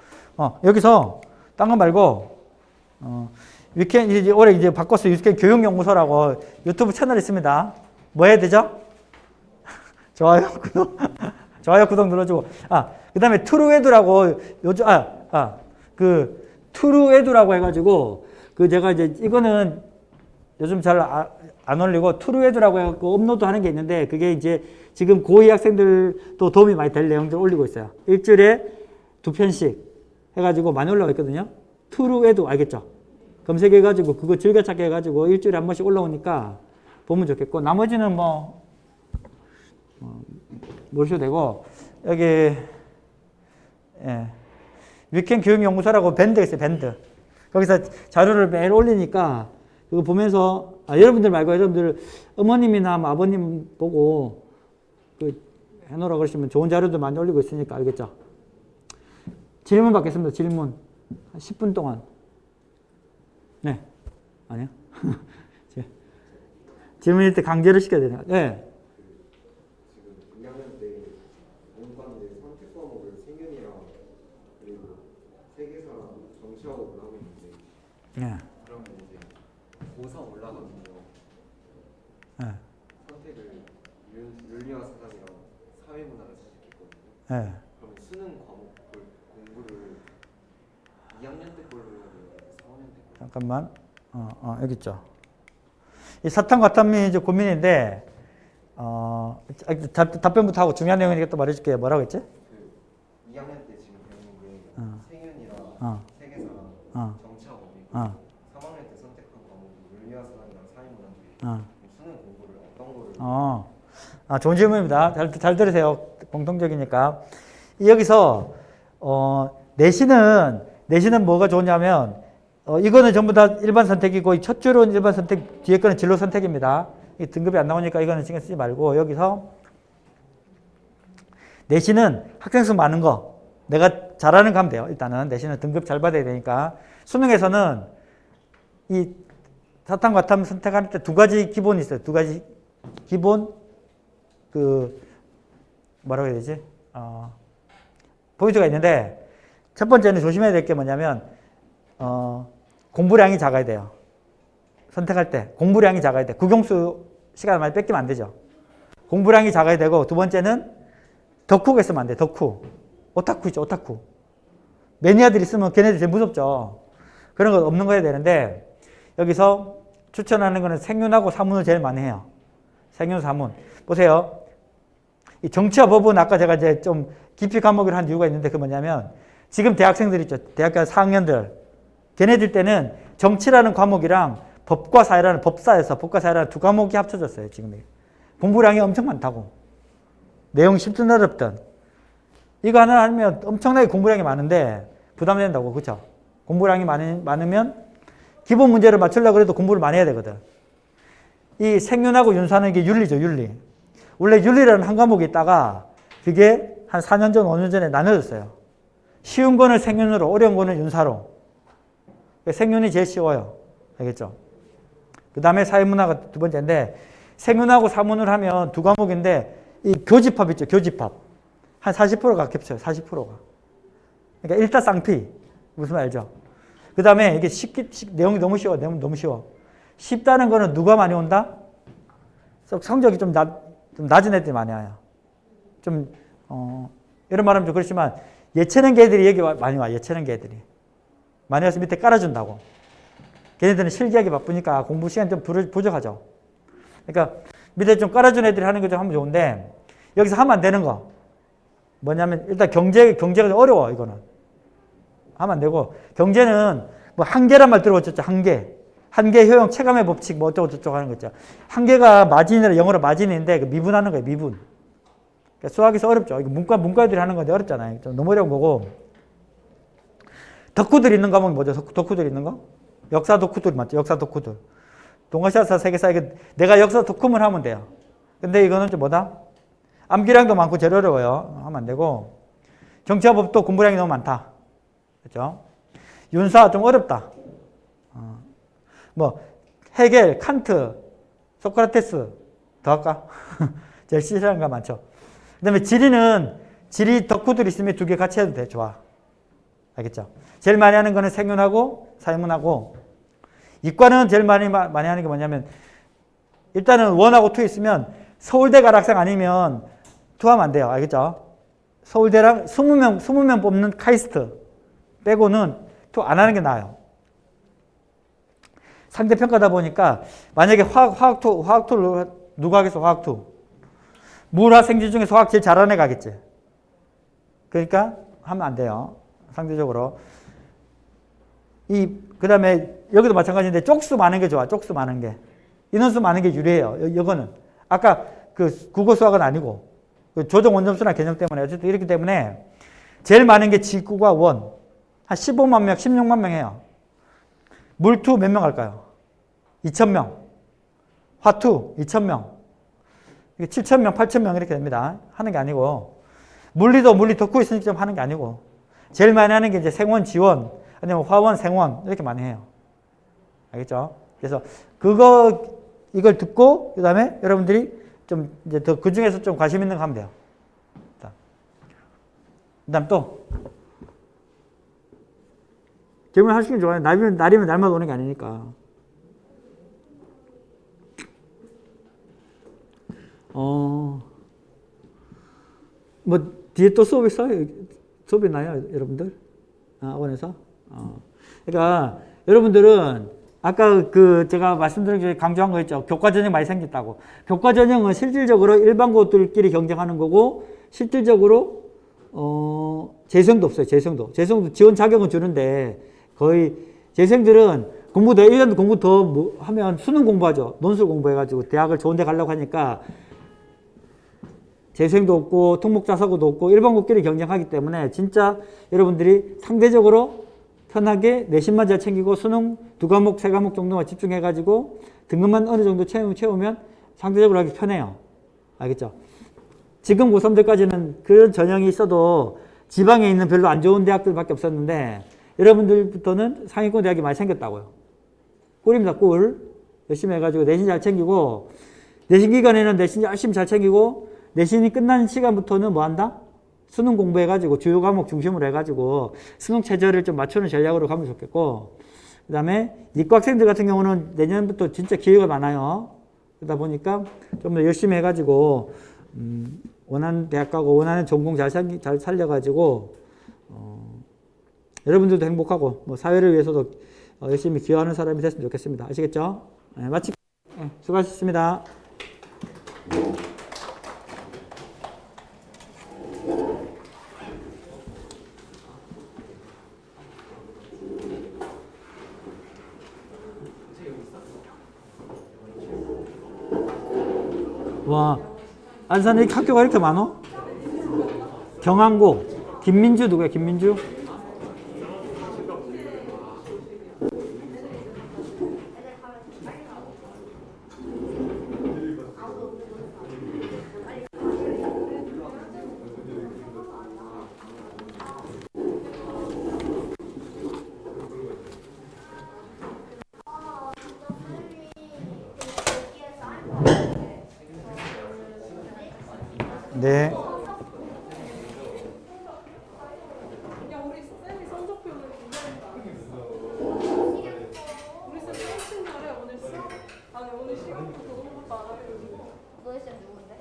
여기서, 딴 거 말고, 이제 올해 이제 바꿨어요. 유스캔 교육연구소라고 유튜브 채널 있습니다. 뭐 해야 되죠? 좋아요, 구독. 좋아요, 구독 눌러주고. 그 다음에 트루에듀라고 요즘, 트루에듀라고 해가지고, 제가 이제, 이거는 요즘 잘 안 올리고, 트루에듀라고 해갖고 업로드 하는 게 있는데, 그게 이제 지금 고2 학생들도 도움이 많이 될 내용들 올리고 있어요. 일주일에 2편씩 해가지고 많이 올라와 있거든요. 트루에듀, 알겠죠? 검색해가지고, 그거 즐겨찾기 해가지고 일주일에 한 번씩 올라오니까 보면 좋겠고, 나머지는 모르셔도 되고, 여기, 위켄 교육연구소라고 밴드가 있어요, 밴드. 거기서 자료를 매일 올리니까, 그거 보면서, 여러분들 말고 여러분들 어머님이나 아버님 보고, 해놓으라 그러시면 좋은 자료도 많이 올리고 있으니까 알겠죠? 질문 받겠습니다, 질문. 한 10분 동안. 네. 아니요? 질문일 때 강제로 시켜야 되나? 네. 이제 고3 올라가면요. 네. 선택을 윤리와 사상이랑 사회문화를 선택했거든요. 네. 그러면 수능 과목 공부를 2학년 때 걸로 해야 돼요? 4학년 때 걸로? 잠깐만. 여기 있죠. 이 사탐과탐이 이제 고민인데, 답변부터 하고 중요한 내용이니까 또 말해줄게요. 뭐라고 했지? 그 2학년 때 지금 배우는 게 생윤이랑 세계사랑 정치학원이고 3학년 때 선택한 과목이 윤리와 사상이랑 사회문화인데 수능 공부를 어떤 거를 좋은 질문입니다. 잘 들으세요. 공통적이니까. 여기서, 내신은 뭐가 좋냐면, 이거는 전부 다 일반 선택이고, 이 첫 줄은 일반 선택, 뒤에 거는 진로 선택입니다. 이 등급이 안 나오니까 이거는 신경 쓰지 말고, 여기서, 내신은 학생 수 많은 거, 내가 잘하는 거 하면 돼요. 일단은. 내신은 등급 잘 받아야 되니까. 수능에서는 이 사탐과 탐 선택할 때 두 가지 기본이 있어요. 두 가지 기본, 뭐라고 해야 되지? 포인트가 있는데, 첫 번째는 조심해야 될 게 뭐냐면, 공부량이 작아야 돼요. 선택할 때. 공부량이 작아야 돼. 국영수 시간을 많이 뺏기면 안 되죠. 공부량이 작아야 되고, 두 번째는 덕후가 있으면 안 돼. 덕후. 오타쿠 있죠, 오타쿠. 매니아들이 있으면 걔네들 제일 무섭죠. 그런 거 없는 거 해야 되는데, 여기서 추천하는 거는 생윤하고 사문을 제일 많이 해요. 생윤, 사문. 보세요. 이 정치와 법은 아까 제가 이제 좀 깊이 과목을 한 이유가 있는데, 그 뭐냐면, 지금 대학생들 있죠. 대학교 4학년들. 걔네들 때는 정치라는 과목이랑 법과 사회라는 법과 사회라는 두 과목이 합쳐졌어요. 지금 공부량이 엄청 많다고. 내용이 쉽든 어렵든. 이거 하나 하면 엄청나게 공부량이 많은데 부담된다고. 그렇죠? 공부량이 많으면 기본 문제를 맞추려고 해도 공부를 많이 해야 되거든. 이 생윤하고 윤사는 이게 윤리죠. 윤리. 원래 윤리라는 한 과목이 있다가 그게 한 4년 전, 5년 전에 나눠졌어요. 쉬운 거는 생윤으로, 어려운 거는 윤사로. 생윤이 제일 쉬워요. 알겠죠? 그 다음에 사회문화가 두 번째인데, 생윤하고 사문을 하면 두 과목인데, 이 교집합 있죠, 교집합. 한 40%가 겹쳐요, 40%가. 그러니까 일타쌍피. 무슨 말 알죠? 그 다음에 이게 내용이 너무 쉬워, 너무 쉬워. 쉽다는 거는 누가 많이 온다? 성적이 좀 낮은 애들이 많이 와요. 이런 말하면 좀 그렇지만, 예체능 개들이 여기 많이 와, 예체능 개들이. 많이 와서 밑에 깔아준다고. 걔네들은 실기하기 바쁘니까 공부 시간 좀 부족하죠. 그러니까 밑에 좀 깔아준 애들이 하는 거 좀 하면 좋은데, 여기서 하면 안 되는 거. 뭐냐면, 일단 경제가 좀 어려워, 이거는. 하면 안 되고, 경제는 뭐 한계란 말 들어봤죠, 한계. 한계 효용 체감의 법칙 뭐 어쩌고저쩌고 하는 거 있죠. 한계가 마진이라 영어로 마진인데, 미분하는 거예요, 미분. 그러니까 수학에서 어렵죠. 이거 문과들이 하는 건데 어렵잖아요. 좀 너무 어려운 거고. 덕후들 있는 과목이 뭐죠? 덕후들 있는 거? 역사 덕후들 맞죠? 역사 덕후들. 동아시아사, 세계사, 이거 내가 역사 덕후만 하면 돼요. 근데 이거는 좀 뭐다? 암기량도 많고 제일 어려워요. 하면 안 되고. 정치와 법도 공부량이 너무 많다. 그렇죠? 윤사 좀 어렵다. 헤겔, 칸트, 소크라테스 더 할까? 제일 싫어하는 거 많죠. 그 다음에 지리 덕후들 있으면 두 개 같이 해도 돼. 좋아. 알겠죠? 제일 많이 하는 거는 생윤하고 사회문하고, 이과는 제일 많이 하는 게 뭐냐면, 일단은 1하고 2 있으면 서울대 갈 학생 아니면 2 하면 안 돼요. 알겠죠? 서울대랑 20명 뽑는 카이스트 빼고는 2 안 하는 게 나아요. 상대평가다 보니까 만약에 화학 2를 누가 하겠어? 화학 2. 물화생지 중에서 화학 제일 잘하는 애가 하겠지. 그러니까 하면 안 돼요. 상대적으로. 그 다음에 여기도 마찬가지인데 쪽수 많은 게 좋아. 쪽수 많은 게. 인원수 많은 게 유리해요. 이거는. 아까 그 국어 수학은 아니고. 그 조정 원점수나 개념 때문에. 어쨌든 이렇기 때문에 제일 많은 게 지구가 원. 한 15만 명, 16만 명 해요. 물투 몇 명 할까요? 2,000명. 화투 2,000명. 7,000명, 8,000명 이렇게 됩니다. 하는 게 아니고. 물리 덕후 있으니까 좀 하는 게 아니고. 제일 많이 하는 게 이제 생원, 지원, 아니면 화원, 생원 이렇게 많이 해요. 알겠죠? 그래서 이걸 듣고 그 다음에 여러분들이 좀 이제 더 그 중에서 좀 관심 있는 거 하면 돼요. 그다음 또 질문 하시면 좋아요. 날이면 날마다 오는 게 아니니까. 뭐 뒤에 또 수업 있어요? 수업 있나요, 여러분들? 학원에서? 그러니까 여러분들은 아까 그 제가 말씀드린 게 강조한 거 있죠. 교과 전형 많이 생겼다고. 교과 전형은 실질적으로 일반고들끼리 경쟁하는 거고 실질적으로 재수생도 없어요. 재수생도 지원 자격은 주는데 거의 재수생들은 공부 더 1년 공부 더 뭐 하면 수능 공부하죠. 논술 공부해가지고 대학을 좋은 데 가려고 하니까 재수생도 없고 통목자사고도 없고 일반고끼리 경쟁하기 때문에 진짜 여러분들이 상대적으로 편하게 내신만 잘 챙기고 수능 2과목, 3과목 정도만 집중해가지고 등급만 어느 정도 채우면 상대적으로 하기 편해요. 알겠죠? 지금 고3들까지는 그런 전형이 있어도 지방에 있는 별로 안 좋은 대학들밖에 없었는데 여러분들부터는 상위권 대학이 많이 생겼다고요. 꿀입니다, 꿀. 열심히 해가지고 내신 잘 챙기고 내신 기간에는 내신 열심히 잘 챙기고 내신이 끝난 시간부터는 뭐 한다? 수능 공부해가지고 주요 과목 중심으로 해가지고 수능 체제를 좀 맞추는 전략으로 가면 좋겠고 그 다음에 이과 학생들 같은 경우는 내년부터 진짜 기회가 많아요. 그러다 보니까 좀 더 열심히 해가지고 원하는 대학 가고 원하는 전공 잘 살려가지고 여러분들도 행복하고 뭐 사회를 위해서도 열심히 기여하는 사람이 됐으면 좋겠습니다. 아시겠죠? 네, 마치고 수고하셨습니다. 와, 안산에 학교가 이렇게 많어? 경항고, 김민주 누구야? 김민주? 네. 그냥 우리 쌤이 성적표를 준비했다. 우리 쌤 성신 날에 오늘 시험, 아니 오늘 시간부터 그런 것도 안 하고. 너희 쌤 누군데?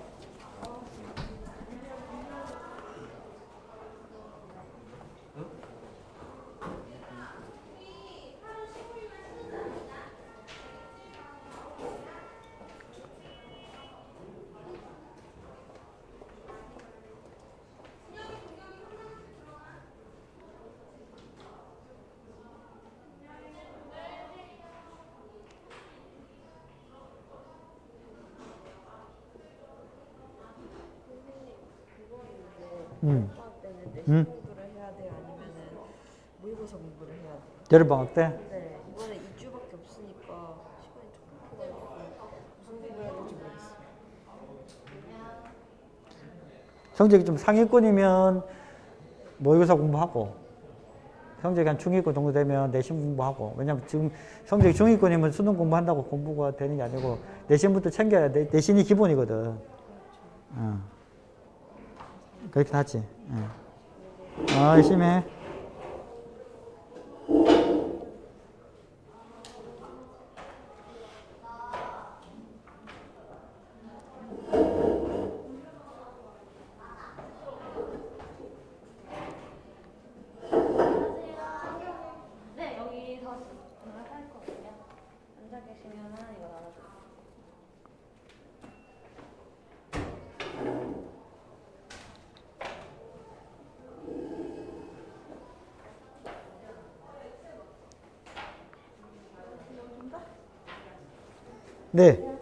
방학 때는 내신 공부를 해야 돼요? 아니면은 모의고사 공부를 해야 돼요? 여름방학 때? 네, 이번에 2주밖에 없으니까 시간이 좀 바빠가지고 무슨 공부를 해야 될지 모르겠어요. 성적이 좀 상위권이면 모의고사 공부하고 성적이 한 중위권 정도 되면 내신 공부하고 왜냐면 지금 성적이 중위권이면 수능 공부한다고 공부가 되는 게 아니고 내신부터 챙겨야 돼. 내신이 기본이거든. 그렇게 하지. 열심히 해. 네, 여기 더 할 거거든요. 앉아 계시면은 이거 나눠드릴게요. 네.